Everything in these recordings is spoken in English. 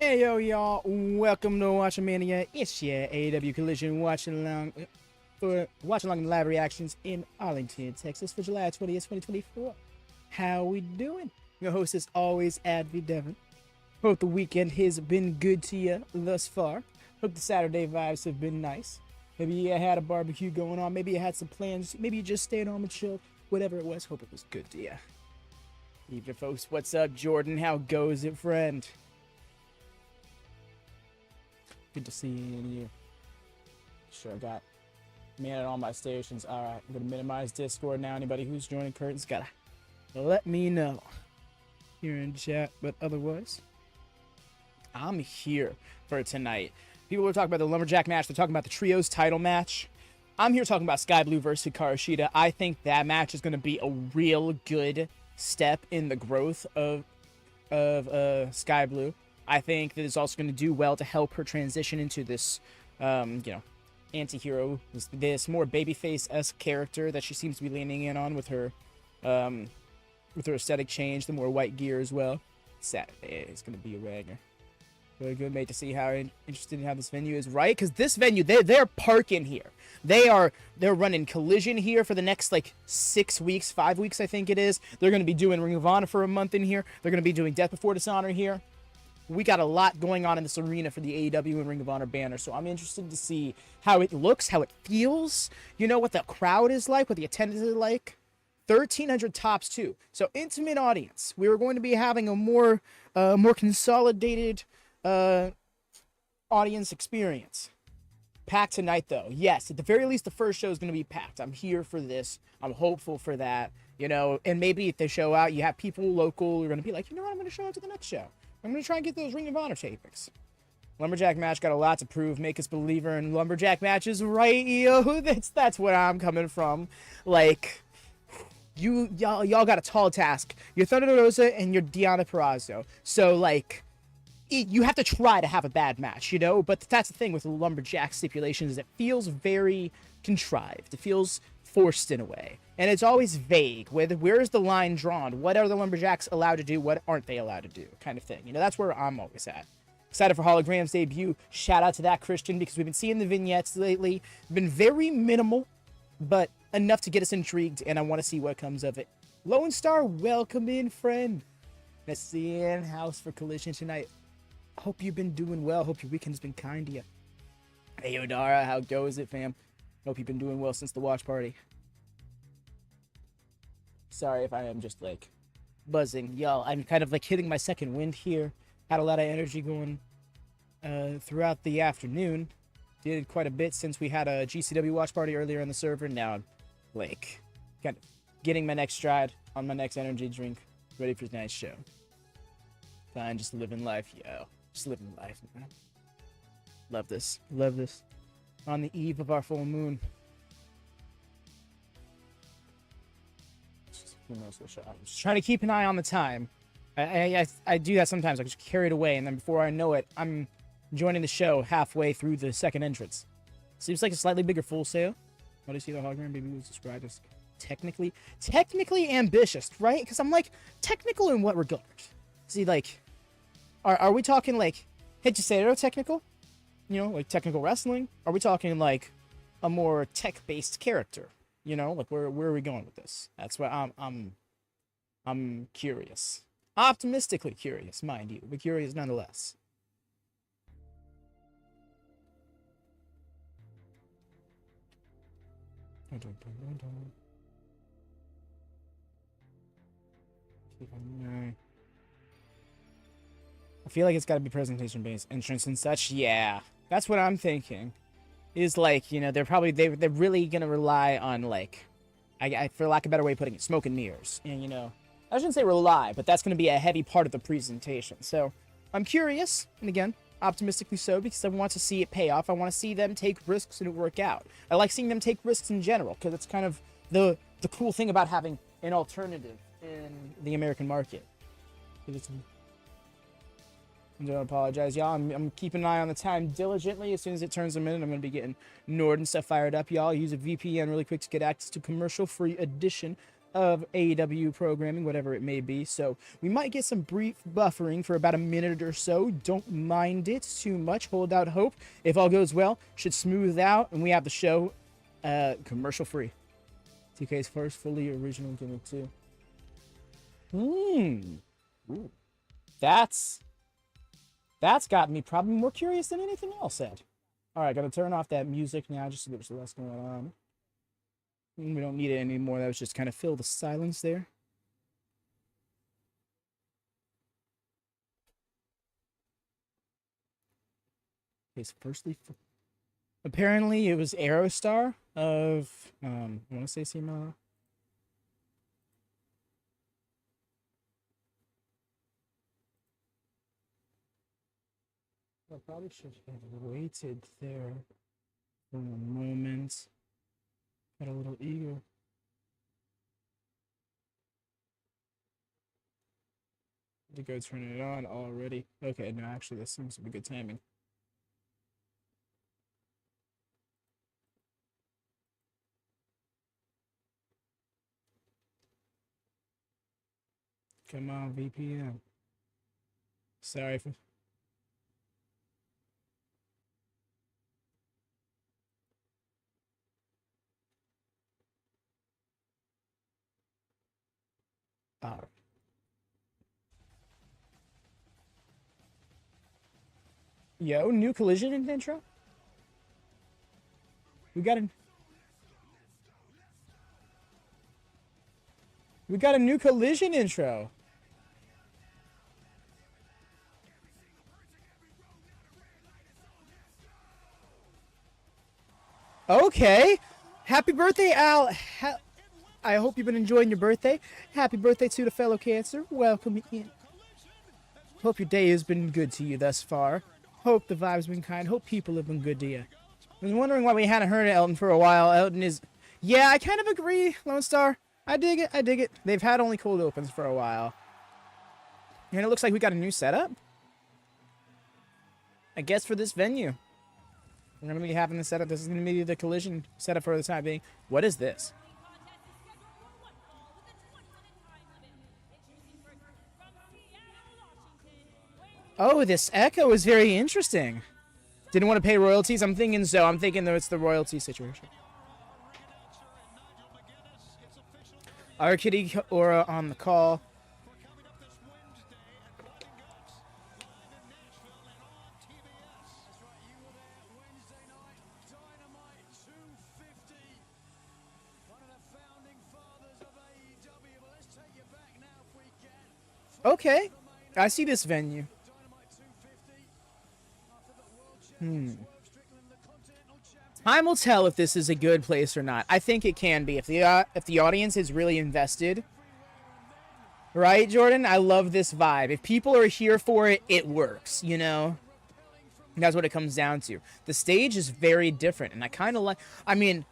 Hey yo y'all, welcome to WatchaMania. It's your AEW Collision watch-along live reactions in Arlington, Texas for July 20th, 2024. How we doing? Your host is always Adby Devon. Hope the weekend has been good to you thus far. Hope the Saturday vibes have been nice. Maybe you had a barbecue going on, maybe you had some plans, maybe you just stayed home and chilled. Whatever it was, hope it was good to you. Evening folks, what's up Jordan? How goes it, friend? Good to see you. Sure, I got man at all my stations. All right, I'm gonna minimize Discord now. Anybody who's joining curtains gotta let me know here in chat. But otherwise, I'm here for tonight. People are talking about the Lumberjack match. They're talking about the trios title match. I'm here talking about Skye Blue versus Hikaru Shida. I think that match is gonna be a real good step in the growth of Skye Blue. I think that it's also going to do well to help her transition into this, anti-hero, this more babyface-esque character that she seems to be leaning in on with her aesthetic change, the more white gear as well. Saturday is going to be a banger. Really good, mate, to see how interested in how this venue is, right? Because this venue, they're parking here. They're running Collision here for the next, 6 weeks, 5 weeks, I think it is. They're going to be doing Ring of Honor for a month in here. They're going to be doing Death Before Dishonor here. We got a lot going on in this arena for the AEW and Ring of Honor banner, so I'm interested to see how it looks, how it feels, what the crowd is like, what the attendance is like. 1,300 tops, too. So, intimate audience. We are going to be having a more consolidated audience experience. Packed tonight, though. Yes, at the very least, the first show is going to be packed. I'm here for this. I'm hopeful for that, and maybe if they show out, you have people local who are going to be like, I'm going to show up to the next show. I'm going to try and get those Ring of Honor tapings. Lumberjack match got a lot to prove. Make us believer in Lumberjack matches, right, yo? That's where I'm coming from. Y'all got a tall task. You're Thunder Rosa and you're Deonna Purrazzo. So, you have to try to have a bad match, But that's the thing with Lumberjack stipulations is it feels very contrived. It feels forced in a way. And it's always vague. Where is the line drawn? What are the Lumberjacks allowed to do? What aren't they allowed to do? Kind of thing. That's where I'm always at. Excited for Hologram's debut. Shout out to that, Christian, because we've been seeing the vignettes lately. Been very minimal, but enough to get us intrigued, and I want to see what comes of it. Lone Star, welcome in, friend. That's the in-house for Collision tonight. Hope you've been doing well. Hope your weekend's been kind to you. Hey, Odara, how goes it, fam? Hope you've been doing well since the watch party. Sorry if I am just buzzing. Y'all, I'm kind of hitting my second wind here. Had a lot of energy going throughout the afternoon. Did quite a bit since we had a GCW watch party earlier on the server. Now I'm kind of getting my next stride on my next energy drink. Ready for tonight's show. Fine, just living life, yo. Just living life, man. Love this. Love this. On the eve of our full moon. Who knows the show? I'm just trying to keep an eye on the time. I do that sometimes. I just carry it away, and then before I know it, I'm joining the show halfway through the second entrance. Seems like a slightly bigger Full Sail. What do you see the hologram? Maybe it was described as technically ambitious, right? Because I'm technical in what regard? See, are we talking Hechicero technical? Technical wrestling? Are we talking a more tech-based character? Where are we going with this? That's why I'm curious. Optimistically curious, mind you, but curious nonetheless. I feel like it's got to be presentation-based entrance and such. Yeah, that's what I'm thinking. Is they're really gonna rely on for lack of a better way of putting it, smoke and mirrors. And I shouldn't say rely, but that's gonna be a heavy part of the presentation. So I'm curious, and again, optimistically so, because I want to see it pay off. I want to see them take risks and it work out. I like seeing them take risks in general, because it's kind of the cool thing about having an alternative in the American market. I don't apologize, y'all. I'm keeping an eye on the time diligently. As soon as it turns a minute, I'm going to be getting Nord and stuff fired up, y'all. Use a VPN really quick to get access to commercial-free edition of AEW programming, whatever it may be. So we might get some brief buffering for about a minute or so. Don't mind it too much. Hold out hope. If all goes well, should smooth out, and we have the show commercial free. TK's first fully original gimmick too. Ooh. That's got me probably more curious than anything else, Ed. All right, gotta turn off that music now just so there's less going on. We don't need it anymore. That was just kind of fill the silence there. Okay, so firstly, apparently it was Aerostar of, I want to say CMLL. I probably should have waited there for a moment. Got a little ego. To go turn it on already. Okay, no, actually, this seems to be good timing. Come on, VPN. Sorry for... Alright. Yo, new Collision in intro? We got a new Collision intro. Okay. Happy birthday, Al. I hope you've been enjoying your birthday. Happy birthday to the fellow Cancer. Welcome in. Hope your day has been good to you thus far. Hope the vibe's been kind. Hope people have been good to you. I was wondering why we hadn't heard of Elton for a while. Elton is... Yeah, I kind of agree, Lone Star. I dig it. I dig it. They've had only cold opens for a while. And it looks like we got a new setup. I guess for this venue. We're going to be having the setup. This is going to be the Collision setup for the time being. What is this? Oh, this echo is very interesting. Didn't want to pay royalties? I'm thinking so. I'm thinking though it's the royalty situation. Our Kitty Aura on the call. Okay, I see this venue. Time will tell if this is a good place or not. I think it can be if the audience is really invested. Right, Jordan? I love this vibe. If people are here for it, it works, you know? That's what it comes down to. The stage is very different, and I kind of like... I mean,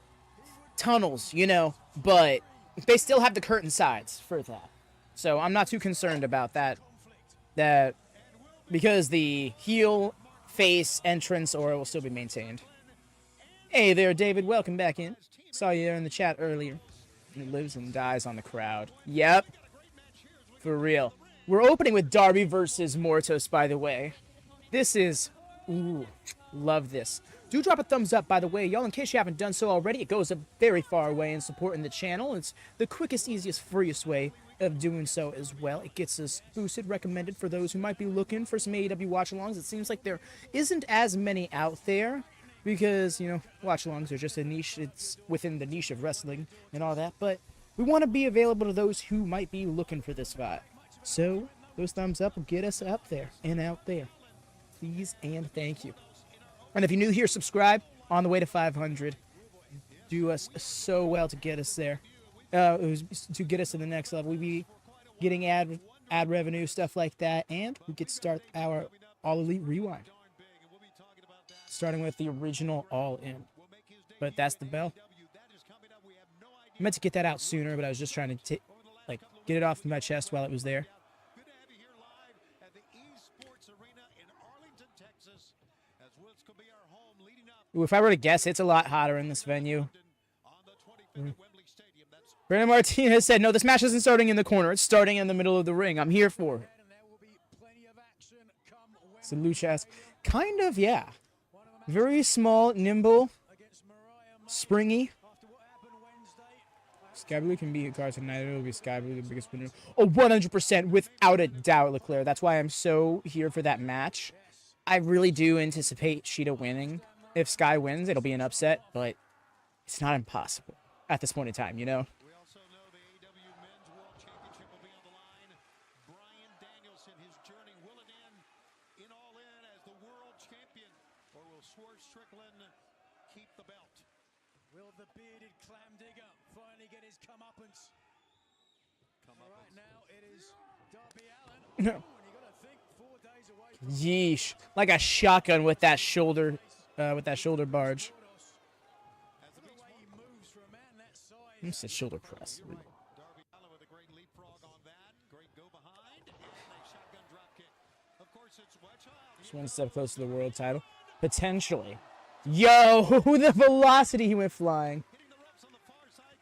tunnels, you know, but they still have the curtain sides for that. So I'm not too concerned about that. Because the heel, face, entrance aura will still be maintained. Hey there, David. Welcome back in. Saw you there in the chat earlier. It lives and dies on the crowd. Yep. For real. We're opening with Darby versus Mortos, by the way. This is... Ooh, love this. Do drop a thumbs up, by the way, y'all, in case you haven't done so already. It goes a very far way in supporting the channel. It's the quickest, easiest, freest way of doing so as well. It gets us boosted, recommended for those who might be looking for some AEW watch-alongs. It seems like there isn't as many out there because, you know, watch-alongs are just a niche. It's within the niche of wrestling and all that, but we want to be available to those who might be looking for this vibe. So those thumbs up will get us up there and out there. Please and thank you. And if you're new here, subscribe. On the way to 500. Do us so well to get us there. To get us to the next level. We'll be getting ad revenue, stuff like that. And we get to start our All Elite Rewind. Starting with the original All In. But that's the bell. I meant to get that out sooner, but I was just trying to get it off my chest while it was there. Good to have you here live at the Esports Arena in Arlington, Texas, as this could be our home leading up. Ooh, if I were to guess, it's a lot hotter in this venue. Brandon Martinez said, no, this match isn't starting in the corner. It's starting in the middle of the ring. I'm here for it. So Luchas, kind of, yeah. Very small, nimble, springy. Skye Blue can beat Hikaru tonight. It'll be Skye Blue, the biggest winner. Oh, 100%, without a doubt, Leclerc. That's why I'm so here for that match. I really do anticipate Shida winning. If Skye wins, it'll be an upset, but it's not impossible at this point in time, you know? We also know the AEW Men's World Championship will be on the line. Brian Danielson, his journey, will it end in Allin as the world champion? Or will Swerve Strickland keep the belt? Will the bearded clam digger finally get his comeuppance? Right now it is Darby Allin. No. And you gotta think 4 days away from Yeesh. Like a shotgun with that shoulder barge. the way he moves for a man that size. I said shoulder press. Darby Allin with a great leapfrog on that. Great go behind. And a shotgun drop kick. Of course, it's Watchalong. Just one step closer to the world title. Potentially. Yo, the velocity he went flying. Hitting the ropes on the far side.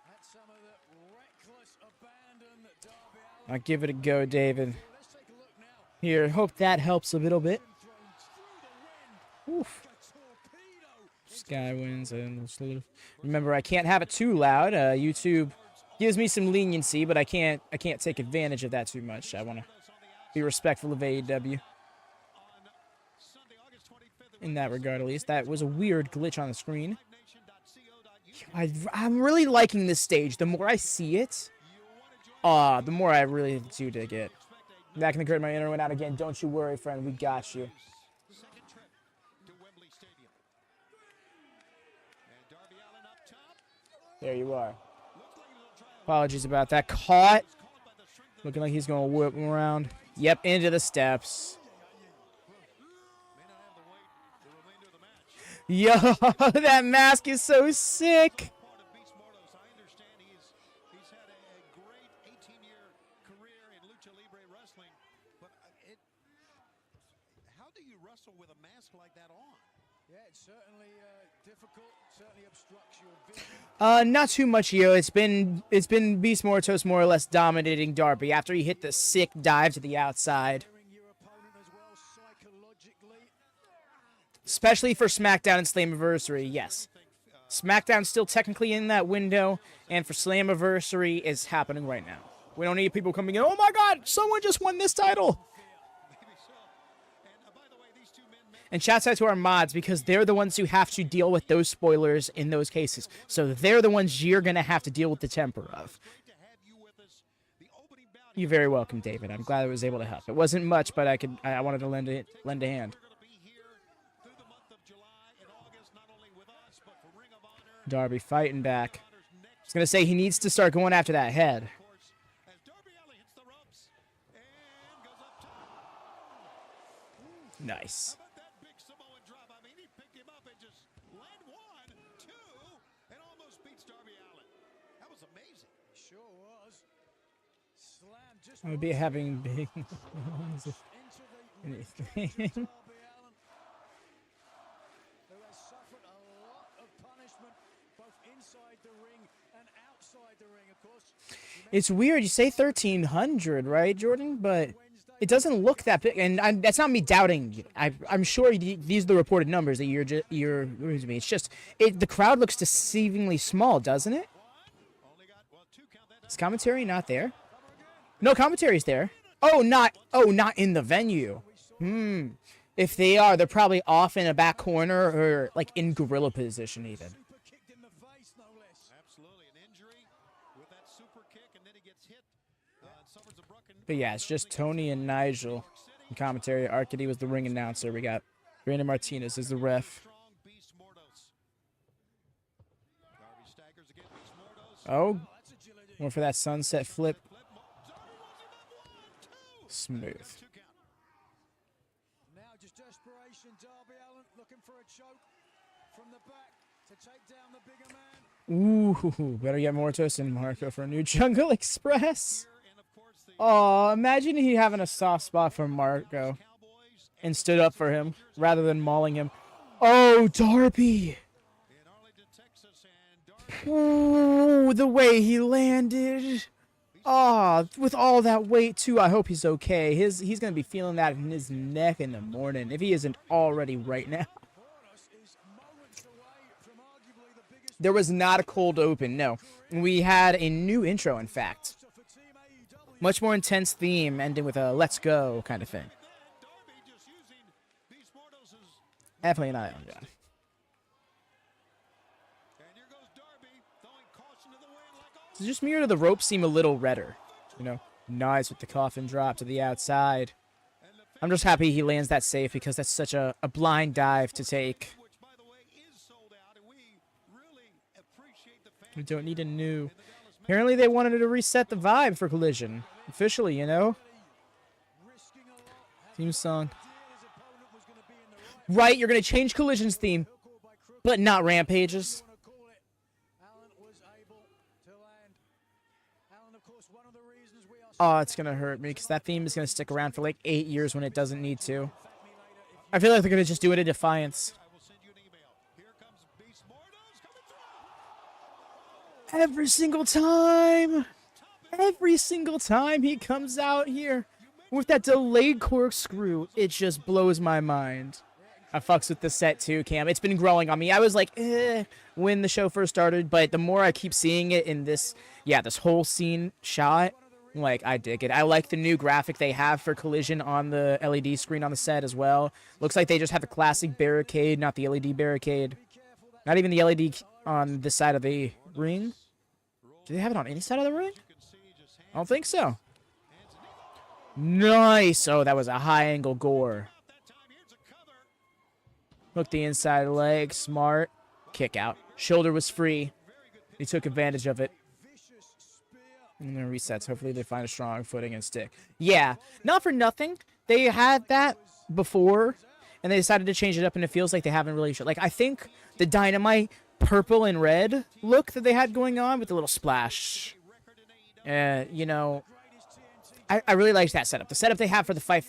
That's some of the reckless abandon that Darby Allin I'll give it a go, David. Let's take a look now. Here, hope that helps a little bit. Thrown through the wind. Oof. A torpedo. Skye wins and remember, I can't have it too loud. YouTube gives me some leniency, but I can't take advantage of that too much. I want to be respectful of AEW in that regard, at least. That was a weird glitch on the screen. I'm really liking this stage. The more I see it, the more I really do dig it. Back in the grid, my internet went out again. Don't you worry, friend. We got you. Second trip to Wembley Stadium. And Darby Allin up top. There you are. Looks like he's gonna try a Apologies about that. Caught. caught by the strength of Looking like he's going to whip him around. Yep, into the steps. may not have the weight the remainder of the match. Yo, that mask is so sick. Part of Beast Mortos. I understand he's had a great 18-year career in lucha libre wrestling, but how do you wrestle with a mask like that on? Yeah, it's certainly difficult. Certainly obstructs your vision. Not too much, yo. It's been Beast Mortos more or less dominating Darby after he hit the sick dive to the outside. Hearing your opponent as well psychologically. Especially for SmackDown and Slammiversary, yes. SmackDown's still technically in that window, and for Slammiversary is happening right now. We don't need people coming in, oh my god, someone just won this title! Maybe so. And by the way, these two men And shouts out to our mods, because they're the ones who have to deal with those spoilers in those cases. So they're the ones you're going to have to deal with the temper of. great to have you with us. The opening bout You're very welcome, David. I'm glad I was able to help. It wasn't much, but I wanted to lend a hand. we're going to be here through the month of July and August, not only with us, but for Ring of Honor. Darby fighting back. Honor's I next, was going to say he needs to start going after that head. of course, as Darby Allin hits the ropes and goes up top. Nice. How about that big Samoan drop? I mean, he picked him up and just led 1, 2, and almost beats Darby Allin. That was amazing. Sure was. Slam just I would be having big into the anything. Darby Allin, who has suffered a lot of punishment both inside the ring and outside the ring, of course. It's weird. You say 1,300, right, Jordan? But it doesn't look that big, and that's not me doubting you. I'm sure these are the reported numbers that you're excuse me. It's just the crowd looks deceivingly small, doesn't it? Only got, well, 2 count that. Is commentary not there? No, commentary's there. Oh, not in the venue. If they are, they're probably off in a back corner or like in gorilla position even. Super kicked in the face, no less. Absolutely. An injury with that super kick, and then he gets hit. Suffers a broken. But yeah, it's just Tony and Nigel in commentary. Arcady was the ring announcer. We got Brandon Martinez as the ref. Strong Beast Mortos. Darby staggers again. Beast Mortos. Oh, That's agility. went for that sunset flip. Flip. Smooth. 2 count. Now just desperation. Darby Allin looking for a choke from the back to take down the bigger man. Ooh, better get Mortos and Marco for a new Jungle Express. Here, and of course, the Oh, imagine he having a soft spot for Marco Cowboys and stood up for him rather than mauling him. Oh, Darby. in Arlington, Texas, and Darby Ooh, the way he landed. Ah, with all that weight too. I hope he's okay. He's gonna be feeling that in his neck in the morning if he isn't already right now. There was not a cold open, no. We had a new intro, in fact. Much more intense theme, ending with a "let's go" kind of thing. Definitely not Elton John. So just me or do the ropes seem a little redder? You know, nice with the coffin drop to the outside. I'm just happy he lands that safe because that's such a blind dive to take. We don't need a new. Apparently they wanted to reset the vibe for Collision. Officially, you know? Theme song. Right, you're going to change Collision's theme, but not Rampage's. Oh, it's going to hurt me because that theme is going to stick around for like 8 years when it doesn't need to. I feel like they're going to just do it in defiance. Every single time he comes out here with that delayed corkscrew, it just blows my mind. I fucks with the set too, Cam. It's been growing on me. I was like, when the show first started, but the more I keep seeing it in this whole scene shot, like, I dig it. I like the new graphic they have for Collision on the LED screen on the set as well. Looks like they just have the classic barricade, not the LED barricade. Not even the LED on this side of the ring. Do they have it on any side of the ring? I don't think so. Nice. Oh, that was a high angle gore. Hook the inside leg. Smart. Kick out. Shoulder was free. He took advantage of it. And then resets. Hopefully they find a strong footing and stick. Yeah. Not for nothing. They had that before, and they decided to change it up, and it feels like they haven't really... Like, I think the Dynamite purple and red look that they had going on with the little splash. You know, I really liked that setup. The setup they have for the Fight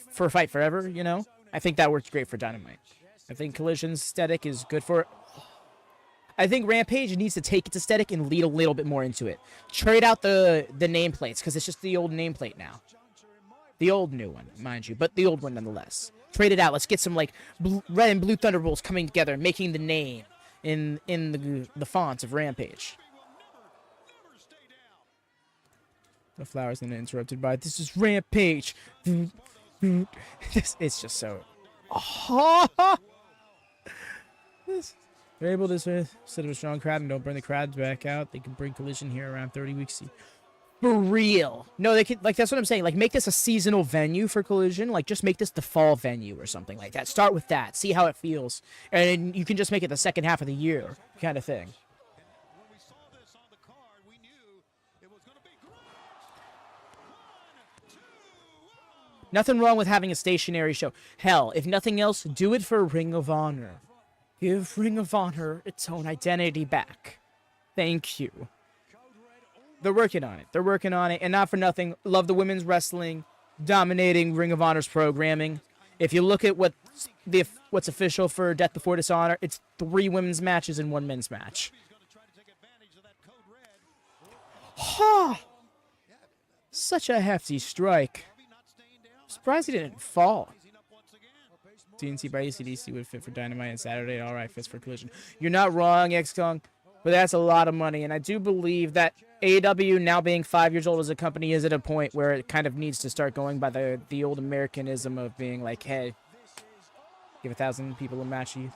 Forever, you know, I think that works great for Dynamite. I think Collision's aesthetic is good for it. I think Rampage needs to take its aesthetic and lead a little bit more into it. Trade out the nameplates, because it's just the old nameplate now. The old new one, mind you, but the old one nonetheless. Trade it out. Let's get some, like, red and blue Thunderbolts coming together, making the name in the fonts of Rampage. The flower's then interrupted by, "This is Rampage." It's just so... They're able to set up a strong crowd and don't bring the crowds back out. They can bring Collision here around 30 weeks. For real. No, they could, like, that's what I'm saying. Like, make this a seasonal venue for Collision. Like, just make this the fall venue or something like that. Start with that. See how it feels. And you can just make it the second half of the year kind of thing. Nothing wrong with having a stationary show. Hell, if nothing else, do it for Ring of Honor. Give Ring of Honor its own identity back. Thank you. They're working on it. They're working on it. And not for nothing, love the women's wrestling, dominating Ring of Honor's programming. If you look at what's official for Death Before Dishonor, it's 3 women's matches and 1 men's match. Ha! Such a hefty strike. Surprised he didn't fall. TNT by ACDC would fit for Dynamite and Saturday. All right, fits for Collision. You're not wrong, X-Kong, but that's a lot of money. And I do believe that AEW, now being 5 years old as a company, is at a point where it kind of needs to start going by the old Americanism of being like, hey, give 1,000 people a match. He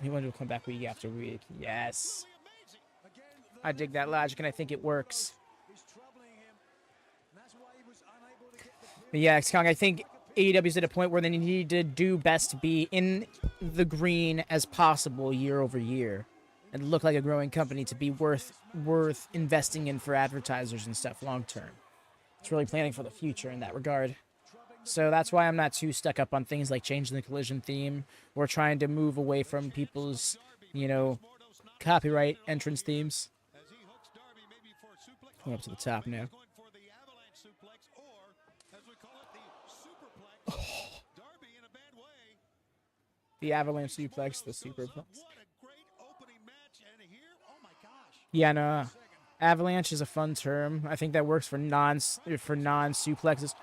wanted to come back week after week. Yes. I dig that logic, and I think it works. But yeah, X-Kong, I think AEW's at a point where they need to do best to be in the green as possible year over year and look like a growing company to be worth investing in for advertisers and stuff long term. It's really planning for the future in that regard. So that's why I'm not too stuck up on things like changing the Collision theme or trying to move away from people's, you know, copyright entrance themes. Going up to the top now. The Avalanche suplex, the superplex. Yeah, no. Avalanche is a fun term. I think that works for non suplexes.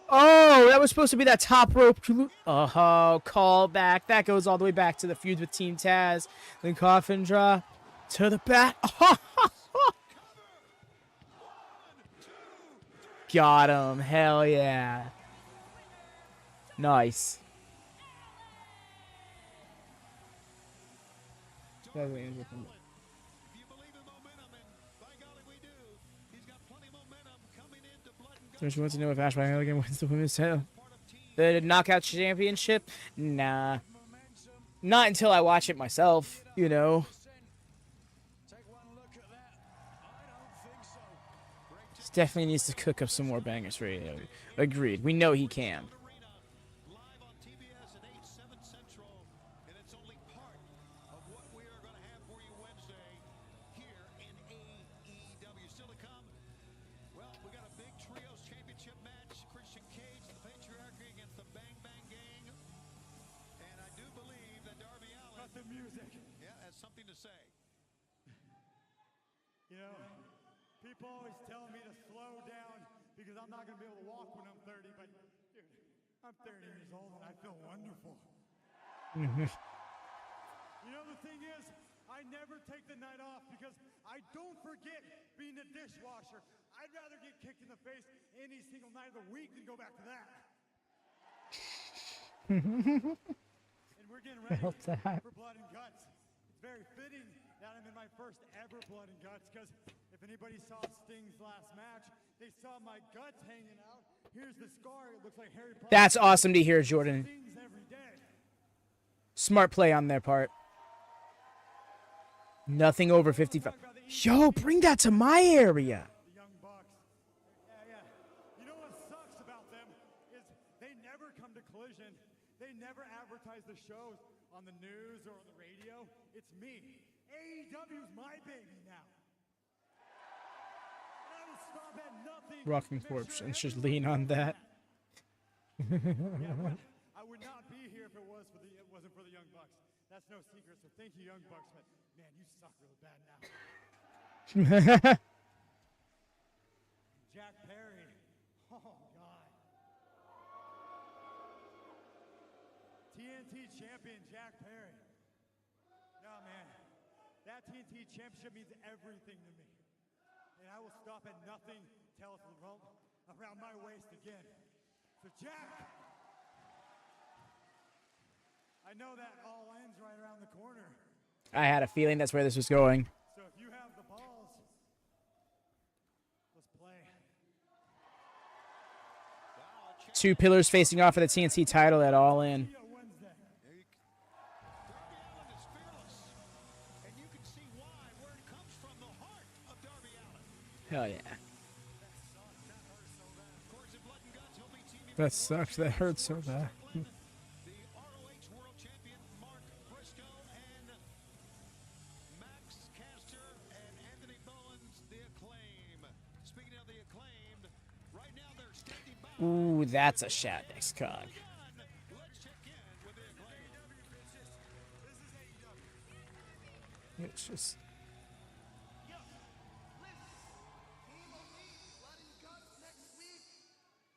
Oh, that was supposed to be that top rope. Oh, call back. That goes all the way back to the feud with Team Taz. Then coffin drop to the back. Got him. Hell yeah. Nice. If you believe in momentum, and by golly, we do. He's got plenty of momentum coming into Blood and Guts. She wants to know if Ash Hologram wins the women's title. The knockout championship? Nah. Not until I watch it myself, you know. Take one look at that. I don't think so. He definitely needs to cook up some more bangers for AEW. Agreed. We know he can. Live on TBS at 8/7 Central, and it's only part of what we are going to have for you Wednesday here in AEW. Still to come, well, we got a big trios championship match. Christian Cage, the Patriarchy against the Bang Bang Gang, and I do believe that Darby Allin, Got the music. yeah, has something to say. You know, people always tell me to slow down because I'm not going to be able to walk when I'm 30, but dude, I'm 30 years old and I feel wonderful. You know, the thing is, I never take the night off because I don't forget being a dishwasher. I'd rather get kicked in the face any single night of the week than go back to that. And we're getting ready Felt that. for Blood and Guts. It's very fitting that I'm in my first ever Blood and Guts because if anybody saw Sting's last match, they saw my guts hanging out. Here's the scar. It looks like Harry Potter. That's awesome to hear, Jordan. Stings every day. Smart play on their part. Nothing over 55. Yo, bring that to my area. The Young Bucks. Yeah. You know what sucks about them is they never come to Collision. They never advertise the shows on the news or on the radio. It's me. AEW's my baby now. And I will stop at nothing. Rocking to make corpse, sure and just everyone lean on that. Yeah, but I would not be here if it wasn't for the Young Bucks. That's no secret. So thank you, Young Bucks. But man, you suck really bad now. Jack Perry. Oh God. TNT champion Jack Perry. No man, that TNT championship means everything to me, and I will stop at nothing till it's around my waist again. So Jack. I know that all ends right around the corner. I had a feeling that's where this was going. So if you have the balls, let's play. Two pillars facing off for the TNT title at Allin. See you Wednesday. Darby Allin is fearless, and you can see why, where it comes from, the heart of Darby Allin. Hell yeah. Of course, in Blood and Guts, he'll be teaming That sucks. That hurts so bad. the ROH World Champion Mark Briscoe and Max Caster and Anthony Bowens, the Acclaim. Speaking of the Acclaimed, right now they're standing by. Ooh, that's a shot next cog. Let's check in with the Acclaim. It's just.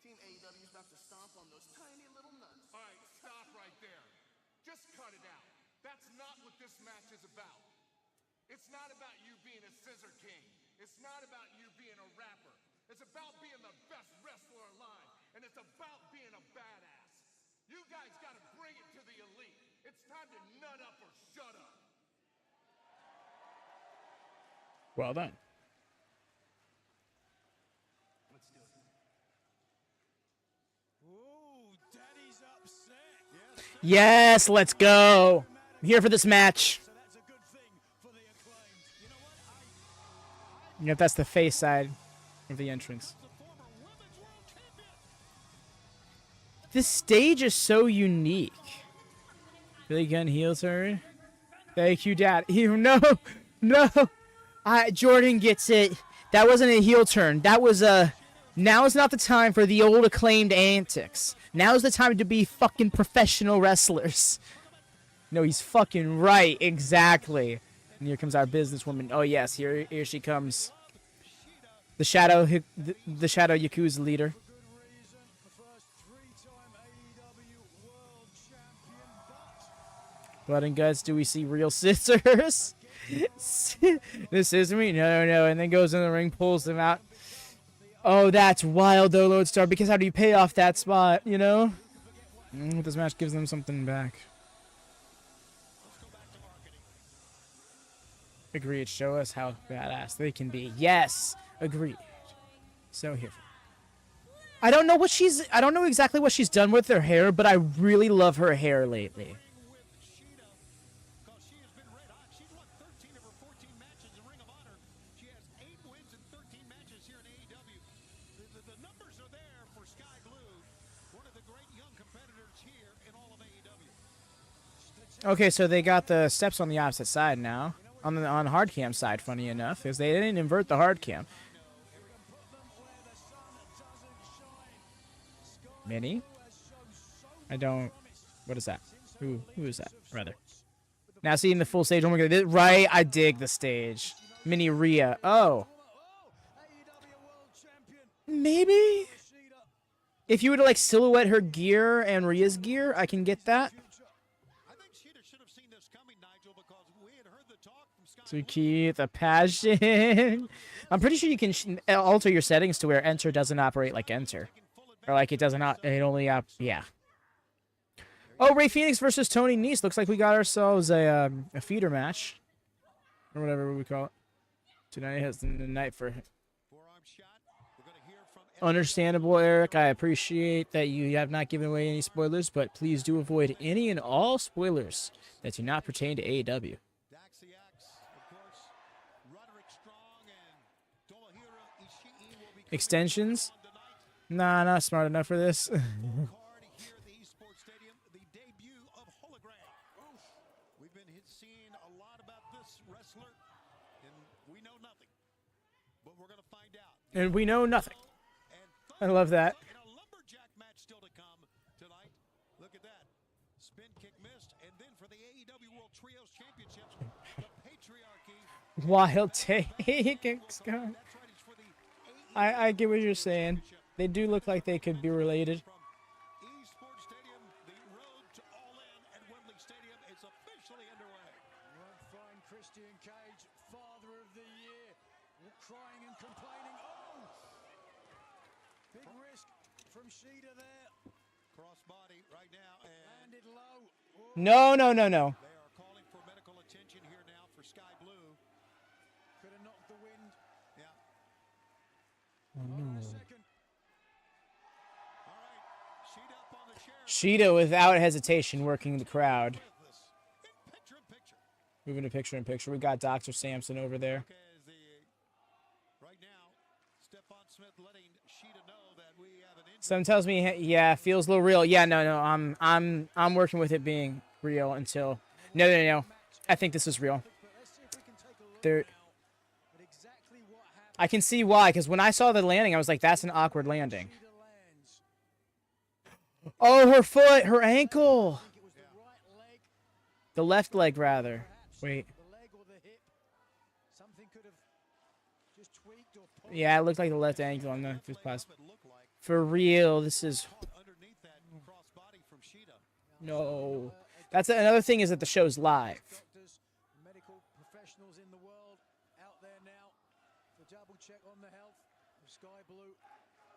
Team AEW is about to stomp on those tiny little nuts. All right, stop right there. Just cut it out. That's not what this match is about. It's not about you being a scissor king. It's not about you being a rapper. It's about being the best wrestler alive. And it's about being a badass. You guys got to bring it to the elite. It's time to nut up or shut up. Well done. Let's do it. Ooh, Daddy's upset. Yes, let's go. I'm here for this match. So that's a good thing for the Acclaimed. You know what? Yep, that's the face side of the entrance. The former Women's World Champion. This stage is so unique. Billy Gunn heel turn. Thank you, Dad. No. Jordan gets it. That wasn't a heel turn. That was a. Now is not the time for the old Acclaimed antics. Now is the time to be fucking professional wrestlers. No, he's fucking right. Exactly. And here comes our businesswoman. Oh yes, here she comes. The shadow Yakuza leader. Blood and guts. Do we see real scissors? This is me. No. And then goes in the ring, pulls them out. Oh, that's wild though, Lodestar. Because how do you pay off that spot? You know. This match gives them something back. Agreed. Show us how badass they can be. Yes. Agreed. So here. I don't know exactly what she's done with her hair, but I really love her hair lately. Okay, so they got the steps on the opposite side now. On hard cam side, funny enough, because they didn't invert the hard cam. Mini? I don't... What is that? Who is that, rather? Now seeing the full stage. Oh my god. Right, I dig the stage. Mini Rhea. Oh. Maybe? If you were to, like, silhouette her gear and Rhea's gear, I can get that. To keep the passion. I'm pretty sure you can alter your settings to where enter doesn't operate like enter. Or like it doesn't, it only, yeah. Oh, Ray Phoenix versus Tony Nese. Looks like we got ourselves a feeder match. Or whatever we call it. Tonight has the night for him. Understandable, Eric. I appreciate that you have not given away any spoilers, but please do avoid any and all spoilers that do not pertain to AEW. Extensions? Nah, not smart enough for this. Card here at the Esports Stadium, the debut of Hologram. We've been seeing a lot about this wrestler, and we know nothing. But we're going to find out. And we know nothing. I love that. And a Lumberjack match still to come tonight. Look at that. Spin kick missed. And then for the AEW World Trios Championships, the Patriarchy. Wild take. I get what you're saying. They do look like they could be related. Esports Stadium, the road to Allin at Wembley Stadium is officially underway. Find Christian Cage, Father of the Year, crying and complaining. Oh! Big risk from Shida there. Crossbody right now and Landed low. No. they are calling for medical attention here now for Skye Blue. Could have knocked the wind. Yeah. Oh, no. Second. All right. Shida up on the chair. Shida, without hesitation, working the crowd. Picture in picture. Moving to picture in picture. We got Dr. Sampson over there. Okay, right now, Stephon Smith letting Shida know that we have an injury. Some tells me, yeah, feels a little real. Yeah, no. I'm working with it being real until. No. I think this is real. There. I can see why, because when I saw the landing, I was like, that's an awkward landing. Oh, her foot, her ankle. The left leg, rather. Wait. Yeah, it looked like the left ankle on the fifth pass. For real, this is. Underneath that crossbody from Shida. No. That's another thing is that the show's live. Medical professionals in the world out there now to double check on the health of Skye Blue.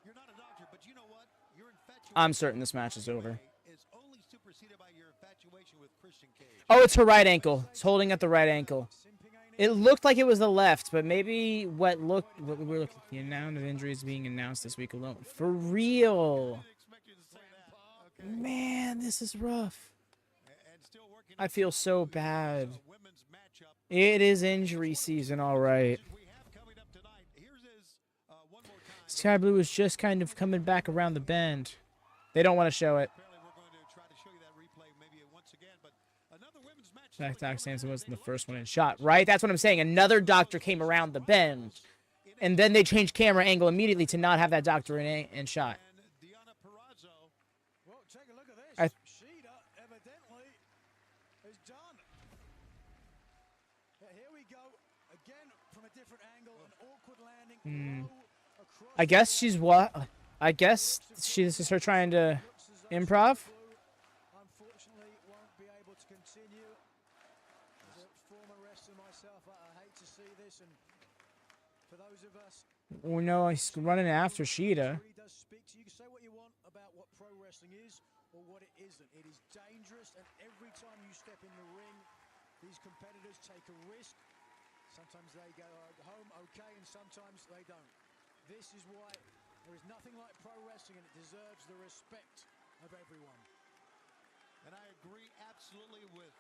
You're not a doctor, but you know what? Your infatuation I'm certain this match is over. is only superseded by your infatuation with Christian Cage. Oh, it's her right ankle. It's holding at the right ankle. It looked like it was the left, but maybe what we're looking at the amount of injuries being announced this week alone. For real. Man, this is rough. I feel so bad. It is injury season, all right. Sky Blue is just kind of coming back around the bend. They don't want to show it. Doc Samson wasn't the first one in shot, right? That's what I'm saying. Another doctor came around the bend, and then they changed camera angle immediately to not have that doctor in shot. Deonna Purrazzo. Well, take a look at this. Shida evidently is done. Here we I guess she's what? I guess this is her trying to improv. Unfortunately, won't be able to continue. As a former wrestler myself, I hate to see this, and for those of us, Oh no, he's running after Shida. really does speak to you. You can say what you want about what pro wrestling is or what it isn't. It is dangerous, and every time you step in the ring, these competitors take a risk. Sometimes they go home okay, and sometimes they don't. This is why there is nothing like pro wrestling, and it deserves the respect of everyone. And I agree absolutely with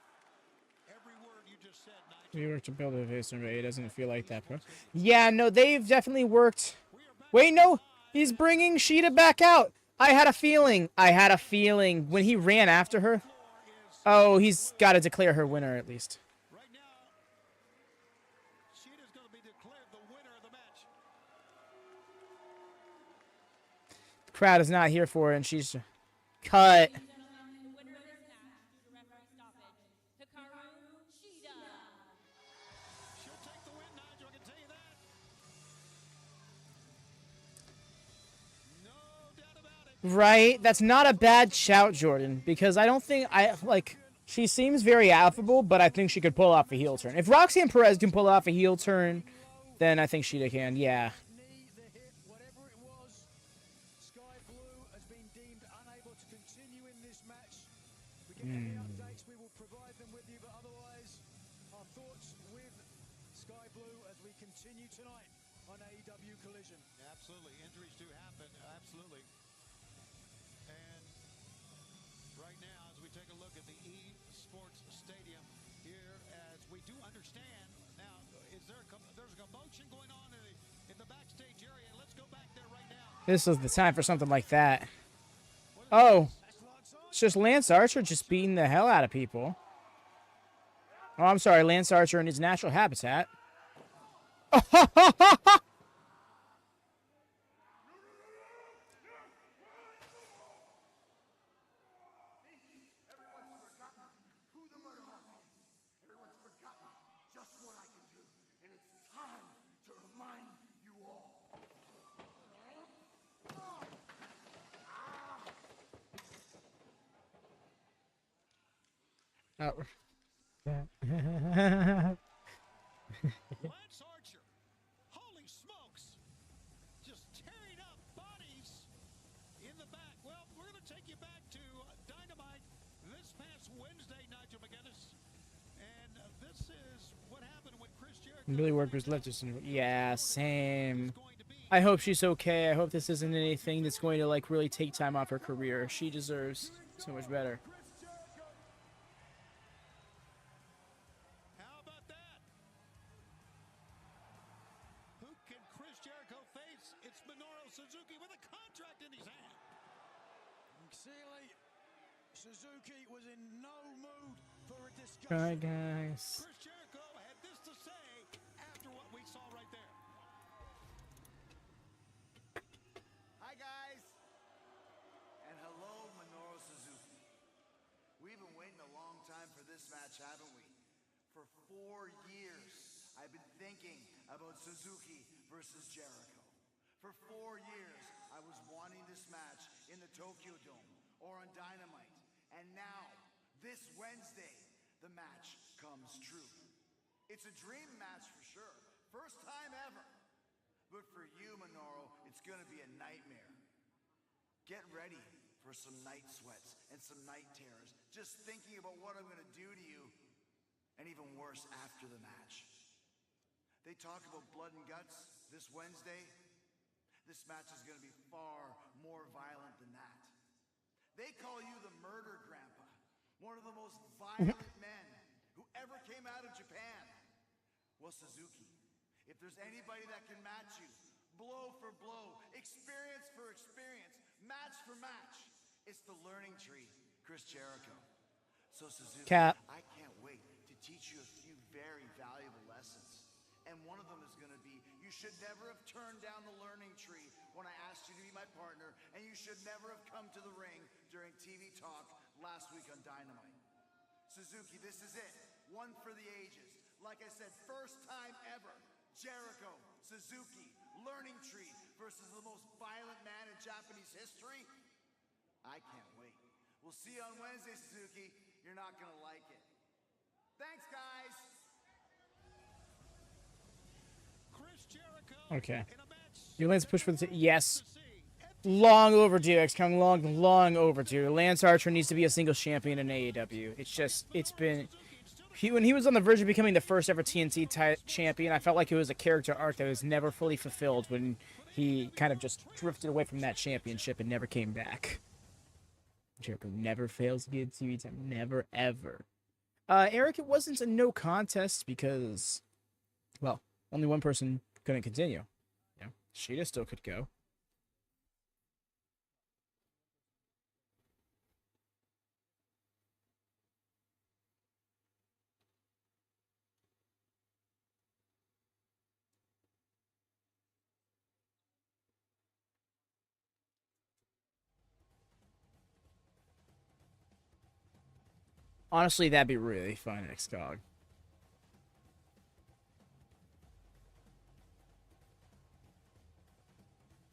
every word you just said, Nigel. We worked to build a face, but it doesn't feel like that, bro. Yeah, no, they've definitely worked. Wait, no, he's bringing Shida back out. I had a feeling. When he ran after her. Oh, he's got to declare her winner at least. Right now, Shida's going to be declared the winner of the match. The crowd is not here for it, and she's cut. The winner of this match due to referee stoppage, Hikaru Shida. She'll take the win, Nigel, I can tell you that. No doubt about it. Right? That's not a bad shout, Jordan, because I don't think she seems very affable, but I think she could pull off a heel turn. If Roxy and Perez can pull off a heel turn, then I think Shida can. Yeah. Knee, the hip, whatever it was, Skye Blue has been deemed unable to continue in this match. We get any updates, we will provide them with you, but otherwise, our thoughts with Skye Blue as we continue tonight on AEW Collision. Absolutely. Injuries do happen. Absolutely. And right now, as we take a look at the Esports Stadium here, as we do understand now, there's a commotion going on in the backstage area. Let's go back there right now. This is the time for something like that. Oh. It's just Lance Archer just beating the hell out of people. Oh, I'm sorry. Lance Archer in his natural habitat. Who the murder is. Everyone's forgotten just what I can do, and it's time to remind you all. Lance Archer. Holy smokes. Just tearing up bodies in the back. Well, we're going to take you back to Dynamite this past Wednesday, Nigel McGuinness. And this is what happened when Chris Jericho... Billy Worker's left us. Yeah, same. I hope she's okay. I hope this isn't anything that's going to really take time off her career. She deserves so much better. How about that? Who can Chris Jericho face? It's Minoru Suzuki with a contract in his hand. Clearly, Suzuki was in no mood for a discussion. Alright, guys. Chris Jericho had this to say after what we saw right there. Hi, guys. And hello, Minoru Suzuki. We've been waiting a long time for this match, haven't we? For 4 years, I've been thinking about Suzuki versus Jericho. For 4 years, I was wanting this match in the Tokyo Dome or on Dynamite. And now, this Wednesday, the match comes true. It's a dream match for sure. First time ever. But for you, Minoru, it's gonna be a nightmare. Get ready for some night sweats and some night terrors. Just thinking about what I'm gonna do to you. And even worse after the match. They talk about blood and guts this Wednesday. This match is gonna be far more violent than that. They call you the murder grandpa. One of the most violent men who ever came out of Japan. Well, Suzuki, if there's anybody that can match you, blow for blow, experience for experience, match for match, it's the learning tree, Chris Jericho. So Suzuki, Cap. I can't wait to teach you a few very valuable lessons. And one of them is going to be, you should never have turned down the learning tree when I asked you to be my partner, and you should never have come to the ring during TV Talk last week on Dynamite. Suzuki, this is it. One for the ages. Like I said, first time ever. Jericho, Suzuki, learning tree versus the most violent man in Japanese history? I can't wait. We'll see you on Wednesday, Suzuki. You're not gonna like it. Thanks, guys. Chris Jericho Okay. in a match Your Lance push for the yes. Long overdue, XCOM. Long overdue. Lance Archer needs to be a singles champion in AEW. It's been. When he was on the verge of becoming the first ever TNT champion, I felt like it was a character arc that was never fully fulfilled when he kind of just drifted away from that championship and never came back. Jericho never fails to get TV time. Never, ever. Eric, it wasn't a no contest because, well, only one person couldn't continue. Yeah, Shida still could go. Honestly, that'd be really fun, XCOG.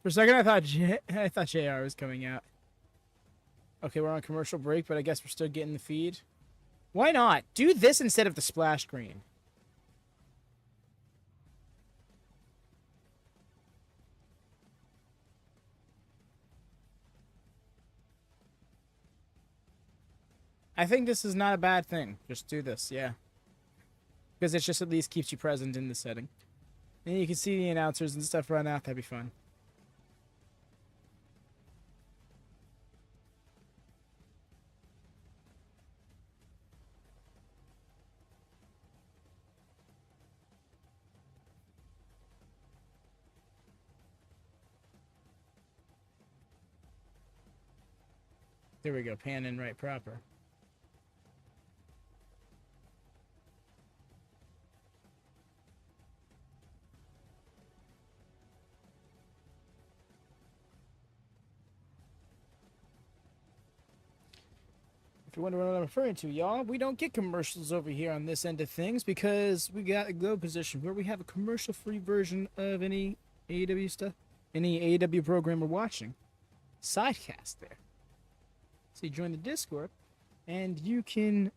For a second, I thought JR was coming out. Okay, we're on commercial break, but I guess we're still getting the feed. Why not? Do this instead of the splash screen. I think this is not a bad thing. Just do this, yeah. Because it just at least keeps you present in the setting. And you can see the announcers and stuff run out. That'd be fun. There we go. Pan in right proper. If you wonder what I'm referring to, y'all, we don't get commercials over here on this end of things because we got a Go position where we have a commercial-free version of any AEW stuff, any AEW program we're watching. Sidecast there. So you join the Discord, and you can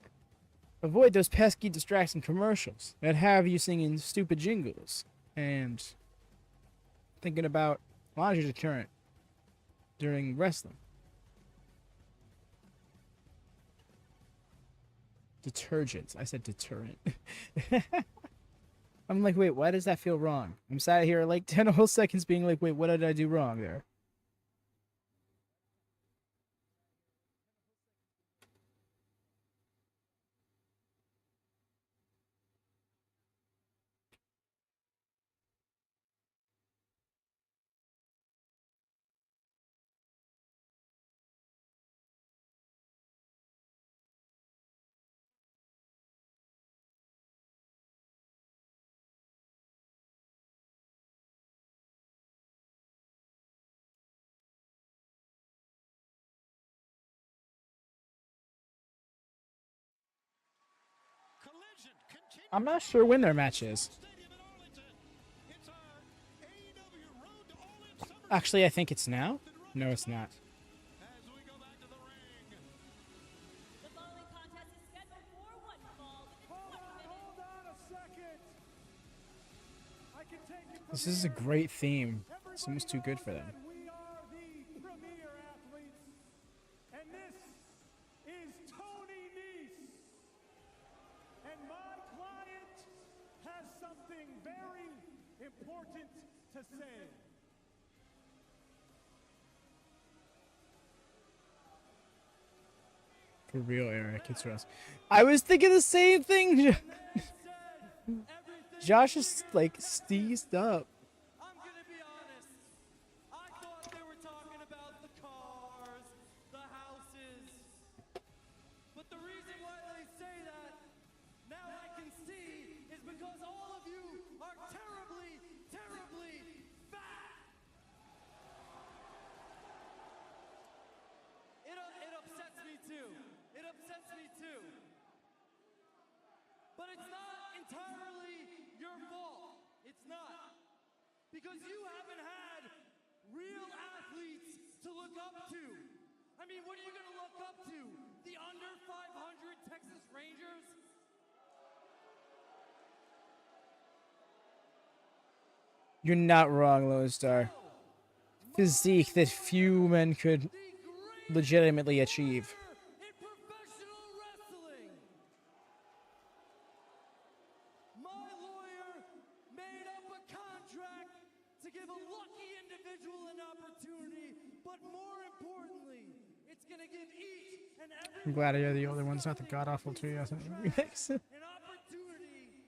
avoid those pesky distracting commercials that have you singing stupid jingles and thinking about laundry deterrent during wrestling. Detergent. I said deterrent. I'm like, wait, why does that feel wrong? I'm sat here like 10 whole seconds being like, wait, what did I do wrong there? Collision continues. I'm not sure when their match is. Stadium in Arlington. It's our AEW Road to Allin Summer Actually, I think it's now. No, it's not. as we go back to the ring. The following contest is scheduled for one fall within 20 minutes. Hold on a second. I can take you from This is a great theme. It's almost too good for them. We are the premier athletes, and this is Tony Nese. And my client has something very important to say. For real, Eric. It's Ross. I was thinking the same thing. Josh is like steezed up. I'm gonna be honest. I thought they were talking about the cars, the houses. But the reason why they say that, now I can see, is because all of you are terribly, terribly fat. It upsets me too. It upsets me too. But it's not entirely your fault. It's not. because you haven't had real athletes to look up to. I mean, what are you going to look up to? The under 500 Texas Rangers? You're not wrong, Lone Star. Physique that few men could legitimately achieve. In professional wrestling. My lawyer made up a contract to give a lucky individual an opportunity, but more importantly, it's going to give each and every I'm glad I hear the older one's not the god awful 2000 remix. an opportunity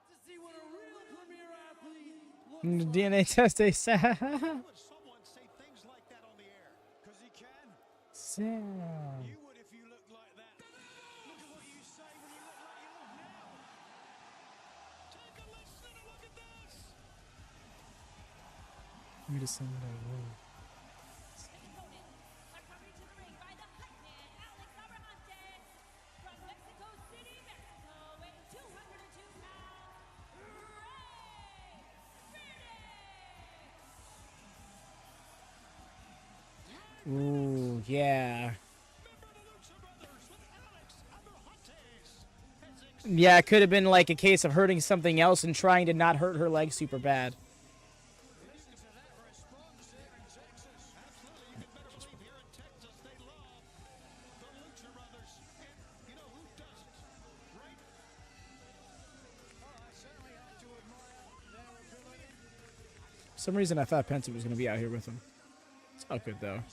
to see what a real premier athlete looks like. DNA test ASAP. Would someone say things like that on the air? Because he can. Sam. You would if you looked like that. Look at what you say when you look like you look now. Take a listen and look at this. Let me just send it over. Opponents are coming to the ring by the hype man, Alex Abrahantes. From Mexico City, Mexico, weighing 202 pounds, Ray Phoenix. Ooh, yeah. Yeah, it could have been like a case of hurting something else and trying to not hurt her leg super bad. Listen to that response here in Texas. Absolutely, you can better believe here in Texas they love the Lucha Brothers. And you know who doesn't, right? Oh, I certainly have to admire their ability. For some reason, I thought Penta was going to be out here with him. It's all good, though. And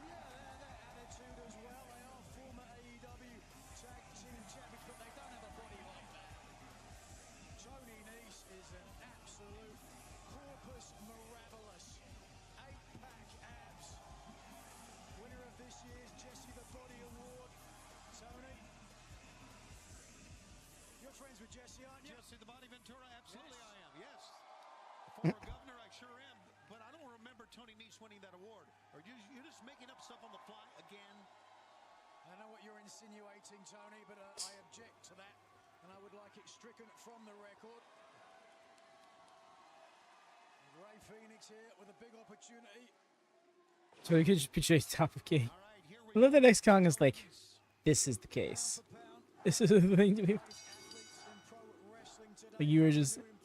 yeah, their attitude as well. They are former AEW tag team champions, but they don't have a body like that. Tony Nese is an absolute corpus mirabilis. 8-pack abs. Winner of this year's Jesse the Body Award. Tony, you're friends with Jesse, aren't you? Jesse the Body Ventura, absolutely I am, yes. The former governor, I sure am, but I don't remember Tony Nese winning that award. Are you're just making up stuff on the fly again? I know what you're insinuating, Tony, but I object to that, and I would like it stricken from the record. Ray Phoenix here with a big opportunity. So you could just picture top of game. All right, here I we love that X Kong is like, this is the case. Per pound. This is the thing to do. Athletes in pro wrestling today. Like you were just, Improved.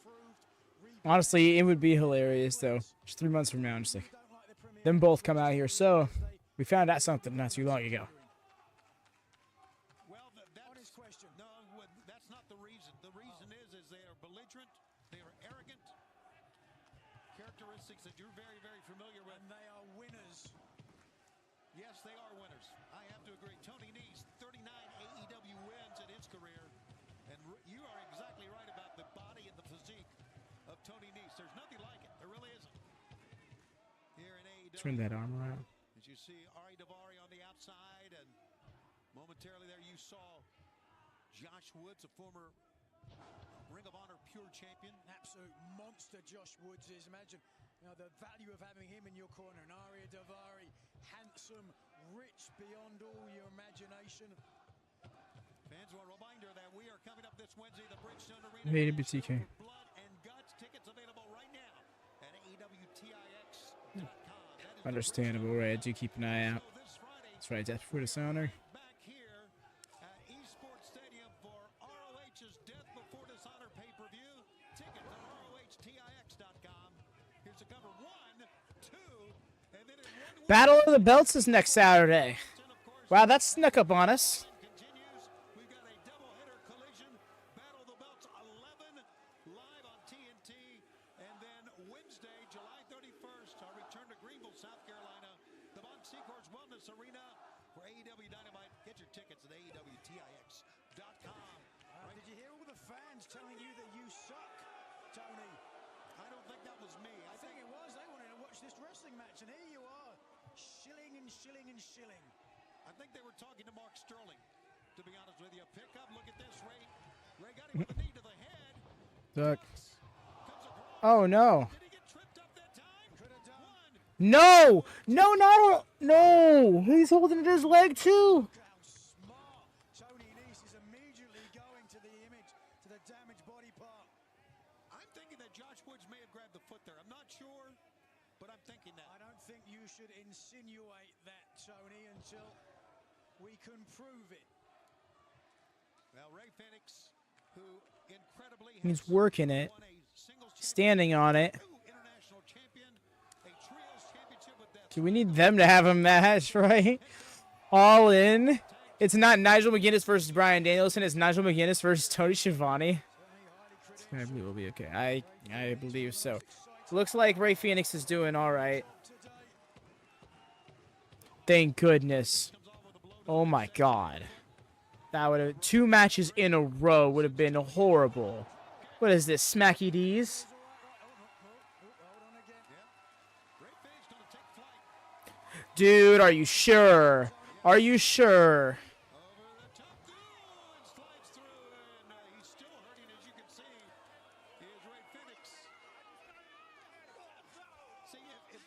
honestly, it would be hilarious though. Just 3 months from now, I'm just like, Don't like the Premier them both come out here. So we found out something not too long ago. Well, Honest question. no, that's not the reason. The reason is they are belligerent, they are arrogant, characteristics that you're very, very familiar with. And they are winners. Yes, they are winners. I have to agree. Tony Nese, 39 AEW wins in his career, and you are exactly right about the body and the physique of Tony Nese. There's nothing like it. There really isn't. Here in AEW. Turn that arm around. As you see Ari Daivari on the outside, and momentarily there you saw Josh Woods, a former Ring of Honor Pure Champion. Absolute monster Josh Woods is. Imagine the value of having him in your corner. And Aria Davari, handsome, rich beyond all your imagination. Fans, a reminder that we are coming up this Wednesday, the Bridgestone Arena. Made it BTK. For Blood and Guts. Tickets available right now at AEWTIX.com. That is the Understandable, right? Do keep an eye out. Bridgestone this Friday. That's right, Death for Dishonor. Back here at Esports Stadium for ROH's Death Before Dishonor pay-per-view. Tickets at ROHTIX.com. Here's the cover. 1, 2, and then in 1 week, Battle of the Belts is next Saturday. and of course, Wow, that snuck up on us. continues. We've got a doubleheader collision. Battle of the Belts 11 live on TNT. And then Wednesday, July 31st, our return to Greenville, South Carolina, the Bon Secours Wellness Arena for AEW Dynamite. Get your tickets at AEWTIX.com. Did you hear all the fans telling you that you suck, Tony? I don't think that was me. I think it was. They wanted to watch this wrestling match, and here you are, shilling and shilling and shilling. I think they were talking to Mark Sterling, to be honest with you. Pick up, look at this, Ray. Ray got him with a knee to the head. Duck. Comes across. Oh no. Did he get tripped up that time? Could have done. One. No! No, no! No! He's holding it his leg too! Look how smart Tony Nese is immediately going to the image, to the damaged body part. I'm thinking that Josh Woods thinking that. I don't think you should insinuate that, Tony, until we can prove it. Well, Ray Phoenix, who incredibly He's has working it, won a singles standing on it. international champion, a trios championship with that. Do we need them to have a match, right? All in. It's not Nigel McGuinness versus Bryan Danielson. It's Nigel McGuinness versus Tony Schiavone. I believe we'll be okay. I believe so. Looks like Ray Phoenix is doing all right. Thank goodness. Oh my God. That would have 2 matches in a row would have been horrible. What is this, Smacky D's? Dude, are you sure? Are you sure? He's still hurting, as you can see. Here's Ray Phoenix. See, if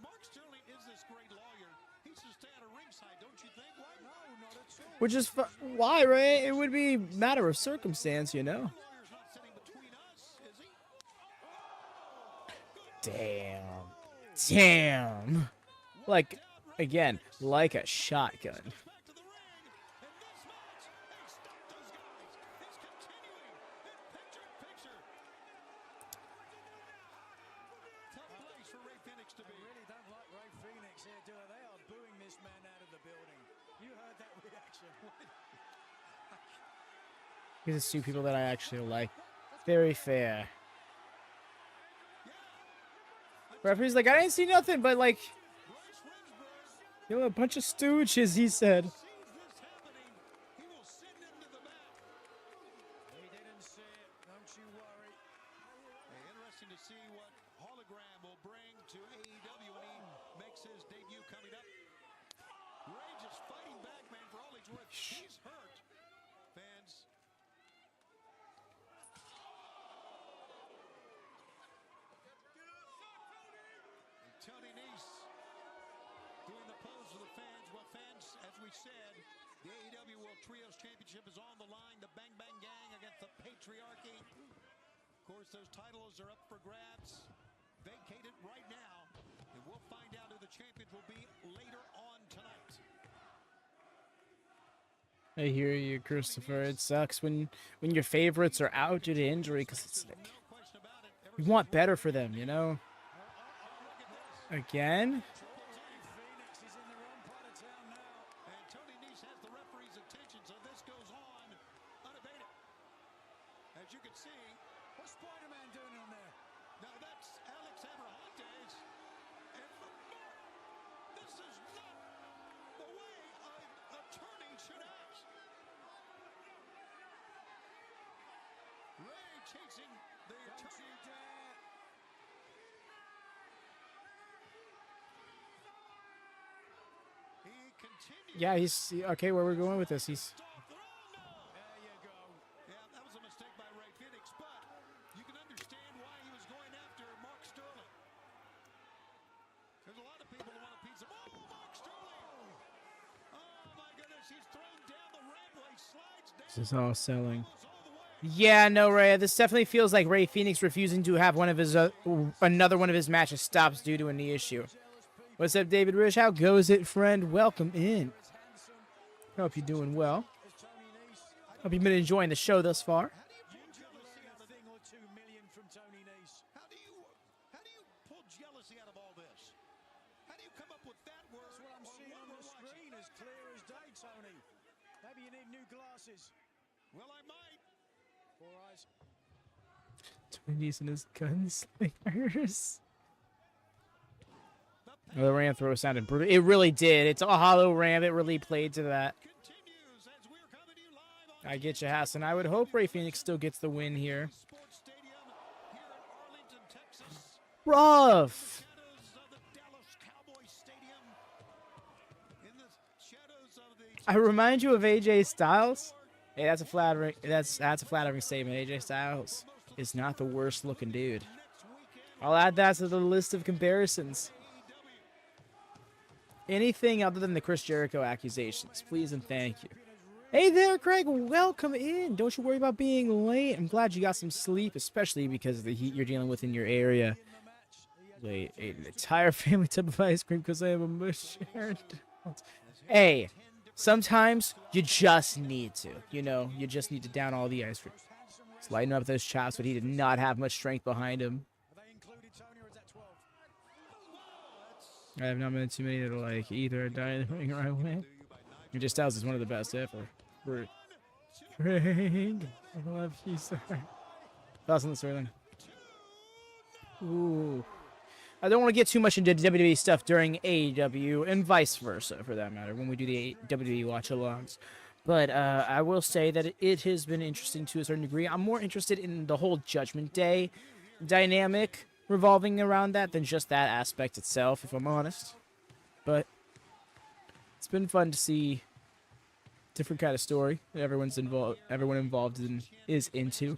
Mark Sterling is this great lawyer, he should stay out of ringside, don't you think? Why? No, not at all. Which is why, Ray? It would be a matter of circumstance, you know. The lawyer's not sitting between us, is he? Damn. Like, again, like a shotgun. Back to the ring. And this match, hey, stop those guys. It's continuing. Picture in picture. Tough place for Ray Phoenix to be. I really don't like Ray Phoenix here, do I? They are booing this man out of the building. You heard that reaction. These are 2 people that I actually like. Very fair. Referee's like, I didn't see nothing, but like, you know, a bunch of stooges, he said. Sees this happening, he will send him to the mat. He didn't see it. Don't you worry. Hey, interesting to see what Hologram will bring to AEW when he makes his debut coming up. Ray just fighting back, man, for all he's worth. He's hurt, fans. And Tony Nese doing the pose for the fans. Well, fans, as we said, the AEW World Trios Championship is on the line. The Bang Bang Gang against the Patriarchy. Of course, those titles are up for grabs. Vacated right now. And we'll find out who the champions will be later on tonight. I hear you, Christopher. It sucks when your favorites are out due to injury, because it's like, No question about it. you want better for them, you know? Again? Phoenix is in the wrong part of town now. And Tony Nese has the referee's attention, so this goes on unabated. As you can see, What's Spider-Man doing on there? now that's Alex Abrahantes. And this is not the way an attorney should act. Ray chasing the Don't attorney. you dare. He continues. Yeah, he's okay. Where we're going with this? He's There you go. Yeah, that was a mistake by Ray Phoenix, but you can understand why he was going after Mark Sterling. There's a lot of people who want a piece of. Oh, Mark Sterling! Oh my goodness, he's thrown down the rampway, slides down. this is all selling. Goes all the way. Yeah, no, Ray. This definitely feels like Ray Phoenix refusing to have one of his another one of his matches stops due to a knee issue. What's up, David Rich? How goes it, friend? Welcome in. Hope you're doing well. Hope you've been enjoying the show thus far. A thing or 2 million from Tony Nese. How do you pull jealousy out of all this? How do you come up with that word? That's what I'm seeing on the screen, as clear as day, Tony. Maybe you need new glasses. Well, I might. 4 eyes. Tony Nese and his gunslingers. Oh, the ram throw sounded brutal. It really did. It's a hollow ram. It really played to that. Continues as we're coming to you live on I get you, Hassan. I would hope Ray Phoenix still gets the win here. Esports Stadium here in Arlington, Texas. Rough. Shadows of the Dallas Cowboys Stadium. In the shadows of the I remind you of AJ Styles. Hey, that's a flattering. That's a flattering statement. AJ Styles is not the worst looking dude. next weekend. I'll add that to the list of comparisons. Anything other than the Chris Jericho accusations, please and thank you. Hey there, Craig. Welcome in. Don't you worry about being late. I'm glad you got some sleep, especially because of the heat you're dealing with in your area. They ate an entire family tub of ice cream because I am a mush. Hey, sometimes you just need to, you just need to down all the ice cream. Let's lighten up those chops, but he did not have much strength behind him. I have not met too many that are like either I die in the ring or I win. AJ Styles is one of the best ever. Frank, I love you, sir. Thoughts on this, Sterling? Ooh. I don't want to get too much into WWE stuff during AEW and vice versa, for that matter, when we do the WWE watch-alongs. But I will say that it has been interesting to a certain degree. I'm more interested in the whole Judgment Day dynamic revolving around that than just that aspect itself, if I'm honest. But it's been fun to see different kind of story that everyone involved is into.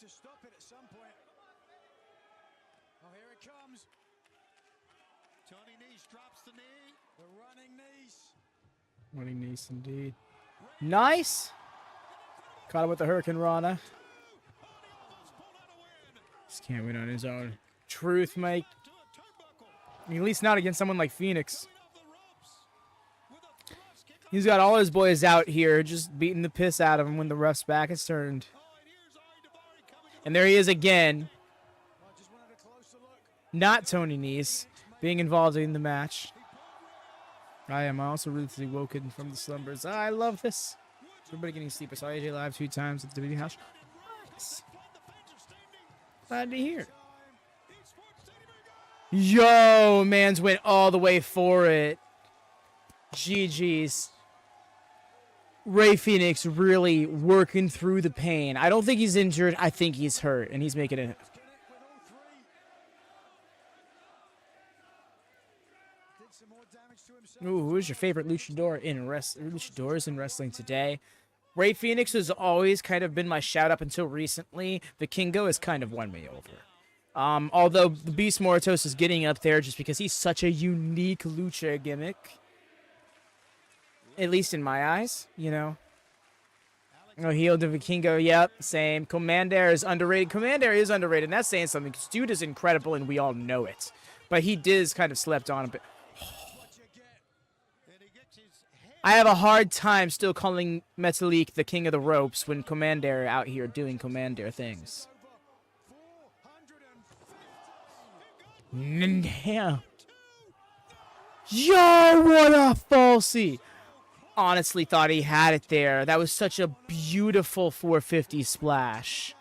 Stop it at some point. Oh, here it comes. Tony Nese drops the knee. The running knees. Running knees, indeed. Nice. Caught him with the Hurricane Rana. Just can't win on his own. Truth, Mike. At least not against someone like Phoenix. He's got all his boys out here just beating the piss out of him when the ref's back is turned. And there he is again. Not Tony Nese being involved in the match. I am also ruthlessly woken from the slumbers. I love this. Everybody getting sleep. I saw AJ live 2 times at the WWE house. Nice. Glad to hear. Yo, man's went all the way for it. GG's. Ray Phoenix really working through the pain. I don't think he's injured. I think he's hurt, and he's making it. Ooh, who's your favorite luchadors in wrestling today? Ray Phoenix has always kind of been my shout up until recently. Vikingo has kind of won me over. Although the Beast Mortos is getting up there just because he's such a unique lucha gimmick. At least in my eyes, Oh, heel to Vikingo, yep, same. Commander is underrated. Commander is underrated, and that's saying something, because dude is incredible, and we all know it. But he did kind of slept on a bit. I have a hard time still calling Metalik the king of the ropes when Commander out here doing Commander things. Damn. Yo, what a falsie. Honestly thought he had it there. That was such a beautiful 450 splash.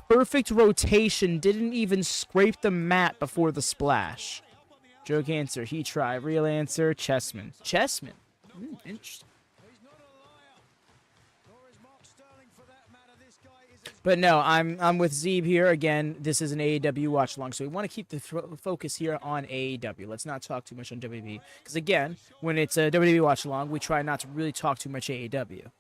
Perfect rotation. Didn't even scrape the mat before the splash. Joke answer, he tried. Real answer, Chessman. Chessman? Interesting. But no, I'm with Zeeb here. Again, this is an AEW watch along, so we want to keep the focus here on AEW. Let's not talk too much on WWE. Because again, when it's a WWE watch along, we try not to really talk too much AEW.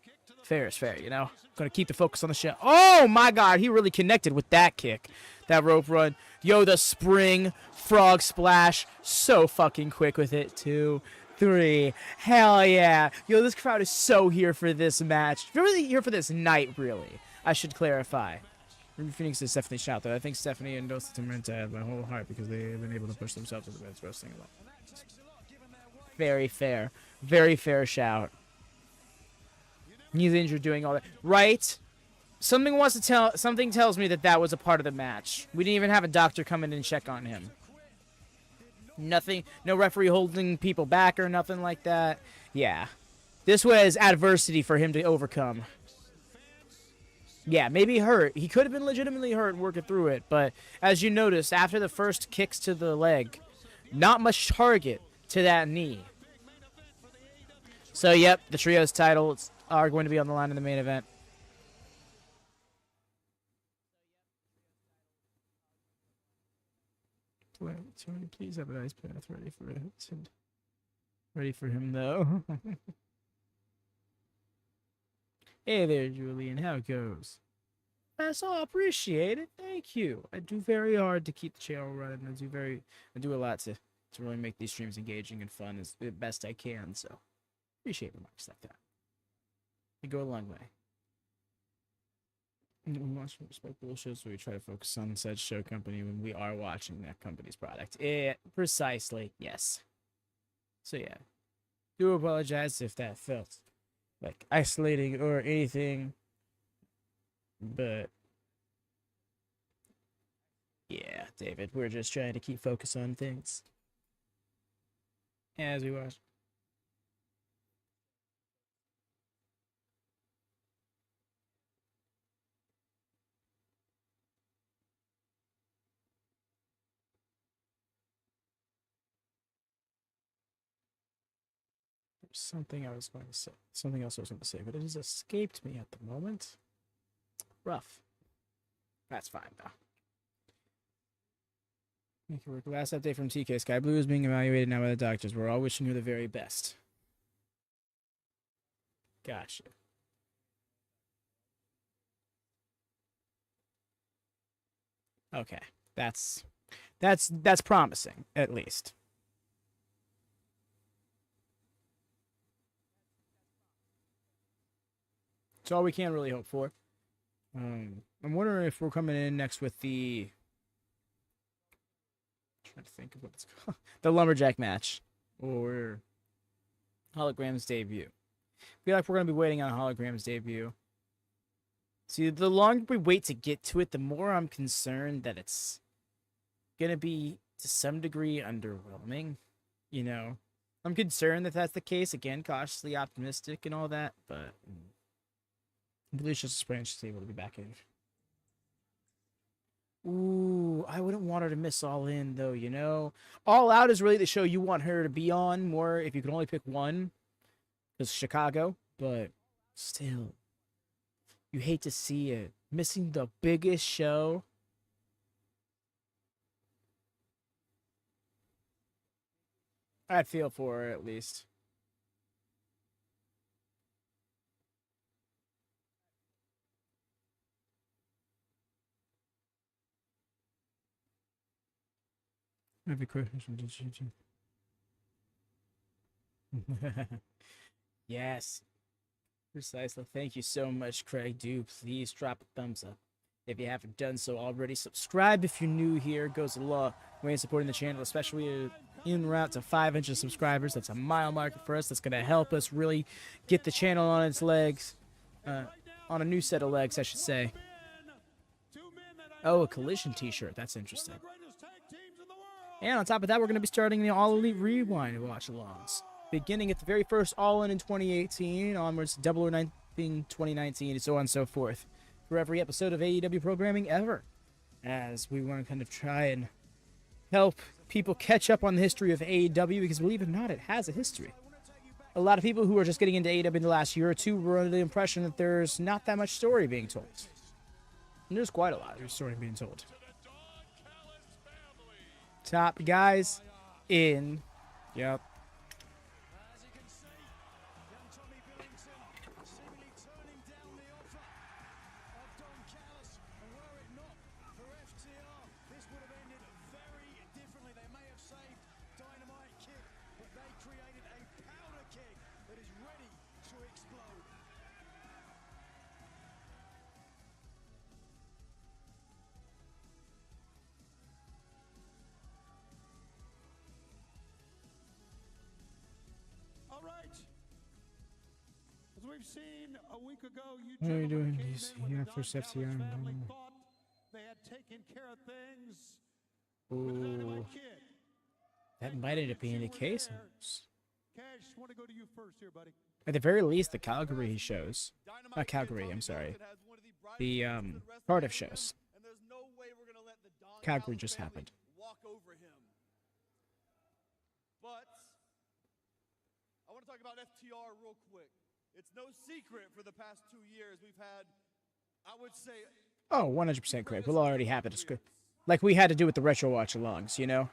Fair is fair, Going to keep the focus on the show. Oh my god, he really connected with that kick. That rope run. Yo, the spring frog splash. So fucking quick with it, 2, 3. Hell yeah. Yo, this crowd is so here for this match. Really here for this night, really. I should clarify. Phoenix is definitely shout though. I think Stephanie and Dosa Tormenta have my whole heart because they have been able to push themselves into the men's wrestling a lot. Very fair. Very fair shout. He's injured doing all that. Right? Something tells me that was a part of the match. We didn't even have a doctor come in and check on him. Nothing, no referee holding people back or nothing like that. Yeah. This was adversity for him to overcome. Yeah, maybe hurt. He could have been legitimately hurt and working through it, but as you noticed, after the first kicks to the leg, not much target to that knee. So, yep, the trios titles are going to be on the line in the main event. Tony, please have an ice bath ready for it. Ready for him, though. Hey there, Julian. How it goes? That's all. Appreciate it. Thank you. I do very hard to keep the channel running. I do a lot to really make these streams engaging and fun as best I can. So appreciate remarks like that. They go a long way. We watch respectable shows, so we try to focus on said show company when we are watching that company's product. Precisely, yes. So yeah, do apologize if that felt like isolating or anything, but yeah, David, we're just trying to keep focus on things as we watch. Something I was going to say. Something else I was going to say, but it has escaped me at the moment. Rough. That's fine, though. Make it work. Last update from TK. Sky Blue is being evaluated now by the doctors. We're all wishing her the very best. Gotcha. Okay. That's promising, at least. It's all we can really hope for. I'm wondering if we're coming in next with the... I'm trying to think of what it's called. The Lumberjack match. Or Hologram's debut. I feel like we're going to be waiting on Hologram's debut. See, the longer we wait to get to it, the more I'm concerned that it's going to be, to some degree, underwhelming. You know? I'm concerned that that's the case. Again, cautiously optimistic and all that, but... I believe it's just a sprain. She's able to be back in. Ooh, I wouldn't want her to miss All In, though, you know? All Out is really the show you want her to be on more if you can only pick one. Because Chicago, but still. You hate to see it. Missing the biggest show. I'd feel for her, at least. Every question. Yes. Precisely. Thank you so much, Craig. Do please drop a thumbs up. If you haven't done so already, subscribe if you're new here. It goes a long way in supporting the channel, especially in route to 500 subscribers. That's a mile marker for us. That's going to help us really get the channel on its legs. On a new set of legs, I should say. Oh, a Collision t-shirt. That's interesting. And on top of that, we're going to be starting the All Elite Rewind watch-alongs. Beginning at the very first All-In in 2018, onwards to Double or Nothing 2019, and so on and so forth. For every episode of AEW programming ever. As we want to kind of try and help people catch up on the history of AEW, because believe it or not, it has a history. A lot of people who are just getting into AEW in the last year or two were under the impression that there's not that much story being told. And there's quite a lot of story being told. Top guys in. Yep. As you can see, young Tommy Billington seemingly turning down the offer of Don Callis. And were it not for FTR, this would have ended very differently. They may have saved Dynamite Kid, but they created a powder keg that is ready to explode. All right. As we've seen a week ago, you What are you doing, came DC? in when Yeah, the first Don FTR. Callis family thought they had taken care of things with Ooh, Dynamite Kid. that And might end up you being the were case. there. Cash, want to go to you first here, buddy. At the very least, the Calgary shows. Not Calgary, I'm sorry. The Cardiff shows. And there's no way we're gonna let the Don Calgary Callis just family happened. walk over him. But I want to talk about FTR real quick. It's no secret for the past 2 years we've had, I would say, Oh, 100% correct. We'll already have it. Like we had to do with the retro watch-alongs, you know?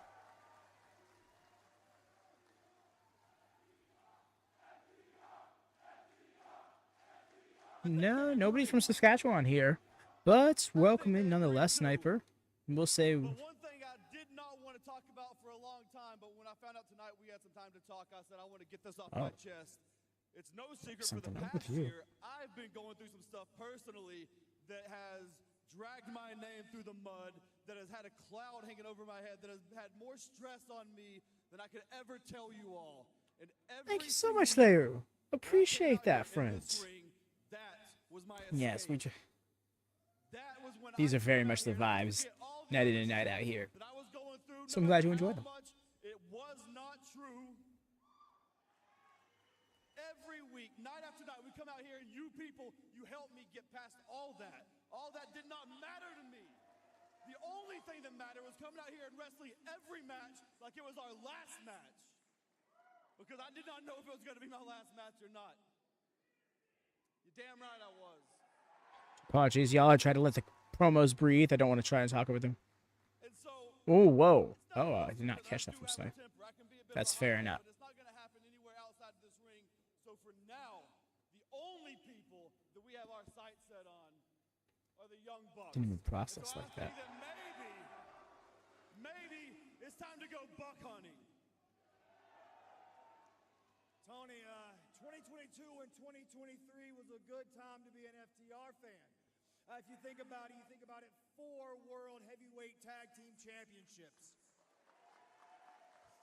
No, nobody's from Saskatchewan here. But welcome in nonetheless, Sniper. And we'll say... But one thing I did not want to talk about for a long time, but when I found out tonight we had some time to talk, I said I want to get this off my chest. It's no secret for the Something up past with you. year, I've I've been going through some stuff personally that has dragged my name through the mud, that has had a cloud hanging over my head, that has had more stress on me than I could ever tell you all. And Thank you so much, Leo. Appreciate that, friends. Yes, we just. These are very much the vibes, night in and night out here. So I'm glad you enjoyed them. It was not true. Every week, night after night, we come out here and you people, you help me get past all that. All that did not matter to me. The only thing that mattered was coming out here and wrestling every match like it was our last match. Because I did not know if it was going to be my last match or not. You're damn right I was. Apologies, y'all. I tried to let the promos breathe. I don't want to try and talk with them. And so, Oh, whoa. Oh, I did not catch that from Skye. That's fair enough. But it's not going to happen anywhere outside of this ring. So for now, the only people that we have our sights set on are the Young Bucks. Didn't even process So I like that. think maybe it's time to go buck hunting. Tony, 2022 and 2023 was a good time to be an FTR fan. If you think about it, 4 World Heavyweight Tag Team Championships.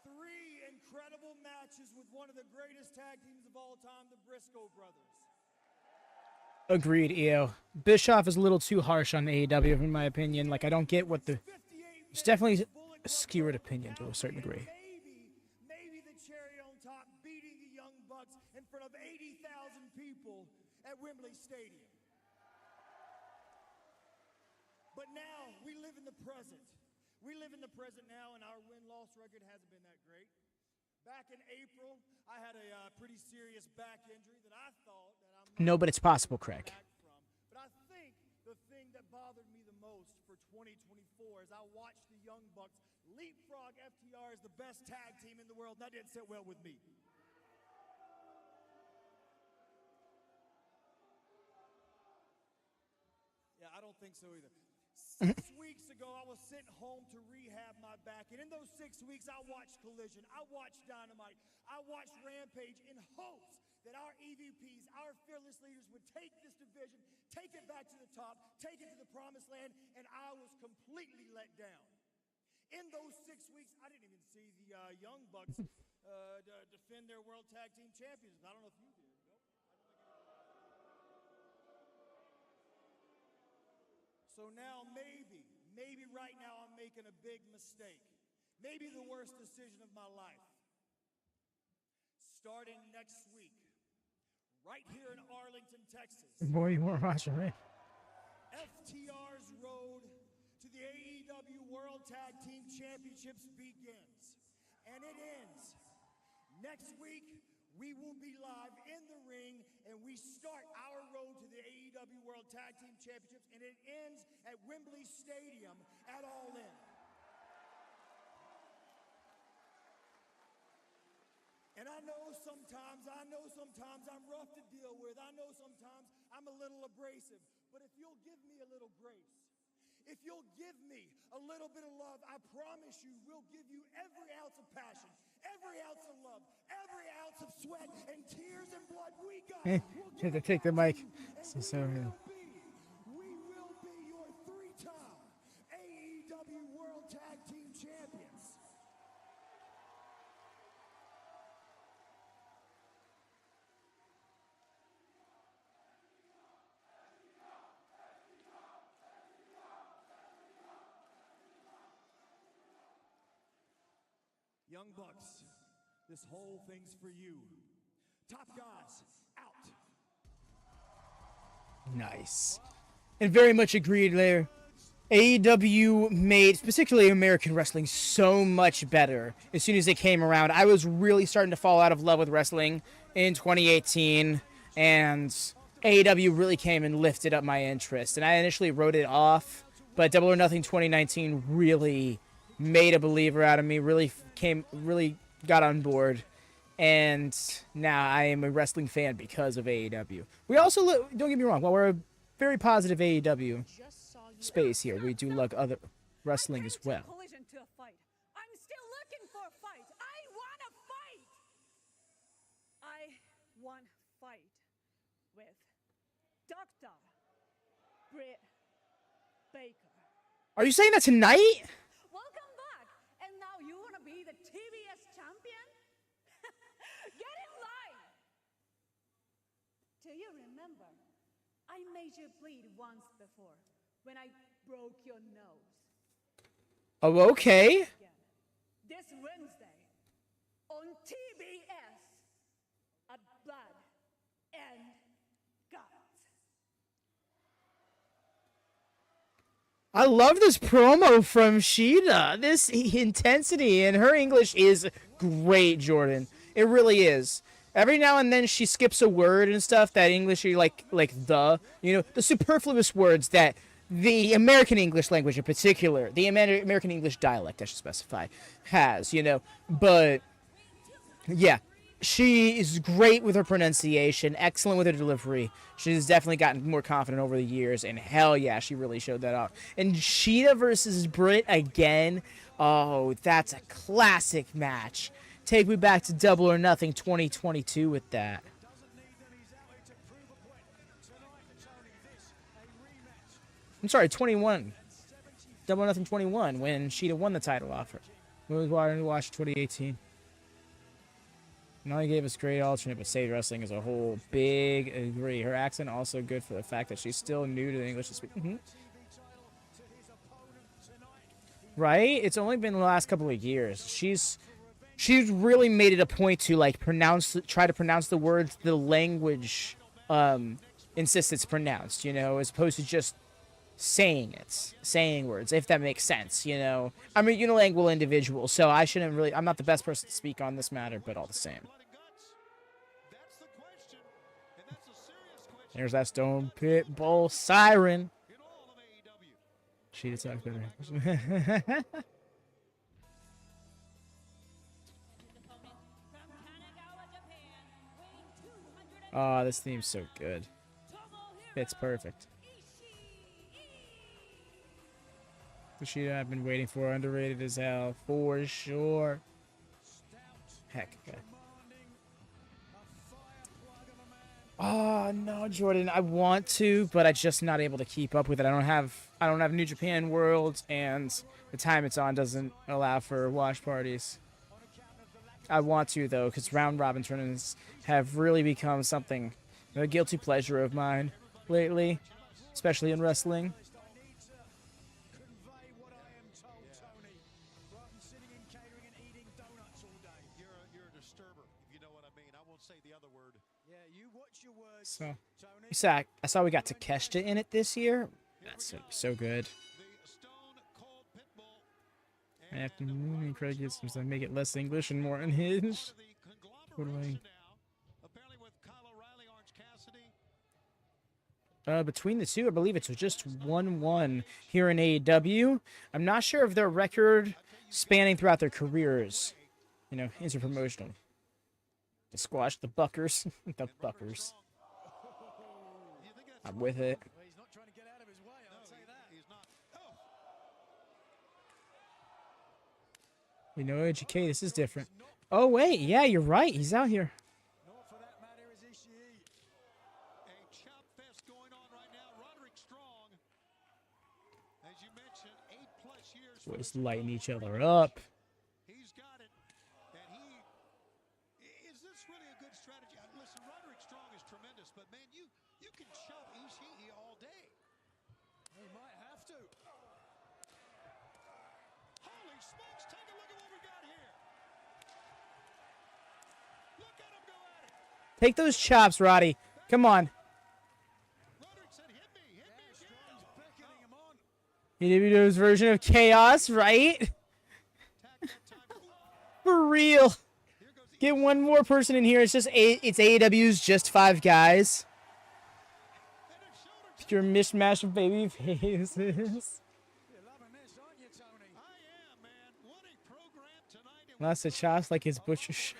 3 incredible matches with one of the greatest tag teams of all time, the Briscoe brothers. Agreed, EO. Bischoff is a little too harsh on AEW, in my opinion. Like, I don't get what the... It's definitely a skewed opinion to a certain degree. Maybe the cherry on top, beating the Young Bucks in front of 80,000 people at Wembley Stadium. But now, we live in the present. We live in the present now, and our win-loss record hasn't been that great. Back in April, I had a pretty serious back injury that I thought that I'm No, but it's possible, Craig. back from. But I think the thing that bothered me the most for 2024 is I watched the Young Bucks leapfrog FTR as the best tag team in the world, and that didn't sit well with me. Yeah, I don't think so either. 6 weeks ago, I was sent home to rehab my back, and in those 6 weeks, I watched Collision, I watched Dynamite, I watched Rampage in hopes that our EVPs, our fearless leaders would take this division, take it back to the top, take it to the promised land, and I was completely let down. In those 6 weeks, I didn't even see the Young Bucks defend their World Tag Team Champions. I don't know if you did. So now maybe right now I'm making a big mistake. Maybe the worst decision of my life. Starting next week, right here in Arlington, Texas. Boy, you weren't watching, right? FTR's road to the AEW World Tag Team Championships begins. And it ends. Next week, we will be live in the ring, and we start our road to the AEW World Tag Team Championships, and it ends at Wembley Stadium at Allin. And I know sometimes I'm rough to deal with. I know sometimes I'm a little abrasive. But if you'll give me a little grace, if you'll give me a little bit of love, I promise you we'll give you every ounce of passion, every ounce of love, every ounce of sweat and tears and blood we got. You have to take the mic. So we will be your 3-time AEW World Tag Team Champions. Young Bucks, this whole thing's for you. Top guys, out. nice. And very much agreed there. AEW made, particularly American wrestling, so much better as soon as it came around. I was really starting to fall out of love with wrestling in 2018, and AEW really came and lifted up my interest. And I initially wrote it off, but Double or Nothing 2019 really made a believer out of me, really got on board. And now I am a wrestling fan because of AEW. We also, don't get me wrong, while we're a very positive AEW space here, we do like other wrestling as well. Collision to a fight. I'm still looking for a fight. I want to fight. I want to fight with Britt Baker. Are you saying that tonight? Welcome back. And now you want to be the TBS champion? Get in line. Do you remember? I made you bleed once before when I broke your nose. Oh, okay. This Wednesday on TBS at Blood and Guts. I love this promo from Shida. This intensity, and her English is great, Jordan. It really is. Every now and then she skips a word and stuff that English, like the superfluous words that the American English language in particular, the American English dialect, I should specify, has, But, yeah, she is great with her pronunciation, excellent with her delivery. She's definitely gotten more confident over the years, and hell yeah, she really showed that off. And Shida versus Britt again, oh, that's a classic match. Take me back to Double or Nothing 2022 with that. I'm sorry, 21. Double or Nothing 21 when Shida won the title off her. We was watching 2018. And all he gave us great alternate, but Sage Wrestling as a whole. Big agree. Her accent also good for the fact that she's still new to the English to speak. Right? It's only been the last couple of years. She's really made it a point to try to pronounce the words the language insists it's pronounced, as opposed to just saying words, if that makes sense, I'm a unilingual individual, so I'm not the best person to speak on this matter, but all the same. There's that Stone Pit Bull siren. She talks better. Oh, this theme's so good. It's perfect. The Shida I've been waiting for, underrated as hell, for sure. Heck, okay. Oh no, Jordan, I want to, but I'm just not able to keep up with it. I don't have New Japan World, and the time it's on doesn't allow for watch parties. I want to, though, because round robin tournaments have really become something, a guilty pleasure of mine lately, especially in wrestling. So, I saw we got Takeshita in it this year. That's so good. I have to Craig gets to make it less English and more unhinged. What do between the two, I believe it's just 1-1 here in AEW. I'm not sure of their record spanning throughout their careers. Interpromotional. To squash the Buckers. The Buckers. I'm with it. He's not trying to get out of his way, I'll say that. HK, this is different. Oh, wait. Yeah, you're right. He's out here. Not for that matter is Ishii. A chop fest going on right now. Roderick strong. As you mentioned, 8+ years. Boys lighting each other up. He's got it. And is this really a good strategy? Listen, Roderick strong is tremendous, but man, you can shove Ishii all day. He might have to. Holy smokes, take a look at what we got here. Look at him go at it. Take those chops, Roddy. Come on. Roderick said, hit me Strong's beckoning him on. AEW's version of chaos, right? For real. Get one more person in here. It's AEW's just 5 guys. Pure mishmash of baby faces. You're loving this, aren't you, Tony? I am, man. What a program tonight. Lots of chops like it's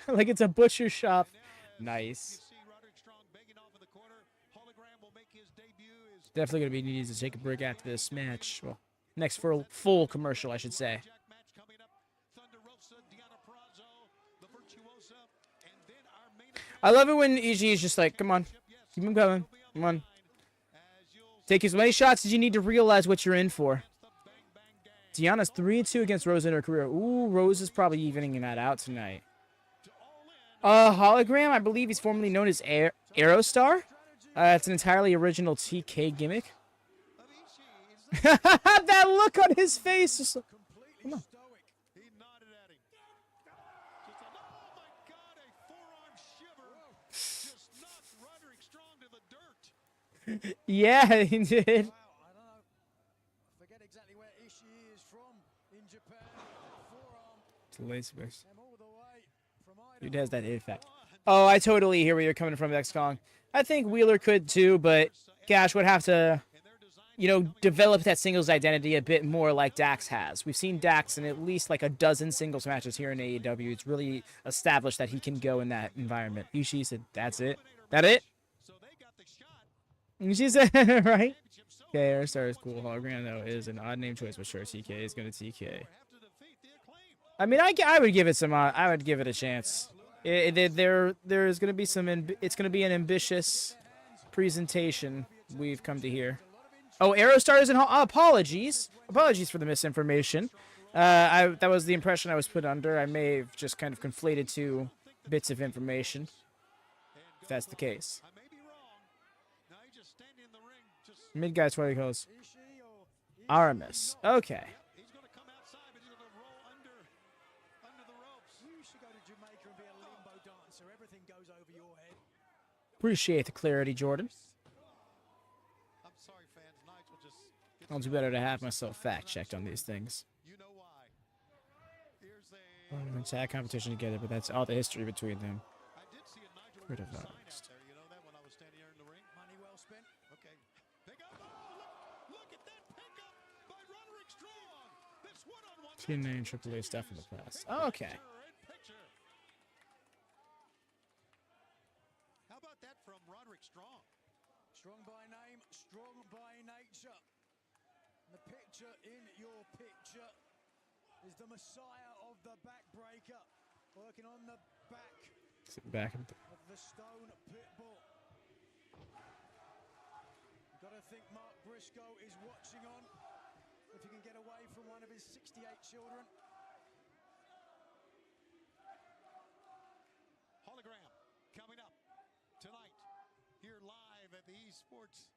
like it's a butcher shop. Nice. You see Roderick Strong begging off in the corner. Hologram will make his debut. Definitely gonna be needed to take a break after this match. Well, next for full commercial, I should say. Match coming up. Thunder Rosa, Deonna Purrazzo, the Virtuosa, and then our main event. I love it when Ishii is just like, come on, keep him coming, come on. Take as many shots as you need to realize what you're in for. Deonna's 3-2 against Rosa in her career. Ooh, Rosa's probably evening that out tonight. Hologram, I believe he's formerly known as Aerostar. It's an entirely original TK gimmick. That look on his face. Just, come on. He nodded at him. Just like, oh my God, a forearm shiver. Just knocked Roderick Strong to the dirt. Yeah, he did. Wow, I don't know. I forget exactly where Ishii is from in Japan. Forearm. It's a late space. Came all the way from Dude has that effect. Oh, I totally hear where you're coming from, X-Kong. I think Wheeler could too, but Gash would have to, you know, develop that singles identity a bit more like Dax has. We've seen Dax in at least like a dozen singles matches here in AEW. It's really established that he can go in that environment. Ishii said, that's it. That it? She said, right? Okay, Airstar is cool. Hologram, though, is an odd name choice, but sure, TK is going to TK. I mean, I would give it some, I would give it a chance. There's going to be some, it's going to be an ambitious presentation we've come to hear. Oh, Aerostar is an apologies. Apologies for the misinformation. That was the impression I was put under. I may have just kind of conflated two bits of information, if that's the case. Mid guy's what he goes. Aramis. Okay. Appreciate the clarity, Jordan. I'm sorry, fans. Nigel just I'll do better to have myself fact-checked on these things. You know why. Here's a Tag competition together, but that's all the history between them. I did see a Nigel Rid of sign that. out there. You know that when I was standing here in the ring? Money well spent. Okay. Pick up. Oh, look at that pickup by Roderick Strong. This one-on-one TNA and AAA stuff in the past. Oh, okay. picture. How about that from Roderick Strong? Strong by name, strong by nature. And the picture in your picture is the Messiah of the backbreaker, working on the back Sit back and of the Stone Pitbull. You've got to think Mark Briscoe is watching on. If he can get away from one of his 68 children. Hologram coming up tonight here live at the Esports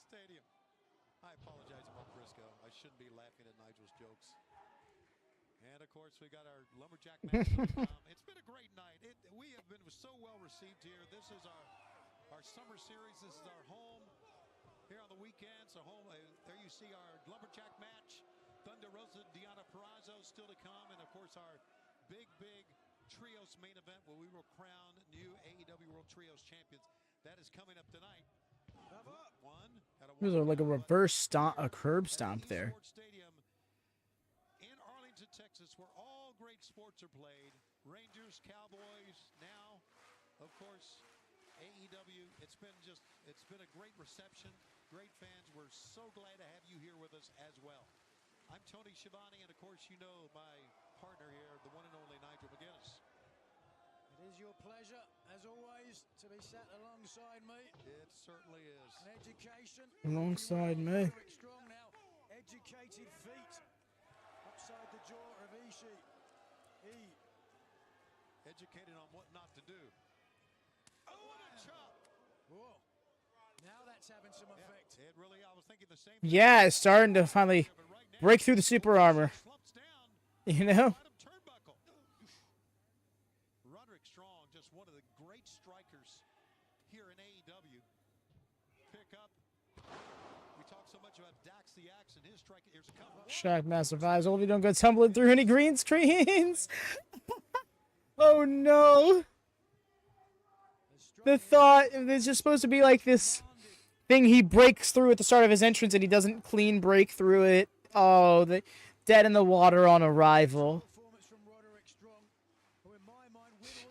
Stadium. I apologize about Briscoe. I shouldn't be laughing at Nigel's jokes. And of course, we got our Lumberjack match. It's been a great night. We have been so well received here. This is our summer series. This is our home here on the weekends. So home. There you see our Lumberjack match. Thunder Rosa, Deonna Purrazzo still to come, and of course our big Trios main event where we will crown new AEW World Trios champions. That is coming up tonight. There's like a reverse stomp, a curb stomp there. Esports Stadium in Arlington, Texas, where all great sports are played. Rangers, Cowboys, now, of course, AEW. It's been a great reception, great fans. We're so glad to have you here with us as well. I'm Tony Schiavone, and of course, you know my partner here, the one and only Nigel McGuinness. It is your pleasure, as always, to be sat alongside me. It certainly is. An education. Alongside me. Roderick Strong now. Educated feet. Upside the jaw of Ishii. Educated on what not to do. Oh, what a chop! Whoa. Now that's having some effect. It really, I was thinking the same. Yeah, it's starting to finally break through the super armor. Slumps down. You know? Let him turnbuckle. Roderick Strong, just one of the great strikers here in AEW. Pick up. We talk so much about Dax the Axe and his strike. Here's a couple. Shock massive eyes. Hope you don't go tumbling through any green screens. Oh no. The thought it's just supposed to be like this thing he breaks through at the start of his entrance and he doesn't clean break through it. Oh, the dead in the water on arrival.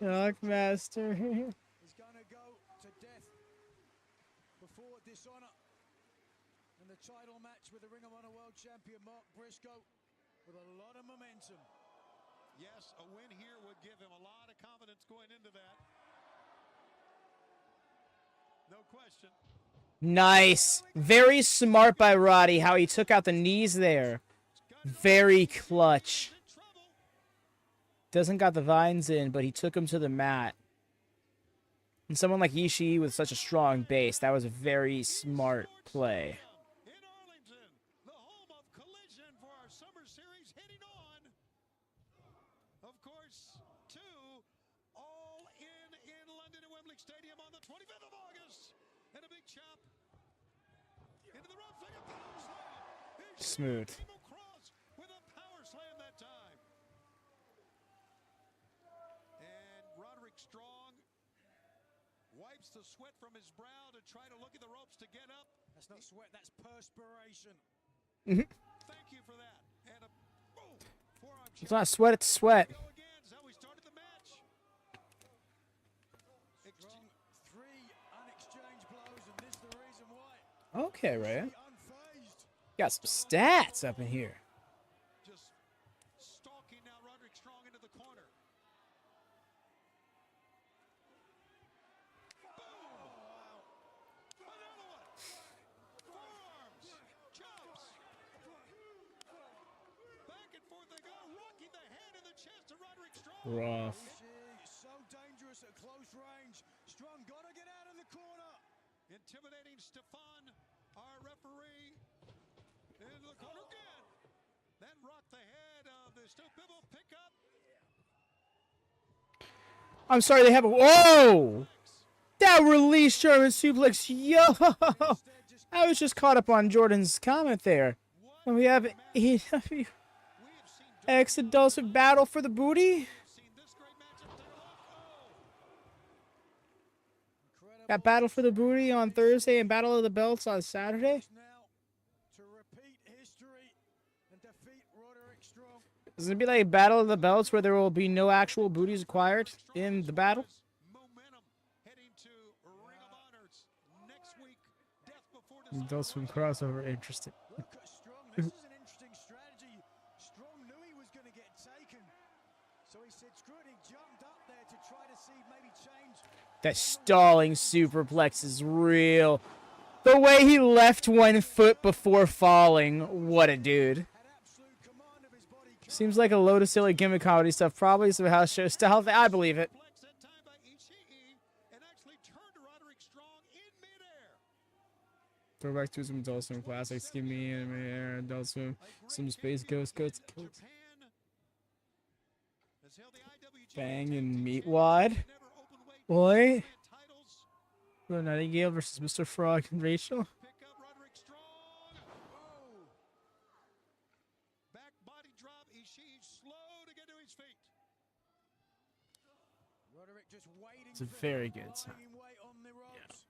Shockmaster. Is going to go to death before dishonor. And the title match with the Ring of Honor World Champion Mark Briscoe with a lot of momentum. Yes, a win here would give him a lot of confidence going into that. No question. Nice. Very smart by Roddy how he took out the knees there. Very clutch. Doesn't got the vines in, but he took him to the mat. And someone like Ishii with such a strong base, that was a very smart play. In Arlington, the home of Collision for our summer series heading on. Of course, to Allin in London at Wembley Stadium on the 25th of August. And a big chop into the ropes like a power slam. Smooth. Came across with a power slam that time. And Roderick Strong wipes the sweat from his brow to try to look at the ropes to get up. That's not sweat, that's perspiration. Thank you for that. And a boom, forearm It's not sweat, it's sweat. go again. That's how we started the match. Strong, 3 unexchanged blows, and this is the reason why. Okay, Ray. Unfazed. Got some stats up in here. Just stalking now Roderick Strong into the corner. Another one. Forearms. Chops. Back and forth they go, rocking the head and the chest of Roderick Strong. Rough. Ishii, so dangerous at close range. Strong gotta get out of the corner. Intimidating Stefan, our referee, into the corner again. Then rocked the head of the Stu Bibble pickup. I'm sorry, they have a... Whoa! That release German suplex. Yo! I was just caught up on Jordan's comment there. And we have AEW X-Adults Battle for the Booty. Seen this great matchup there. Oh. Got Battle for the Booty on Thursday and Battle of the Belts on Saturday. Now to repeat history and defeat Roderick Strong. Is it going to be like Battle of the Belts where there will be no actual booties acquired in the battle? Momentum heading to Ring of Honors next week. Death before December. Those from crossover interesting. Look at Strong. This is an interesting strategy. Strong knew he was going to get taken. So he said, screw it. He jumped up there to try to see maybe change. That stalling superplex is real. The way he left 1 foot before falling. What a dude. Had absolute command of his body. Seems like a load of silly gimmick comedy stuff. Probably some house show style. I believe it. Flex that time by Ishii and actually turned Roderick Strong in midair. Throwback to some Adult Swim classics. Give me anime air, Adult Swim, some Space Ghost, Goats, Japan has held the IWGP Bang and Tag Team Meatwad. Championship, never open weight Boy. titles. Blue Nightingale versus Mr. Frog and Rachel. Pick up Roderick Strong. Oh. Back body drop. Ishii slow to get to his feet. Roderick just waiting. It's a for very him, good sign. lying in wait on the ropes.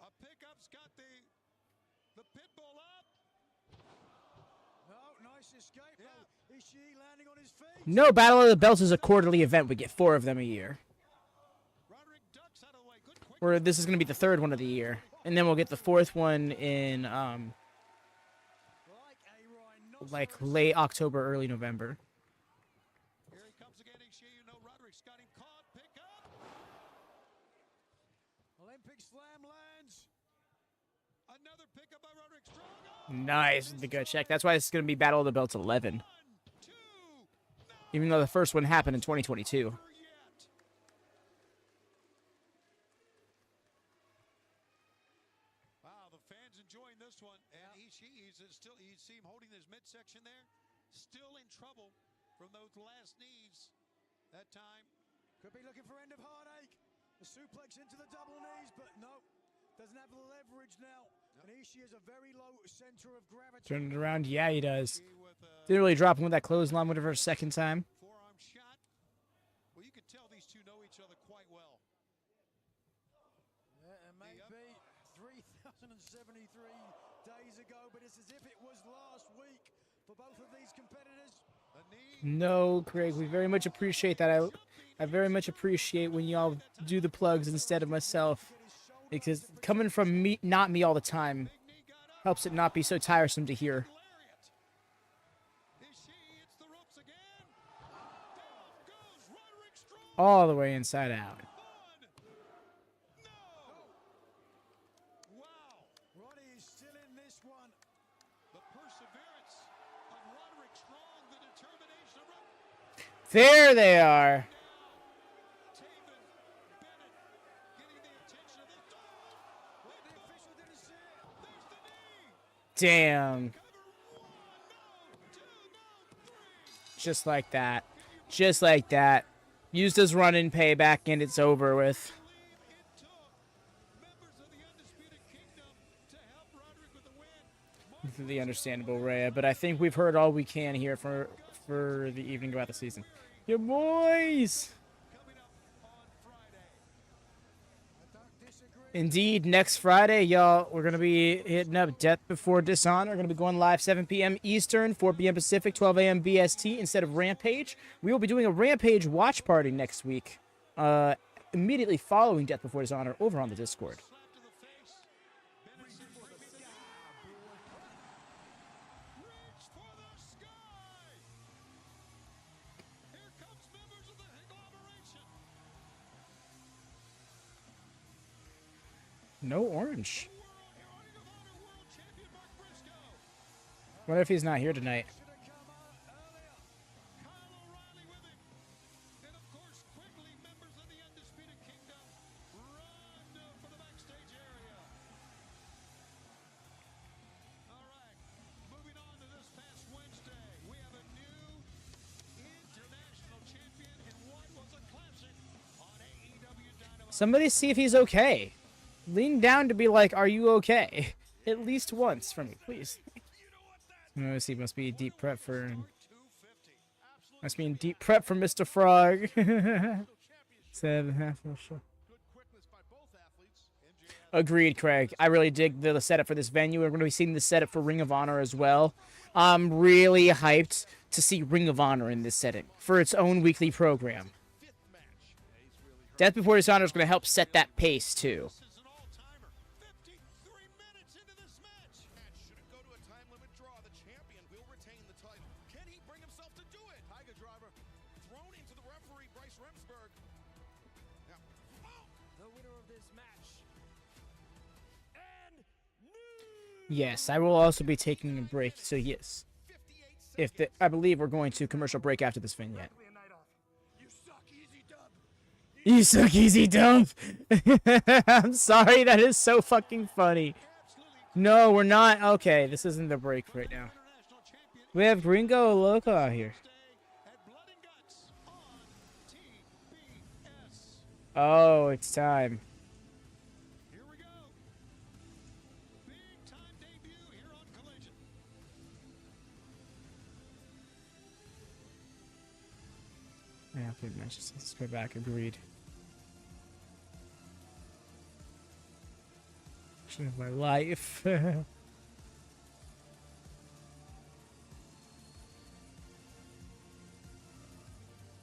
A pickup's got the pit bull up. No, nice escape. Yeah. though. Ishii landing on his feet. No, Battle of the Belts is a quarterly event. We get 4 of them a year. Roderick ducks out of the way. Good quick. Or this is going to be the 3rd one of the year. And then we'll get the 4th one in Like a rhinoceros. like late October, early November. Here he comes again. Ishii, you know Roderick's got him caught. Pick up. Olympic slam lands. Another pickup by Roderick Strong. Oh, Nice. The good check. That's why it's going to be Battle of the Belts 11. 1, 2, no Even though the first one happened in 2022. over yet. Wow, the fans enjoying this one. And Ishii's is still, you see him holding his midsection there. Still in trouble from those last knees that time. Could be looking for end of heartache. The suplex into the double knees, but no. Doesn't have the leverage now. And Ishii has a very low center of gravity. Turn it around. Yeah, he does. Ishii with a Didn't really drop him with that clothesline whatever second time. forearm shot. Well, you can tell these two know each other quite well. Yeah, it may be 3,073 days ago, but it's as if it was last week for both of these competitors. A knee. No, Craig, we very much appreciate that. I very much appreciate when y'all do the plugs instead of myself. Because coming from me, not me all the time, helps it not be so tiresome to hear. Lariat. Ishii hits the ropes again. Down goes Roderick Strong. All the way inside out. One. No. Wow. this one. The perseverance of Roderick Strong, the determination of Roderick. There they are. Taven Bennett getting the attention of the Well, the official didn't see it. There's the knee. Damn. Cover 1, no, 2, no, 3. Just like that. Just like that. Used his run-in payback, and it's over with. Believe it took members of the Undisputed Kingdom to help Roderick with the win. The understandable, Rhea. But I think we've heard all we can here for the evening about the season. Your boys! Coming up on Friday. I don't disagree. Indeed, next Friday, y'all, we're going to be hitting up Death Before Dishonor. We're going to be going live 7 p.m. Eastern, 4 p.m. Pacific, 12 a.m. BST instead of Rampage. We will be doing a Rampage watch party next week, immediately following Death Before Dishonor over on the Discord. Slap to the face. Bennett said, "Bring me the sky." Reach for the sky. Here comes members of the conglomeration. No orange. Ring of Honor World Champion Mark Briscoe. What if he's not here tonight? Should have come out earlier. Kyle O'Reilly with him. And of course, quickly, members of the Undisputed Kingdom run for the backstage area. All right, moving on to this past Wednesday. We have a new international champion in what was a classic on AEW Dynamite. Somebody see if he's okay. Lean down to be like, are you okay? At least once for me, please. Notice he must be deep prep for... 250. Must be in deep prep for Mr. Frog. 7.5 sure. Good quickness by both athletes. Agreed, Craig. I really dig the setup for this venue. We're going to be seeing the setup for Ring of Honor as well. I'm really hyped to see Ring of Honor in this setting for its own weekly program. Fifth match. Yeah, he's really hurt. Death Before Dishonor is going to help set that pace, too. This is an all-timer. 53 minutes into this match. Match should it go to a time limit draw, the champion will retain the title. Can he bring himself to do it? Tiger driver thrown into the referee, Bryce Remsburg. Now, The winner of this match. And Yes, I will also be taking a break, so yes. 58 I believe we're going to commercial break after this vignette. a night off. You suck, easy dub. You suck, easy dump. I'm sorry, that is so fucking funny. No, we're not. Okay, this isn't the break right now. International champion We have Gringo Loco out here. at Blood and Guts on TBS. Oh, it's time. Here we go. Big time debut here on Collision. Yeah, good matches. Let's go back. Agreed. Action of my life.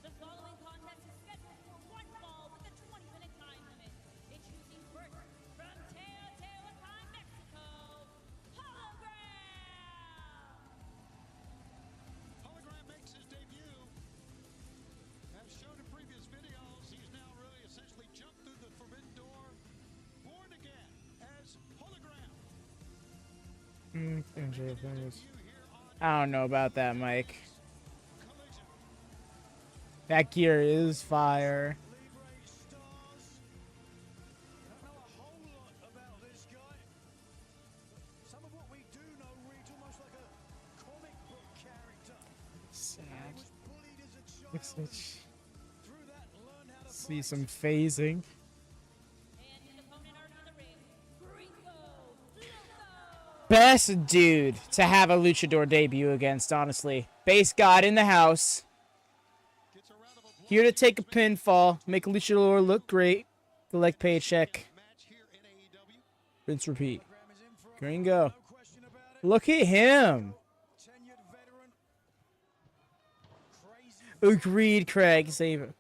The following contest is scheduled for one fall with a 20-minute time limit. Introducing first from Teotihuacan, Mexico, Hologram! Hologram makes his debut. As shown in previous videos, he's now really essentially jumped through the forbidden door, born again as Hologram. Debut here on I don't know about that, Mike. Collision. That gear is fire. Libre stars. I don't know a whole lot about this guy. Some of what we do know reads almost like a comic book character. Sad. He was bullied as a Looks child. like Through that, learned how to see fight. some phasing. And his opponent already in the ring, Gringo Loco! Best dude to have a luchador debut against, honestly. Base god in the house. Gets a round of applause. Here to take a pinfall, make a luchador look great, collect paycheck, Match here in AEW. rinse, repeat. Graham is in for it. Gringo. No question about it. Look at him. Tenured veteran. Crazy. Agreed, Craig. Save it.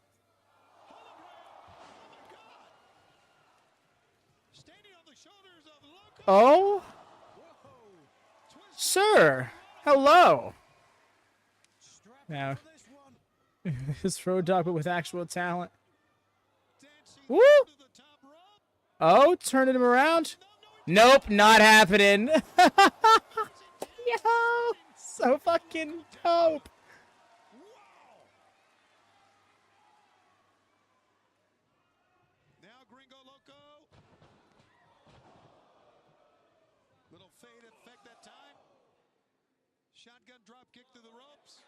Standing on the shoulders of Loco. Oh, sir. Hello. Strap Now, for this one. this road dog, but with actual talent. Dancing Woo! to the top rope. Oh, turning him around. No, no, he Nope, not happening. Yo, so fucking dope. Now Gringo Loco. Little fade effect that time. Shotgun drop kick through the ropes.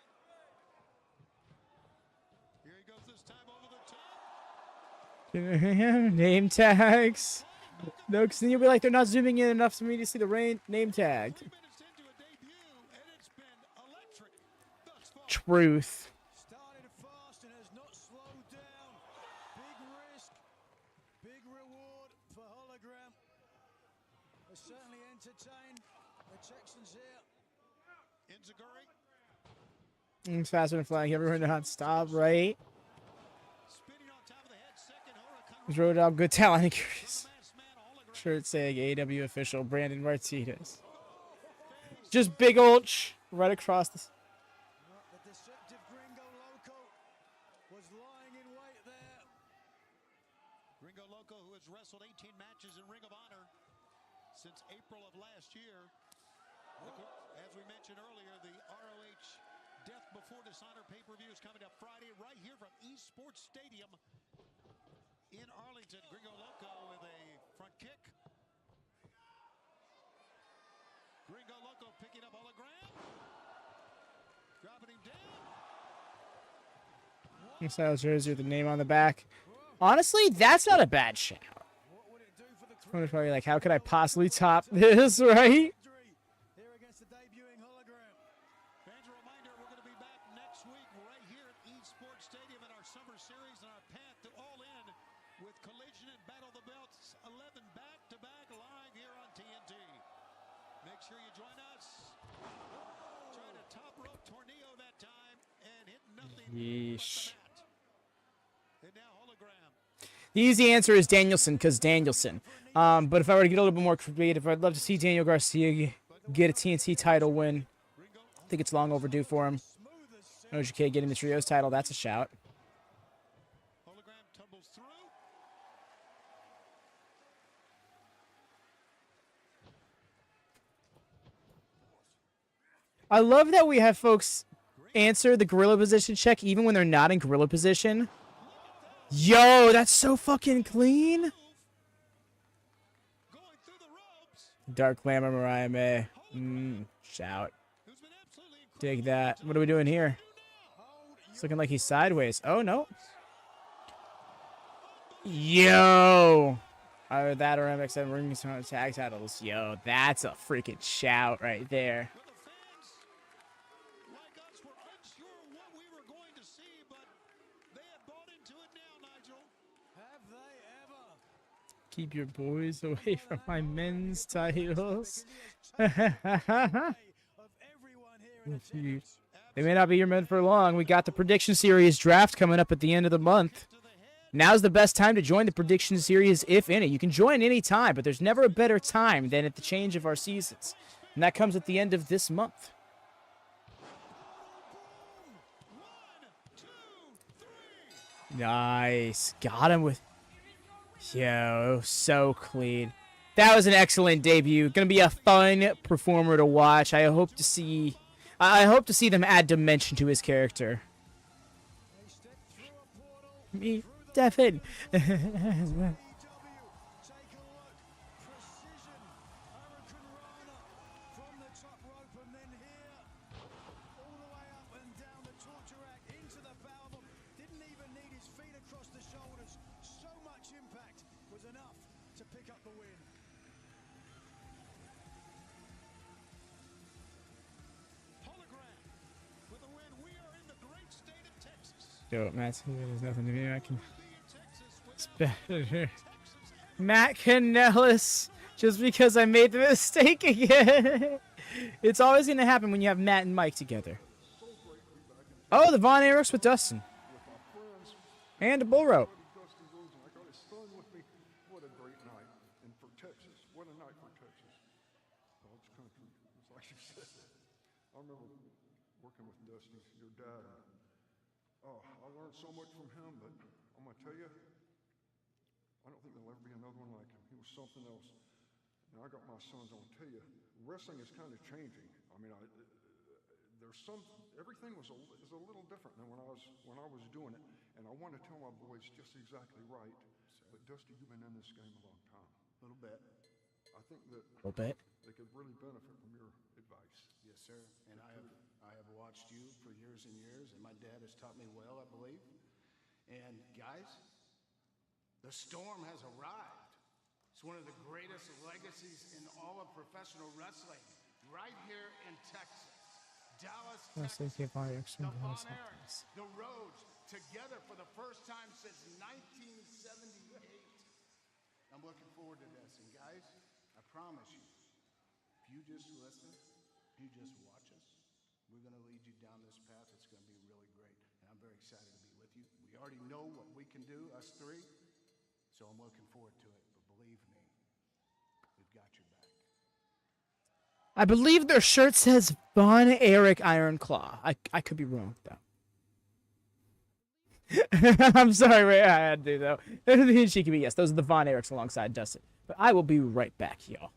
Here he goes this time over the top. Name tags. No, because then you'll be like, they're not zooming in enough for me to see the name tag. 3 minutes into a debut, and it's been electric thus far. Truth. Started fast and has not slowed down. Big risk, big reward for Hologram. Has certainly entertained the Texans here. Enziguri It's faster than flying. Everyone not stop, right? spinning on top of the head. Second Huracan. Rode up good talent. Curious. Shirt saying AEW official Brandon Martinez. Just big old right across the. The deceptive Gringo Loco was lying in wait there. Gringo Loco, who has wrestled 18 matches in Ring of Honor since April of last year. As we mentioned earlier, the ROH Death Before Dishonor pay-per-view is coming up Friday right here from Esports Stadium in Arlington. Gringo Loco with a front kick. Gringo Loco picking up Hologram. Dropping him down. Style jersey with the name on the back. Honestly, that's not a bad shout. Someone's probably like, how could I possibly top this, right? Here against the debuting Hologram. Fans, a reminder, we're going to be back next week right here at Esports Stadium in our summer series and our path to All-In with Collision and Battle of the Belts 11 back-to-back live here on TNT. Make sure you join us. Trying to top rope tornado that time and hit nothing Yeesh. but the mat. And now Hologram. The easy answer is Danielson, because Danielson. But if I were to get a little bit more creative, I'd love to see Daniel Garcia get a TNT title win. I think it's long overdue for him. OGK getting the Trios title, that's a shout. Hologram tumbles through. I love that we have folks answer the gorilla position check even when they're not in gorilla position. Yo, that's so fucking clean. Going through the ropes. Dark Glamour Mariah May. Shout. Who's been absolutely incredible. Dig that. What are we doing here? It's looking like he's sideways. Oh, no. Yo. Either that or MXM rings on tag titles. Yo, that's a freaking shout right there. Well, the fans, like us, were unsure what we were going to see, but they have bought into it now, Nigel. Have they ever? Keep your boys away from my men's titles. Of everyone here in attendance. They may not be your men for long. We got the Prediction Series draft coming up at the end of the month. Now's the best time to join the Prediction Series, if any. You can join any time, but there's never a better time than at the change of our seasons. And that comes at the end of this month. 1, 2, 3. Nice. Got him with... Yo, so clean. That was an excellent debut. Gonna be a fun performer to watch. I hope to see them add dimension to his character. Me, Devin. Take a look. Precision. Hurricane Rana from the top rope and then here. All the way up and down the torture rack into the power bomb. Didn't even need his feet across the shoulders. So much impact was enough to pick up the win. Hologram with a win. We are in the great state of Texas. Yo, Matt, there's nothing to me. I can... Be in Texas with It's better. Matt Kanellis, just because I made the mistake again. It's always going to happen when you have Matt and Mike together. Oh, the Von Erichs with Dustin. And a bull rope. Dustin Rhodes, and I got his son with me. What a great night. And for Texas, what a night for Texas. God's country, it's like you said. I remember working with Dusty, your dad. Oh, I learned so much from him, but I'm going to tell you, I don't think there'll ever be another one like him. He was something else. and I got my sons on. Tell you, wrestling is kind of changing. I mean, everything is a little different than when I was doing it, and I want to tell my boys just exactly right. But Dusty, you've been in this game a long time. A little bit. I think that A little bit. they could really benefit from your advice. Yes, sir. And I have watched you for years and years, and my dad has taught me well, I believe. And guys, the storm has arrived. It's one of the greatest legacies in all of professional wrestling, right here in Texas. Dallas, Texas, the Von Erichs, the Rhodes, together for the first time since 1978. I'm looking forward to this. And guys, I promise you, if you just listen, if you just watch us, we're going to lead you down this path. It's going to be really great. And I'm very excited to be with you. We already know what we can do, us three. So I'm looking forward to it. But believe me, we've got your back. I believe their shirt says Von Erich Iron Claw. I could be wrong, though. I'm sorry, Ray. I had to, though. She could be, yes. Those are the Von Erichs alongside Dustin. But I will be right back, y'all.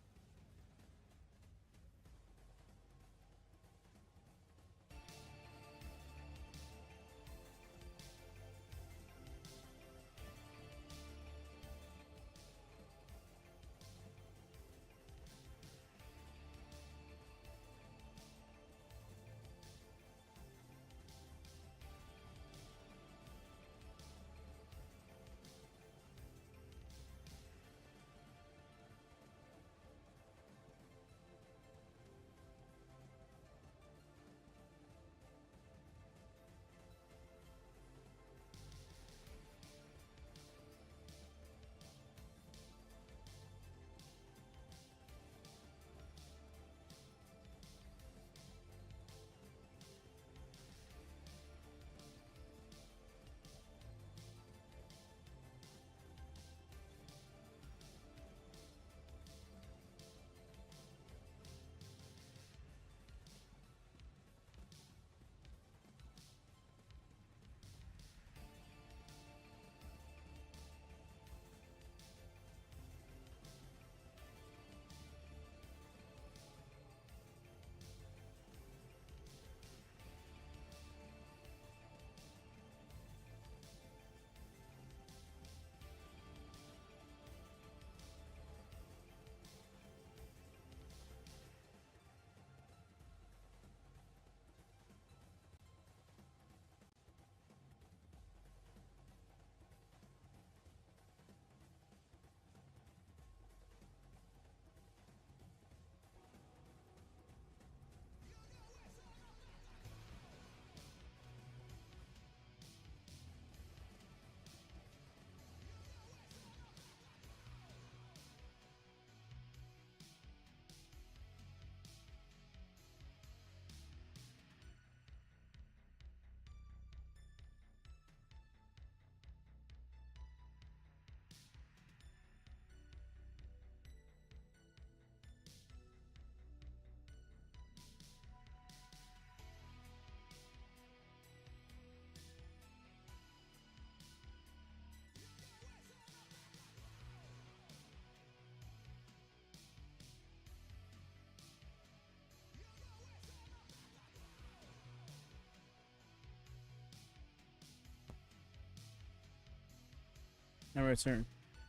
Now return.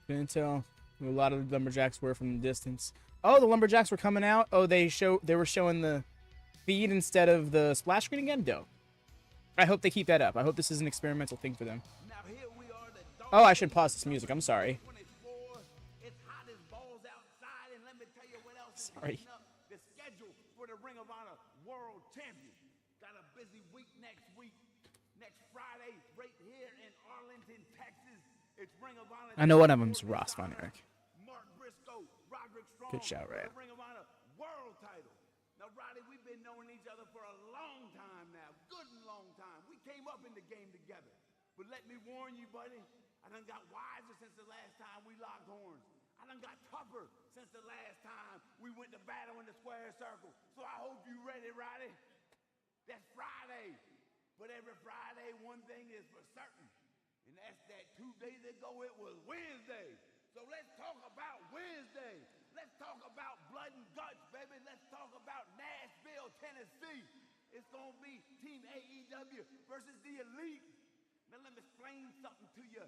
Couldn't tell who a lot of the Lumberjacks were from the distance. Oh, the Lumberjacks were coming out. Oh, they were showing the feed instead of the splash screen again. Dope. I hope they keep that up. I hope this is an experimental thing for them. Oh, I should pause this music. I'm sorry. Sorry. The schedule for the Ring of Honor World Champion. Got a busy week next week. Next Friday, right here in Arlington, Texas. It's Ring of Honor. I know one of them's Ross Von Erich. Mark Briscoe, Roderick Strong. Good shout, Ray. Ring of Honor World title. Now, Roddy, we've been knowing each other for a long time now. Good and long time. We came up in the game together. But let me warn you, buddy, I done got wiser since the last time we locked horns. I done got tougher since the last time we went to battle in the square circle. So I hope you ready, Roddy. That's Friday. But every Friday, one thing is for certain. And that's that 2 days ago, it was Wednesday. So let's talk about Wednesday. Let's talk about blood and guts, baby. Let's talk about Nashville, Tennessee. It's going to be Team AEW versus the Elite. Now let me explain something to you.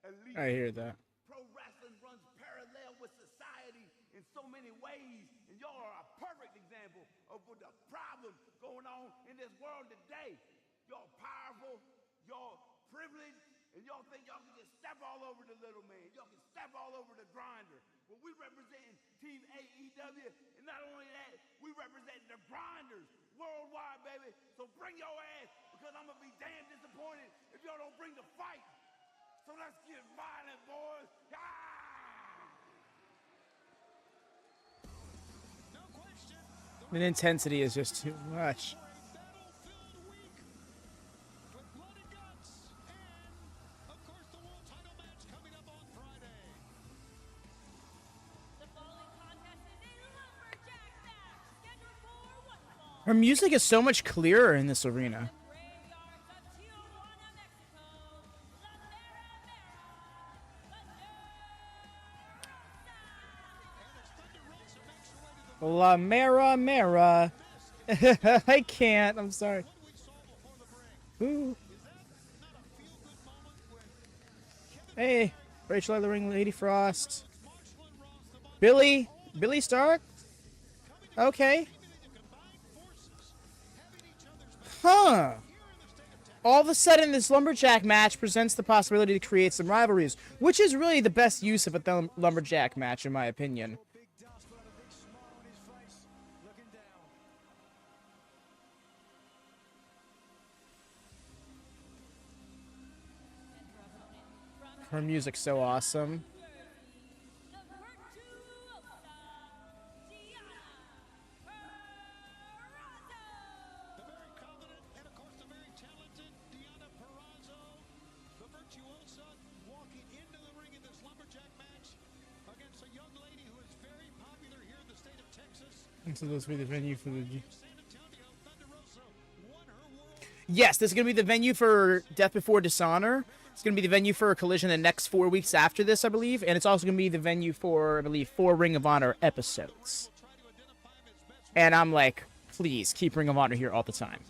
Elite. I hear that. Pro wrestling runs parallel with society in so many ways, and y'all are a perfect example of what the problem going on in this world today. Y'all powerful, y'all privileged, and y'all think y'all can just step all over the little man. Y'all can step all over the grinder. Well, we represent Team AEW, and not only that, we represent the grinders worldwide, baby. So bring your ass, because I'm gonna be damn disappointed if y'all don't bring the fight. So let's get violent, boys. Ah! No question. The intensity is just too much. Battle-filled week with blood and guts, and of course the world title match coming up on Friday. The following contest is a lumberjack match scheduled for one fall. Her music is so much clearer in this arena. Graveyards of Tijuana, Mexico. La Mera Mera. I can't. I'm sorry. Ooh. Hey, Rachel Ellering, Lady Frost. Billy Stark? Okay. Huh. All of a sudden, this Lumberjack match presents the possibility to create some rivalries, which is really the best use of a Lumberjack match, in my opinion. Her music's so awesome. The very confident and, of course, the very talented Deonna Purrazzo, the virtuosa, walking into the ring in this lumberjack match against a young lady who is very popular here in the state of Texas. So this will be the venue for the... San Antonio, Thunder Rosa won her world. Yes, this is going to be the venue for Death Before Dishonor. It's going to be the venue for Collision the next 4 weeks after this, I believe. And it's also going to be the venue for, I believe, 4 Ring of Honor episodes. And I'm like, please, keep Ring of Honor here all the time.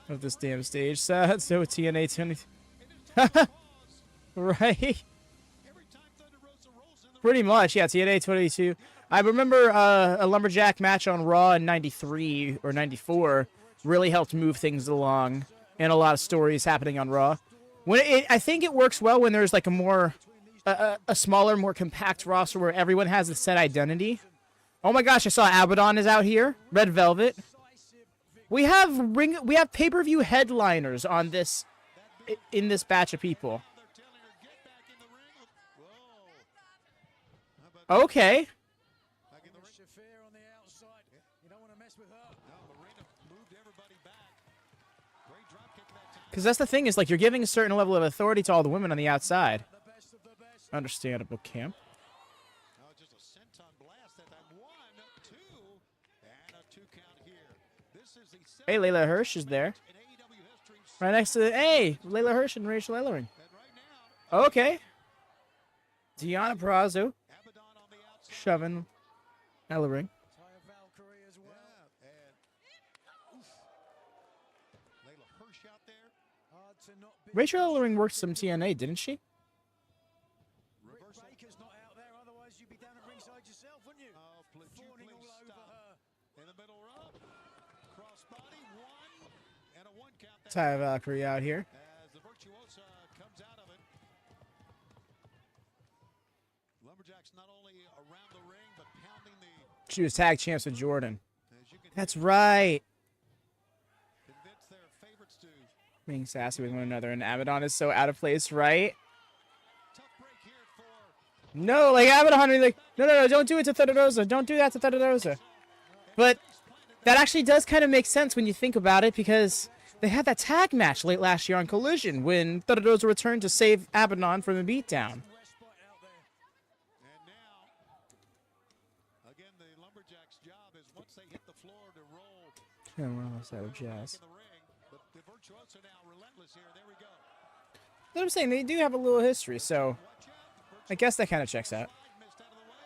Of this damn stage set, so TNA 20... Right? Pretty much, yeah, TNA 22. I remember a Lumberjack match on Raw in 93 or 94 really helped move things along, and a lot of stories happening on Raw. I think it works well when there's like a smaller, more compact roster where everyone has a set identity. Oh my gosh, I saw Abaddon is out here. Red Velvet. We have pay-per-view headliners on this in this batch of people. Okay. Because that's the thing, is like you're giving a certain level of authority to all the women on the outside. Understandable, Camp. Just a senton blast at that 1, 2, and a 2 count here. This is the Hey, Layla Hirsch is there. Right next to, hey, Layla Hirsch and Rachel Ellering. Okay. Deonna Purrazzo shoving Ellering. Rachel Ellering worked some TNA, didn't she? Ty Valkyrie out here. As the virtuosa comes out of it. Lumberjacks not only around the ring, but pounding the... She was tag champs with Jordan. That's right. Convince their favorites to... Being sassy with one another, and Abaddon is so out of place, right? Tough break here for... No, like Abaddon, like, no, don't do it to Thunder Rosa. Don't do that to Thunder Rosa. But that actually does kind of make sense when you think about it, because they had that tag match late last year on Collision when Thunder Rosa returned to save Abaddon from the beatdown. And now, again, the Lumberjacks' job is once they hit the floor to roll. Yeah, well, that's out of jazz. In the ring, but the virtuoso now relentless here. There we go. But I'm saying they do have a little history, so I guess that kind of checks out. Missed out of the way.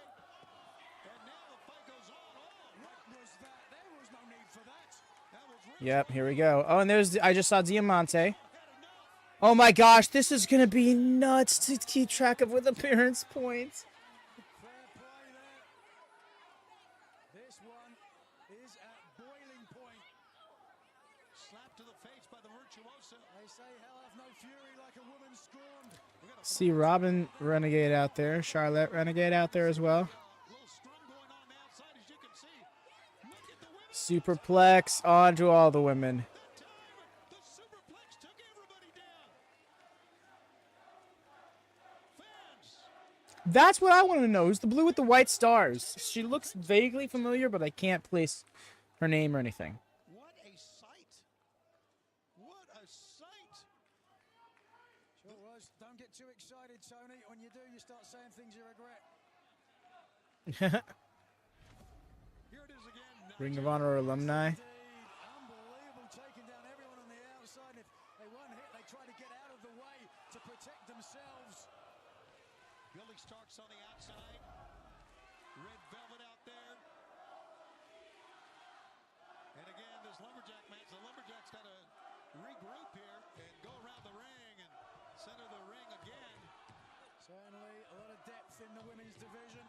And now the fight goes on. Oh, what was that? There was no need for that. That was Yep, here we go. Oh, and there's, I just saw Diamante. Oh my gosh, this is going to be nuts to keep track of with appearance points. Fair play there. This one is at boiling point. slap to the face by the virtuoso. They say hell hath no fury like a woman scorned. See Robin Renegade out there. Charlotte Renegade out there as well. Superplex onto all the women. That's what I want to know. Who's the blue with the white stars? She looks vaguely familiar, but I can't place her name or anything. What a sight. What a sight. Sure was. Don't get too excited, Tony. When you do, you start saying things you regret. Here it is again. Ring of Honor alumni. Unbelievable, taking down everyone on the outside. If they weren't hit, they try to get out of the way to protect themselves. Billy Starks on the outside. Red Velvet out there. And again, this Lumberjack match, the Lumberjacks got to regroup here and go around the ring and center the ring again. Certainly a lot of depth in the women's division.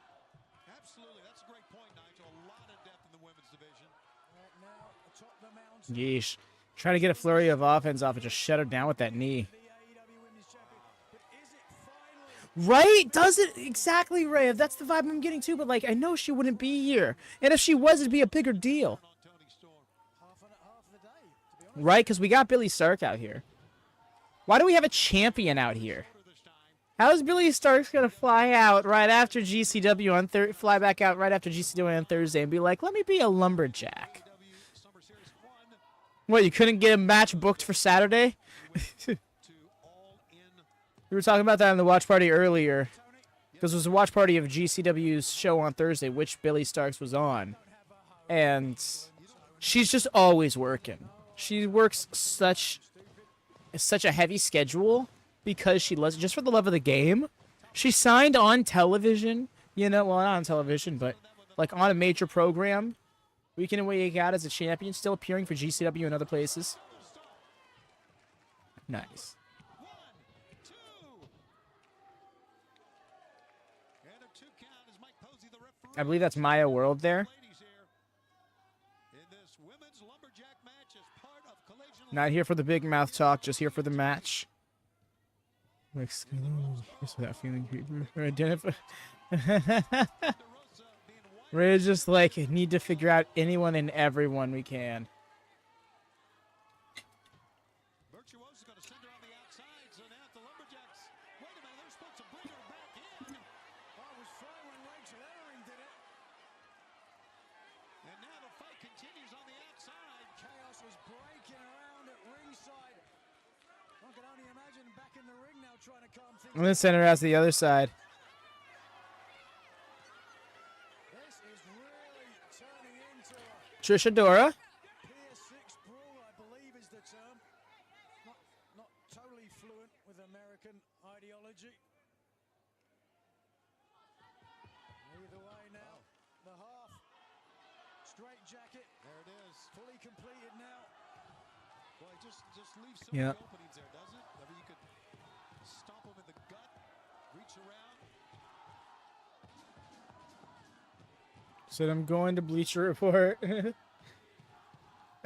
Absolutely. That's a great point, Nigel. A lot of depth in the women's division. Right now, atop the mountain. Yeesh. Trying to get a flurry of offense off and just shut her down with that knee. The AEW Women's Champion. But is it finally? Right? Does it? Exactly, Ray. That's the vibe I'm getting too, but like, I know she wouldn't be here. And if she was, it'd be a bigger deal. On Tony Storm. Half of the day, to be honest. Right? Because we got Billy Stark out here. Why do we have a champion out here? How is Billy Starks going to fly out right after GCW on fly back out right after GCW on Thursday and be like, let me be a lumberjack? AEW Summer Series 1 What, you couldn't get a match booked for Saturday? to All In. We were talking about that in the watch party earlier. Because it was a watch party of GCW's show on Thursday, which Billy Starks was on. And she's just always working. She works such a heavy schedule because she loves, just for the love of the game. She signed on television, you know, well, not on television, but like on a major program. Week in and week out as a champion, still appearing for GCW and other places. Nice. 1, 2. And a 2 count is Mike Posey, the referee. I believe that's Maya World there. Ladies here in this women's lumberjack match as part of Collision. Not here for the big mouth talk, just here for the match. Like, just without feeling identify. We're just like, need to figure out anyone and everyone we can. Virtuoso's going to send her on the outside, so now the Lumberjacks. Wait a minute, they're supposed to bring her back in. I was fine when Rachel Ellering did it. And now the fight continues on the outside. Chaos was breaking around at ringside. I can only imagine back in the ring now trying to calm things I'm gonna send her out to the other side. This is really turning into a Trisha Dora. Pier 6 brawl, I believe is the term. Not totally fluent with American ideology. Either way now, the half straight jacket. There it is. Fully completed now. Boy, just leaves so Yeah. many openings there, doesn't it? I mean, you could stomp him in the gut, reach around. Said I'm going to Bleacher Report. I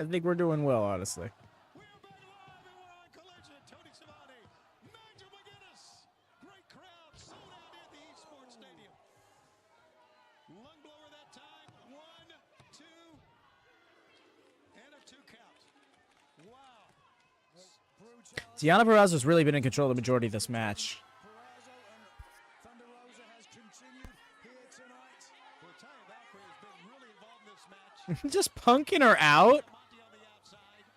think we're doing well, honestly. We're back live and we're on Collision. Tony Schiavone, Nigel McGuinness. Great crowd, sold out at the Esports Stadium. Lung blower that time. 1, 2, and a 2 count. Wow. Deonna Purrazzo's really been in control of the majority of this match. Purrazzo and Thunder Rosa has continued here tonight. Well, Italian Valkyrie has been really involved in this match. Just punking her out. Monty on the outside.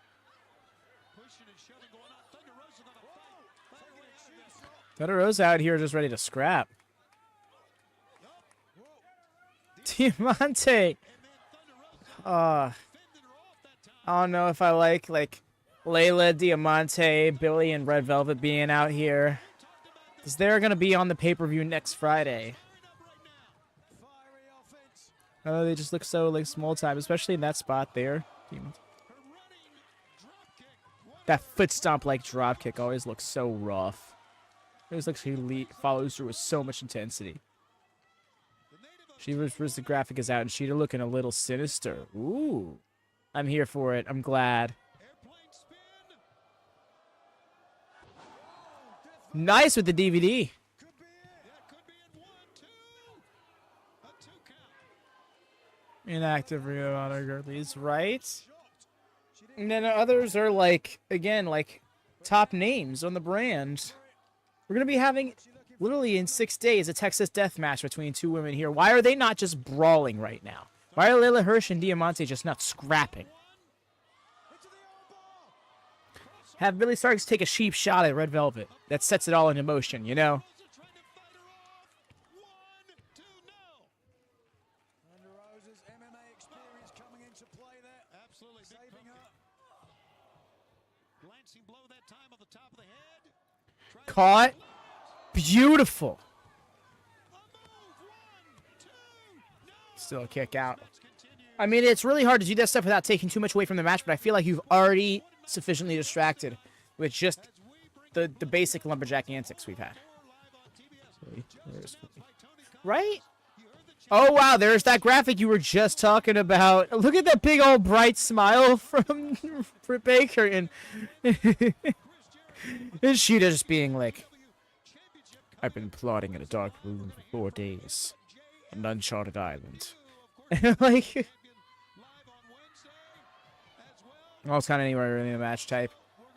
Pushing and shoving going on. Thunder Rosa gonna fight. Fight her way out of this. Thunder Rosa out here just ready to scrap. Diamante. I don't know if I like Layla, Diamante, Billy, and Red Velvet being out here. Because they're going to be on the pay-per-view next Friday. Oh, they just look so like small time, especially in that spot there. That foot stomp like drop kick always looks so rough. It always looks like he follows through with so much intensity. Shida's versus the graphic is out, and Shida looking a little sinister. Ooh. I'm here for it. I'm glad. Nice with the DVD. Inactive Rio Auto right? And then others are like, again, like top names on the brand. We're going to be having, literally in 6 days, a Texas death match between two women here. Why are they not just brawling right now? Why are Layla Hirsch and Diamante just not scrapping? Have Billy Starks take a cheap shot at Red Velvet. That sets it all into motion, you know? Caught. Beautiful. Still a kick out. I mean, it's really hard to do that stuff without taking too much away from the match, but I feel like you've already sufficiently distracted with just the basic Lumberjack antics we've had. Right? Oh, wow, there's that graphic you were just talking about. Look at that big old bright smile from Britt Baker, and Shida just being like, I've been plotting in a dark room for 4 days. An uncharted island. Like, almost kind of anywhere in the match type.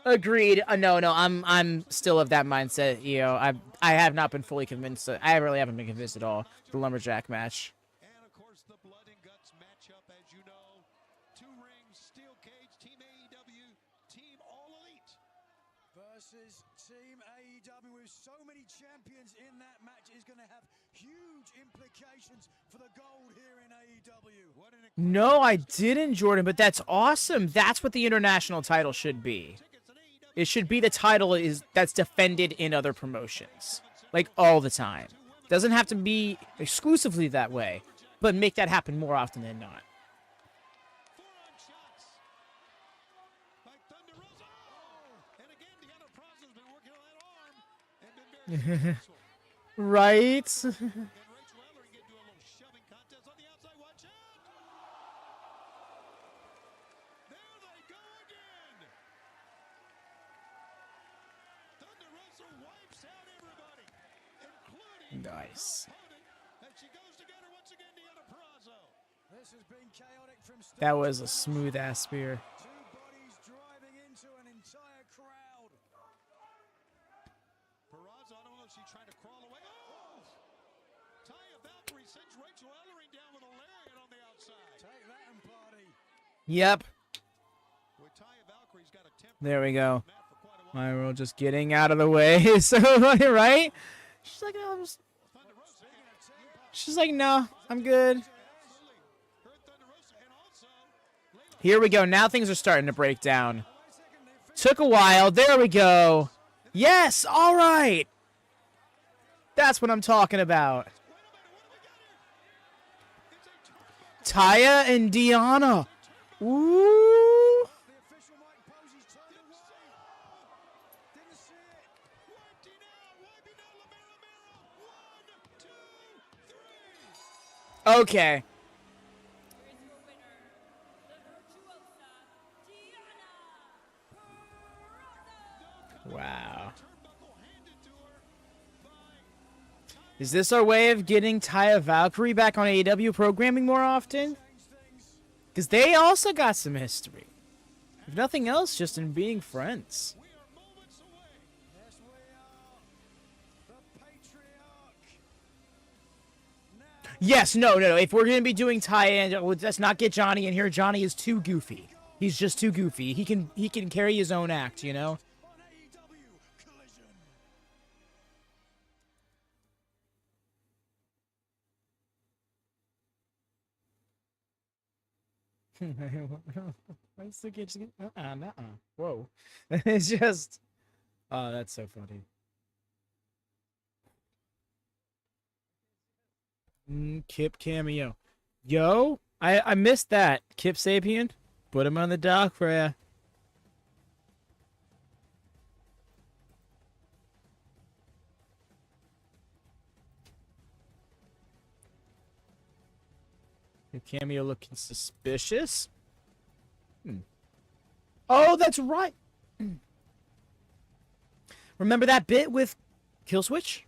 Agreed. No, I'm still of that mindset. You know, I have not been fully convinced. I really haven't been convinced at all. The Lumberjack match. And of course, the blood and guts matchup, as you know, 2 rings, steel cage, Team AEW, Team All Elite versus Team AEW. With so many champions in that match, is going to have huge implications for the gold here in AEW. No, I didn't, Jordan, but that's awesome. That's what the international title should be. It should be the title that's defended in other promotions, like all the time. Doesn't have to be exclusively that way, but make that happen more often than not. Right? Nice. That was a smooth ass spear. Purrazzo, I don't know if she's trying to crawl away. Oh! Taya Valkyrie sends Rachel Ellering down with a lariat on the outside. Take that and party. Yep. With Taya Valkyrie's got a temper. There we go. My world just getting out of the way. So, right? She's like, no, she's like, no, I'm good. Here we go. Now things are starting to break down. Took a while. There we go. Yes, all right. That's what I'm talking about. Taya and Deonna. Ooh. Okay. Wow. Is this our way of getting Taya Valkyrie back on AEW programming more often? Because they also got some history. If nothing else, just in being friends. Yes, no. If we're going to be doing Taya, let's not get Johnny in here. Johnny is too goofy. He's just too goofy. He can carry his own act, you know? Whoa. It's just... Oh, that's so funny. Kip cameo. Yo, I missed that. Kip Sapien. Put him on the dock for ya. Your cameo looking suspicious. Oh, that's right. Remember that bit with Killswitch?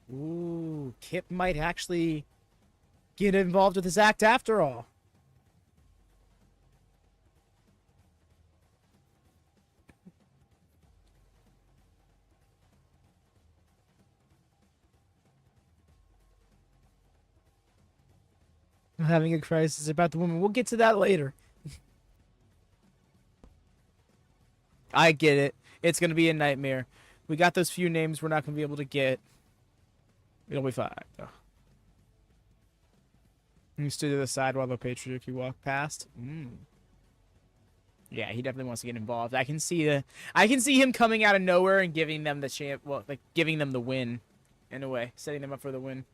Ooh, Kip might actually get involved with this act after all. I'm having a crisis about the woman. We'll get to that later. I get it. It's going to be a nightmare. We got those few names we're not going to be able to get. It'll be fine, though. You stood to the side while the Patriarchy walked past. Yeah, he definitely wants to get involved. I can see him coming out of nowhere and giving them the giving them the win, in a way, setting them up for the win.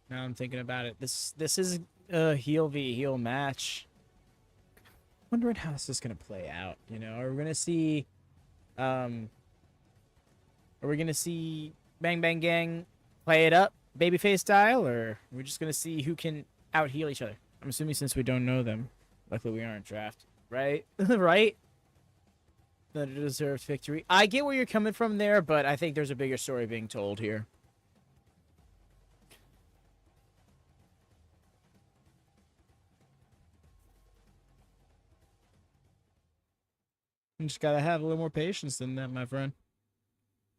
Now I'm thinking about it. This is a heel v heel match. Wondering how this is gonna play out. You know, are we gonna see Bang Bang Gang play it up babyface style, or are we just gonna see who can out heel each other? I'm assuming since we don't know them. Luckily we aren't draft, right? Right? That it deserves victory. I get where you're coming from there, but I think there's a bigger story being told here. You just gotta have a little more patience than that, my friend.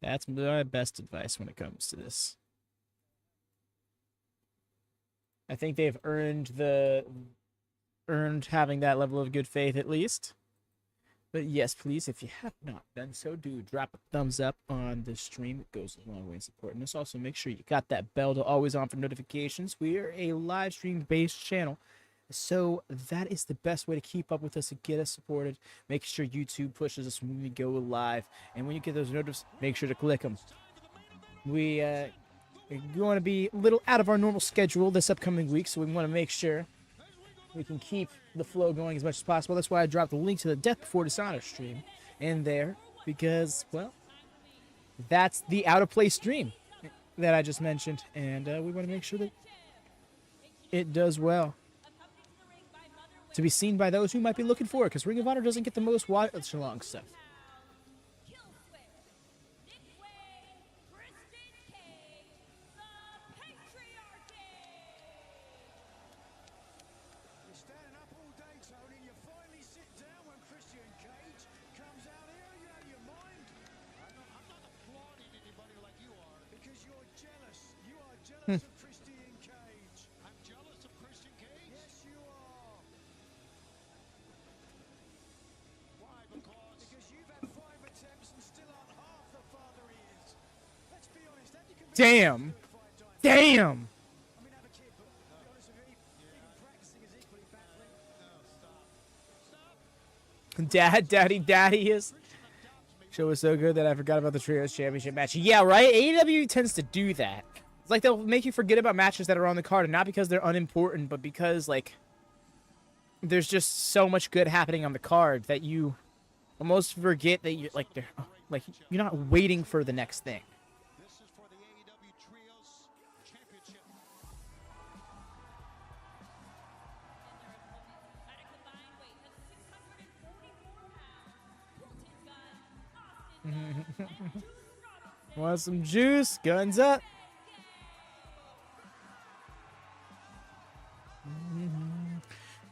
That's my best advice when it comes to this. I think they've earned having that level of good faith at least. But yes, please, if you have not done so, do drop a thumbs up on the stream. It goes a long way in supporting us. Also, make sure you got that bell to always on for notifications. We are a live stream based channel. So that is the best way to keep up with us and get us supported. Make sure YouTube pushes us when we go live. And when you get those notifications, make sure to click them. We are going to be a little out of our normal schedule this upcoming week, so we want to make sure we can keep the flow going as much as possible. That's why I dropped the link to the Death Before Dishonor stream in there, because, well, that's the out of place stream that I just mentioned. And we want to make sure that it does well to be seen by those who might be looking for it, because Ring of Honor doesn't get the most watch-along stuff. You're standing up all day, Tony, and you finally sit down when Christian Cage comes out here. Are you out of your mind? I'm not applauding anybody like you are. Because you're jealous. You are jealous of Christian Cage. I'm jealous of Christian Cage. Yes, you are. Why? Because you've had 5 attempts and still aren't half the father he is. Let's be honest. That you can be Damn. I Damn. mean, have a kid, but to be honest with you, even practicing is equally baffling. Daddy is. Show was so good that I forgot about the Trios Championship match. Yeah, right? AEW tends to do that. It's like they'll make you forget about matches that are on the card, and not because they're unimportant, but because, like, there's just so much good happening on the card that you almost forget that you're, like, you're not waiting for the next thing. This is for the AEW Trios Championship. At a combined weight of 644 pounds, Colton's gun, Austin Gunn, and Juice Robinson. Want some juice? Guns up.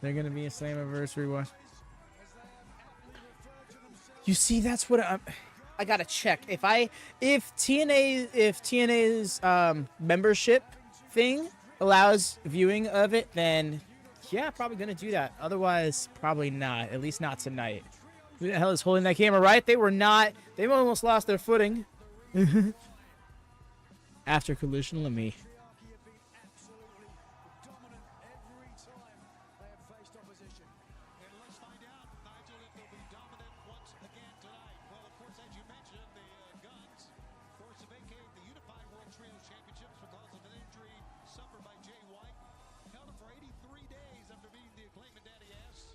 They're gonna be a Slammiversary watch. You see, that's what I gotta check. If TNA's membership thing allows viewing of it, then yeah, probably gonna do that. Otherwise, probably not. At least not tonight. Who the hell is holding that camera, right? They were not. They almost lost their footing. After Collision, let me. Patriarchy have been absolutely dominant every time they have faced opposition. And let's find out, Nigel, if they'll be dominant once again tonight. Well, of course, as you mentioned, the Guns forced to vacate the Unified World Trios Championships because of an injury suffered by Jay White. Held it for 83 days after beating the Acclaim and Daddy S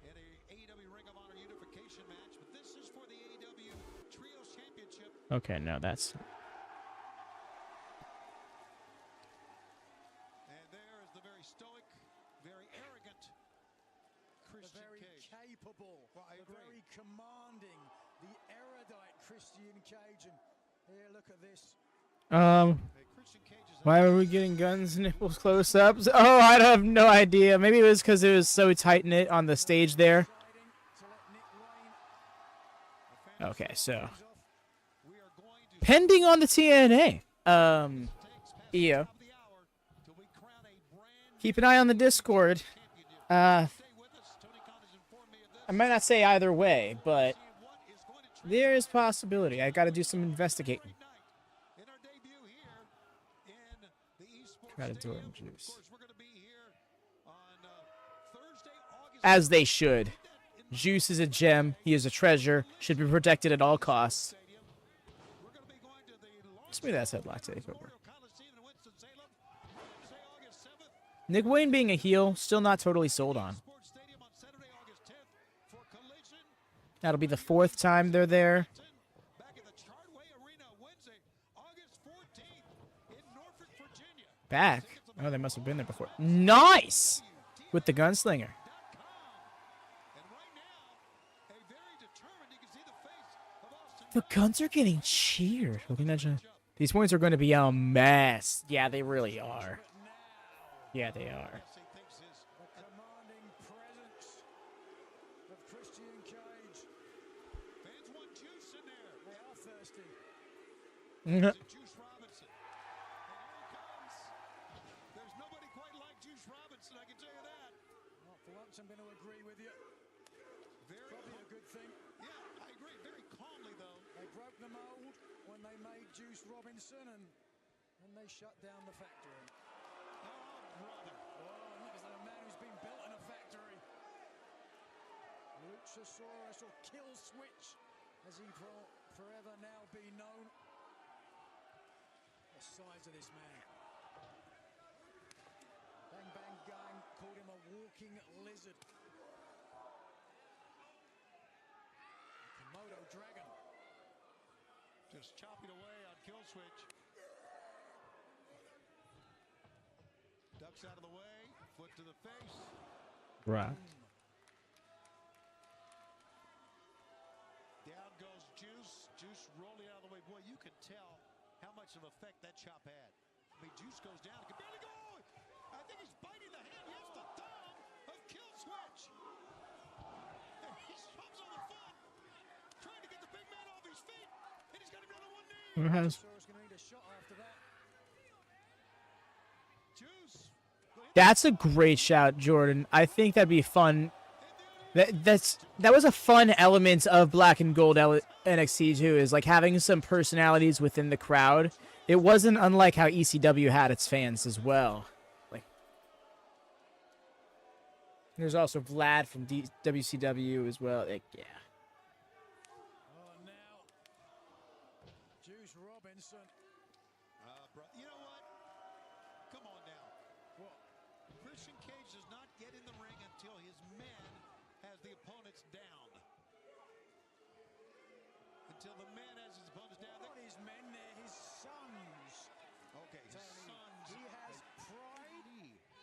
in a AEW Ring of Honor unification match. But this is for the AEW Trios Championship. Okay, no, that's. And there is the very stoic, very arrogant Christian The very Cage. capable, I the agree. very commanding, the erudite Christian Cage. And here, look at this. Hey, Christian Cage is Why were we getting Guns nipples close ups? Oh, I have no idea. Maybe it was because it was so tight knit on the stage there. Deciding to let Nick Wayne Okay, so we are going to pending on the TNA. EO. top of the hour till we crown a brand Keep an eye on the Discord. Stay with us. Tony Khan has informed me of this. I might not say either way, but Seeing what is going to there is possibility. I got to do some investigating. night in our debut here in the Esports Try to do it Stadium. in juice. Of course, we're going to be here on Thursday, August As they should. Juice is a gem. He is a treasure. Should be protected at all costs. Stadium. We're going to be going to the Just me that's headlock takeover. Memorial Coliseum in Winston-Salem, Wednesday, August 7th. Nick Wayne being a heel, still not totally sold on. Esports Stadium on Saturday, August 10th for Collision. That'll be the 4th time they're there. Back at the Chartway Arena Wednesday, August 14th in Norfolk, Virginia. Back? Oh, they must have been there before. Nice! With the gunslinger. And right now, a very determined, you can see the face of Austin. The Guns are getting cheered. Looking at you. These points are going to be a mess. Yeah, they really are. Yeah, they are. He thinks his the commanding presence of Christian Cage. fans want juice in there. They are thirsty. It's Juice Robinson. And here he comes. There's nobody quite like Juice Robinson, I can tell you that. Well, for once, I'm going to agree with you. Very Probably a good thing. Yeah, I agree. Very calmly, though. They broke the mold when they made Juice Robinson, and they shut down the factory. Oh, brother. Oh, and look, there's a man who's been built in a factory. Luchasaurus, or Kill Switch, as he will forever now be known. The size of this man. Bang Bang Gang called him a walking lizard. Komodo dragon. Just chopping away on Kill Switch. Ducks out of the way. Foot to the face. Right. Down goes Juice. Juice rolling out of the way. Boy, you can tell how much of effect that chop had. I mean, Juice goes down. Can barely go. I think he's biting the hand. Yes, the thumb of Kill Switch. And he swumps on the foot. Trying to get the big man off his feet. And he's got him down on one knee. Luchasaurus going to need a shot after that. Juice. That's a great shout, Jordan. I think that'd be fun. That was a fun element of Black and Gold NXT too, is like having some personalities within the crowd. It wasn't unlike how ECW had its fans as well. Like, there's also Vlad from WCW as well. Like, yeah. Oh, now. Juice Robinson. You know what? Come on now. What? Christian Cage does not get in the ring until his man has the opponents down. Until the man has his opponents down. Not his men, they're his sons. Okay, his Tony. sons. He has pride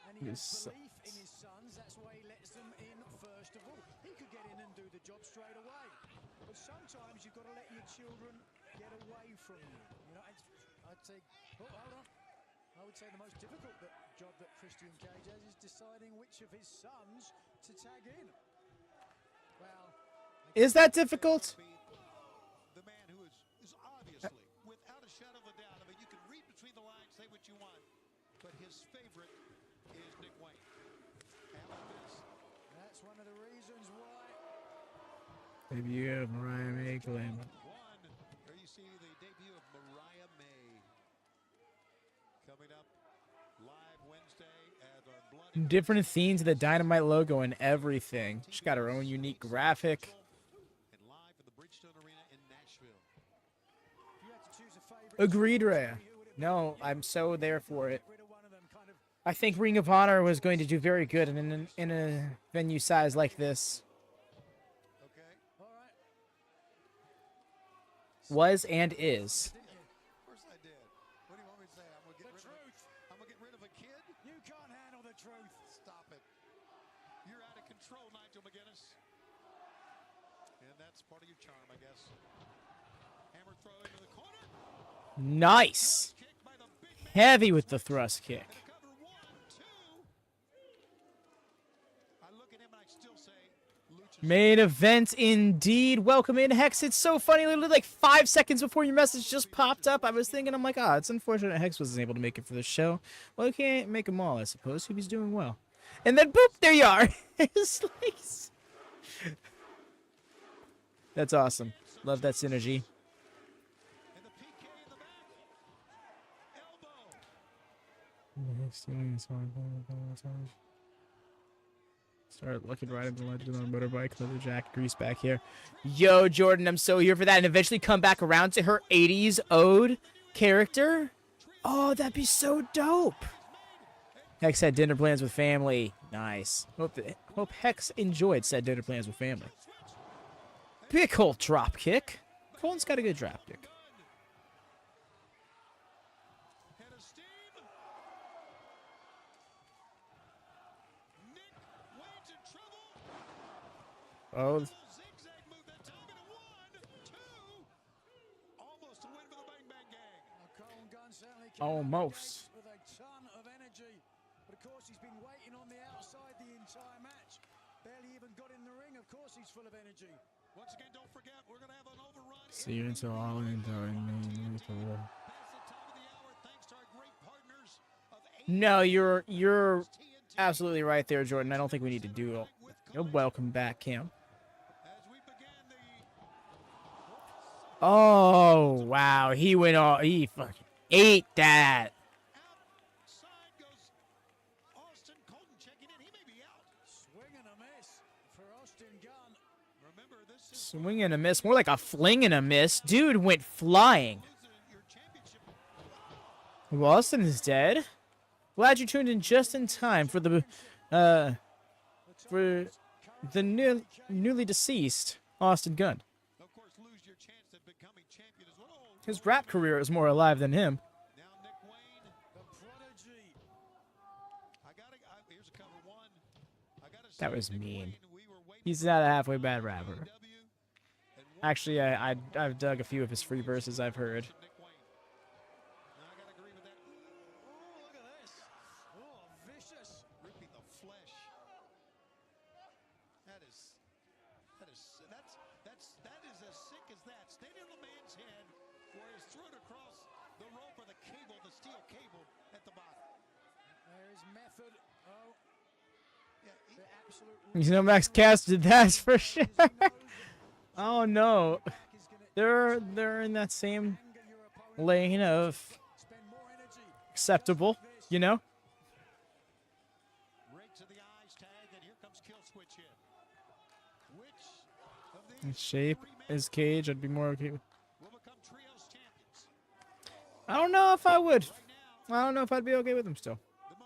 and he His has belief sons. in his sons. That's why he lets them in first of all. He could get in and do the job straight away. But sometimes you've got to let your children get away from you. You know, I'd say, oh, hold on. I would say the most difficult job that Christian Cage has is deciding which of his sons to tag in. Well, Is that difficult? The man who is obviously, without a shadow of a doubt, I mean, you can read between the lines, say what you want, but his favorite is Nick Wayne. Allin Vince. that's one of the reasons why Debut of Mariah May Glam. There you see the debut of Mariah May. Coming up live Wednesday at our Blood. Different themes of the Dynamite logo and everything. She's got her own unique graphic. And live from the Bridgestone Arena in Nashville. Agreed, Rhea. No, I'm so there for it. I think Ring of Honor was going to do very good in a venue size like this. Was and is. Of course I did. What do you want me to say? I'm gonna get rid of a kid? You can't handle the truth. Stop it. You're out of control, Nigel McGuinness. And that's part of your charm, I guess. Hammer throw into the corner. Nice. Heavy with the thrust kick. Cover 1, 2. I look at him and I still say, Lucha. Main event indeed. Welcome in, Hex. It's so funny. Literally like 5 seconds before your message just popped up, I was thinking, I'm like, it's unfortunate Hex wasn't able to make it for the show. Well, you can't make them all, I suppose. Hope he's doing well. And then, boop, there you are. It's like... That's awesome. Love that synergy. And the PK in the back. Elbow. Start looking right at the legend on a motorbike. Lumberjack grease back here. Yo, Jordan, I'm so here for that. And eventually come back around to her 80s ode character. Oh, that'd be so dope. Hex had dinner plans with family. Nice. Hope Hex enjoyed said dinner plans with family. Big hole drop kick. Colton's got a good drop kick. Head of steam. Nick Wayne's in trouble. Oh, Zigzag move that time into 1, 2. Almost a win for the Bang Bang Gang. Colin Gunn certainly came almost. with a ton of energy. But of course, he's been waiting on the outside the entire match. Barely even got in the ring. Of course, he's full of energy. Once again, don't forget, we're going to have an overrun. See you until Allin. Past the top of the hour, thanks to our great partners of No, you're absolutely right there, Jordan. I don't think we need to do it. Welcome back, Cam. As we begin the Oh, wow. He went all... He fucking ate that. outside goes Austin Colton checking in. He may be out. Swing and a miss for Austin Gunn. Remember, this is Swing and a miss. More like a fling and a miss. Dude went flying. your championship. Well, Austin is dead. Glad you tuned in just in time for the newly deceased Austin Gunn. Of course, lose your chance at becoming champion as well. His rap career is more alive than him. Now Nick Wayne, The prodigy. here's a cover 1. I gotta say, That was Nick mean. Wayne, we were waiting He's not a halfway bad rapper. for AEW, and Actually, I've dug a few of his free verses I've heard. Nick Wayne. Now I gotta agree with that. Oh, look at this. Oh, vicious. Ripping the flesh. That is as sick as that. Stayed in the man's head, where he's thrown across the rope or the cable, the steel cable at the bottom. There is method. Oh, Yeah, the absolute. You know, Max Cass did that for sure. Oh no, Back is gonna they're in that same anger your opponent. lane of Spend more energy. acceptable, you know. right to the eyes tag, and here comes Kill Switch in. Which of these Shape is Cage. I'd be more okay with. will become trios champions? I don't know if I would. I don't know if I'd be okay with him still.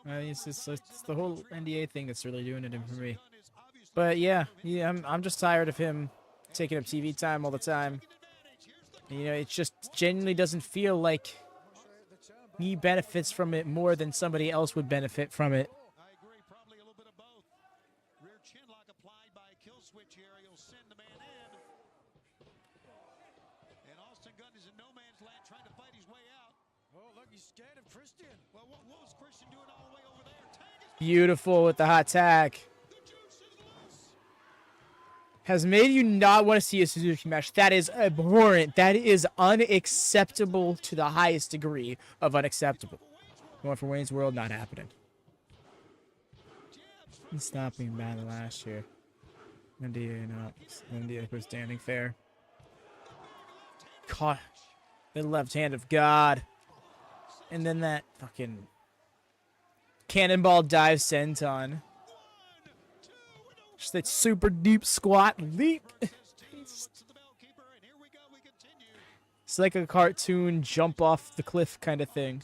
It's the whole NDA thing that's really doing it for me. But yeah, I'm just tired of him taking up TV time all the time. You know, it just genuinely doesn't feel like he benefits from it more than somebody else would benefit from it. I agree, probably a little bit of both. Rear chin lock applied by Kill Switch here. He'll send the man in. And Austin Gunn is in no man's land trying to fight his way out. Oh, look, he's scared of Christian. Well, what was Christian doing all the way over there? Tag is Beautiful with the hot tag. the juice is loose. Has made you not want to see a Suzuki match. That is abhorrent. That is unacceptable to the highest degree of unacceptable. Going for Wayne's World, not happening. He stopped being bad last year. Indiana. India was standing fair. Caught the left hand of God. And then that fucking cannonball dive senton. Just that super deep squat leap. It's like a cartoon jump off the cliff kind of thing.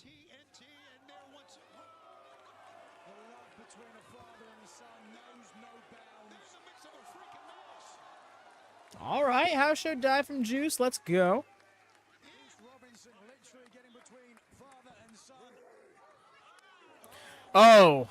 All right, house show dive from Juice. Let's go. Oh.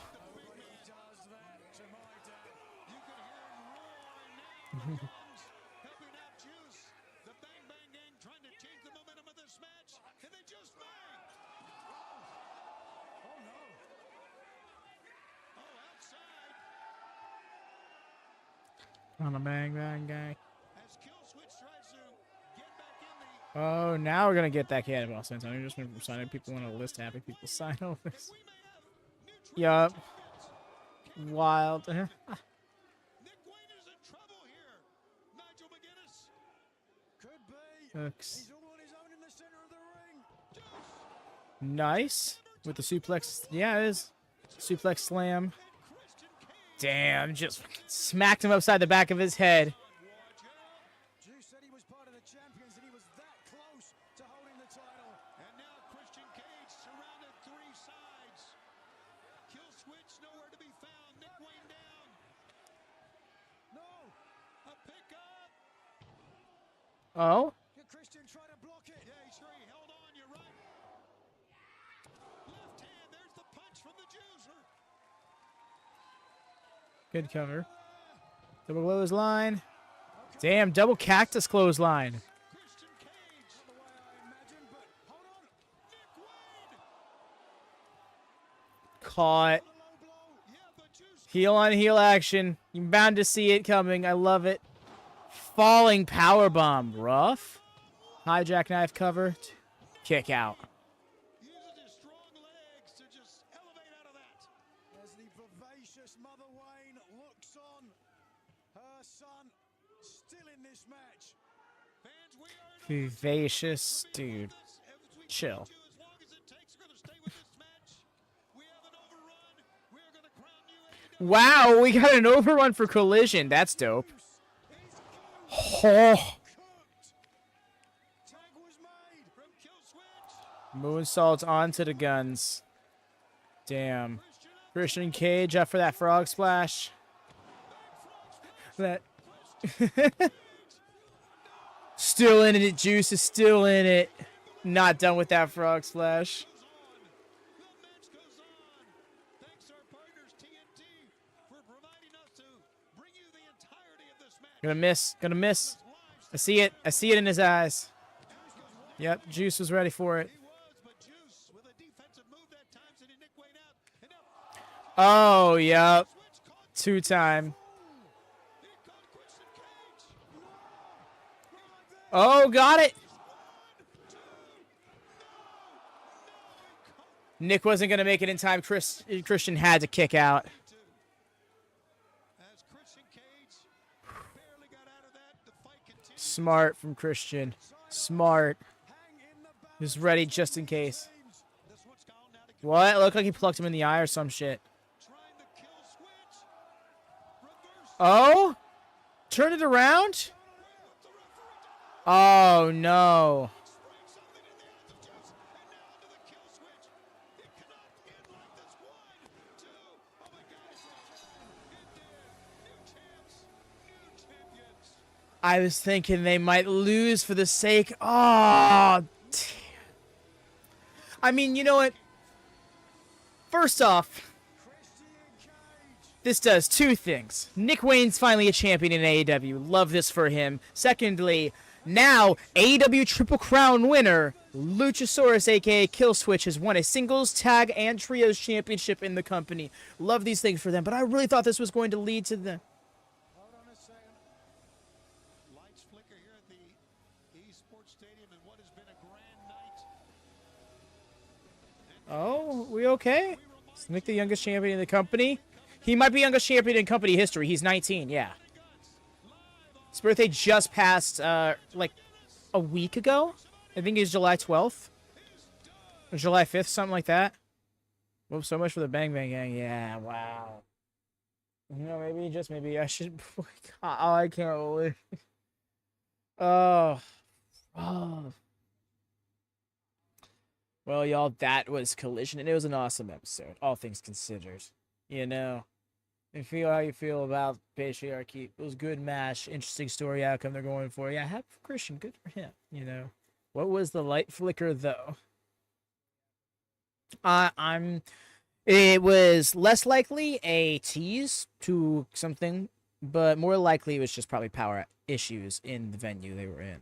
On a bang bang gang. Oh, now we're gonna get that cannonball sense. I'm just signing people on a list. Having people sign over. Yup. Wild. Hooks. Nice. With the suplex. Yeah, it is. Suplex slam. Damn, just smacked him upside the back of his head. Juice said he was part of the champions and he was that close to holding the title. And now Christian Cage surrounded three sides. Kill switch nowhere to be found. Nick Wayne down. No. A pickup. Oh? Christian tried to block it. Yeah, sure he held on. You're right. Left hand. There's the punch from the juicer. Good cover. Double clothesline. Damn, double cactus clothesline. Caught. Heel on heel action. You're bound to see it coming. I love it. Falling powerbomb. Rough. Hijack knife cover. Kick out. As the vivacious Mother Wayne looks on, her son still in this match. Vivacious, dude. Chill. Wow, we got an overrun for Collision. That's dope. Oh. Moonsault onto the guns. Damn. Christian Cage up for that frog splash. That. Still in it. Juice is still in it. Not done with that frog splash. Gonna miss. Gonna miss. I see it. I see it in his eyes. Yep, Juice was ready for it. Oh, yep. 2-time. Oh, got it. Nick wasn't going to make it in time. Christian had to kick out. Smart from Christian. Smart. He's ready just in case. What? It looked like he plucked him in the eye or some shit. Oh? Turn it around? Oh, no. I was thinking they might lose for the sake. Oh, damn. I mean, you know what? First off, this does two things. Nick Wayne's finally a champion in AEW. Love this for him. Secondly, now AEW Triple Crown winner Luchasaurus, aka Killswitch, has won a singles, tag, and trios championship in the company. Love these things for them, but I really thought this was going to lead to the... Hold on a second. Lights flicker here at the Esports Stadium in what has been a grand night. Oh, we okay? Is Nick the youngest champion in the company? He might be youngest champion in company history. He's 19, yeah. His birthday just passed, like, a week ago. I think it's July 12th. Or July 5th, something like that. Well, so much for the Bang Bang Gang. Yeah, wow. You know, maybe I should... Oh, I can't believe... Oh. Oh. Well, y'all, that was Collision, and it was an awesome episode, all things considered. You know, you feel how you feel about Patriarchy. It was a good match, interesting story outcome they're going for. Yeah, happy for Christian, good for him, you know. What was the light flicker, though? It was less likely a tease to something, but more likely it was just probably power issues in the venue they were in.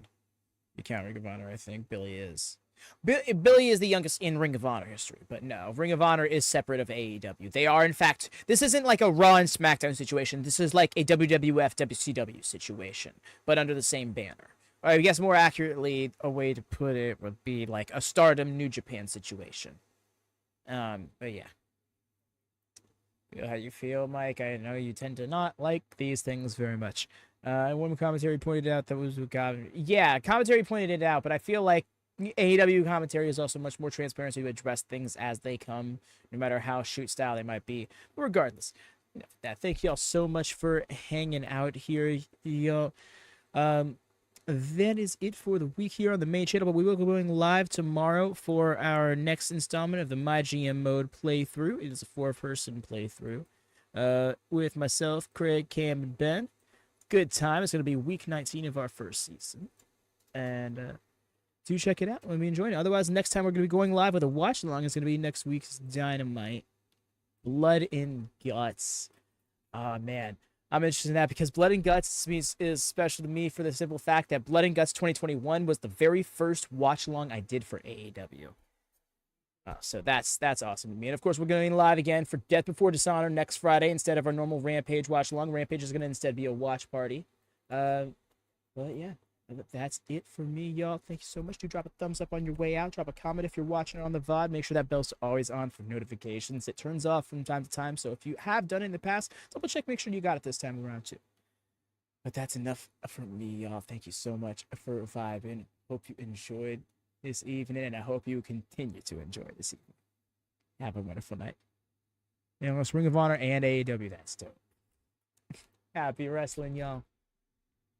You count Ring of Honor, I think. Billy is. Billy is the youngest in Ring of Honor history, but no, Ring of Honor is separate of AEW. They are, in fact, this isn't like a Raw and SmackDown situation. This is like a WWF, WCW situation, but under the same banner. Or I guess more accurately, a way to put it would be like a Stardom New Japan situation. But yeah. Feel how you feel, Mike. I know you tend to not like these things very much. One commentary pointed out that was yeah, commentary pointed it out, but I feel like AEW commentary is also much more transparent to address things as they come, no matter how shoot style they might be. But regardless, thank y'all so much for hanging out here, y'all. That is it for the week here on the main channel, but we will be going live tomorrow for our next installment of the My GM Mode playthrough. It is a 4-person playthrough with myself, Craig, Cam, and Ben. Good time. It's going to be week 19 of our first season. And do check it out. Let me enjoy it. Otherwise, next time we're going to be going live with a watch-along. It's going to be next week's Dynamite. Blood and Guts. Oh, man. I'm interested in that because Blood and Guts is special to me for the simple fact that Blood and Guts 2021 was the very first watch-along I did for AEW. So that's awesome to me. And, of course, we're going to be live again for Death Before Dishonor next Friday instead of our normal Rampage watch-along. Rampage is going to instead be a watch party. But, yeah. That's it for me, y'all. Thank you so much. Do drop a thumbs up on your way out. Drop a comment if you're watching it on the VOD. Make sure that bell's always on for notifications. It turns off from time to time, so if you have done it in the past, double check, make sure you got it this time around too. But that's enough for me, y'all. Thank you so much for vibing. Hope you enjoyed this evening, and I hope you continue to enjoy this evening. Have a wonderful night. You know, Ring of Honor and AEW, that's dope. Happy wrestling, y'all.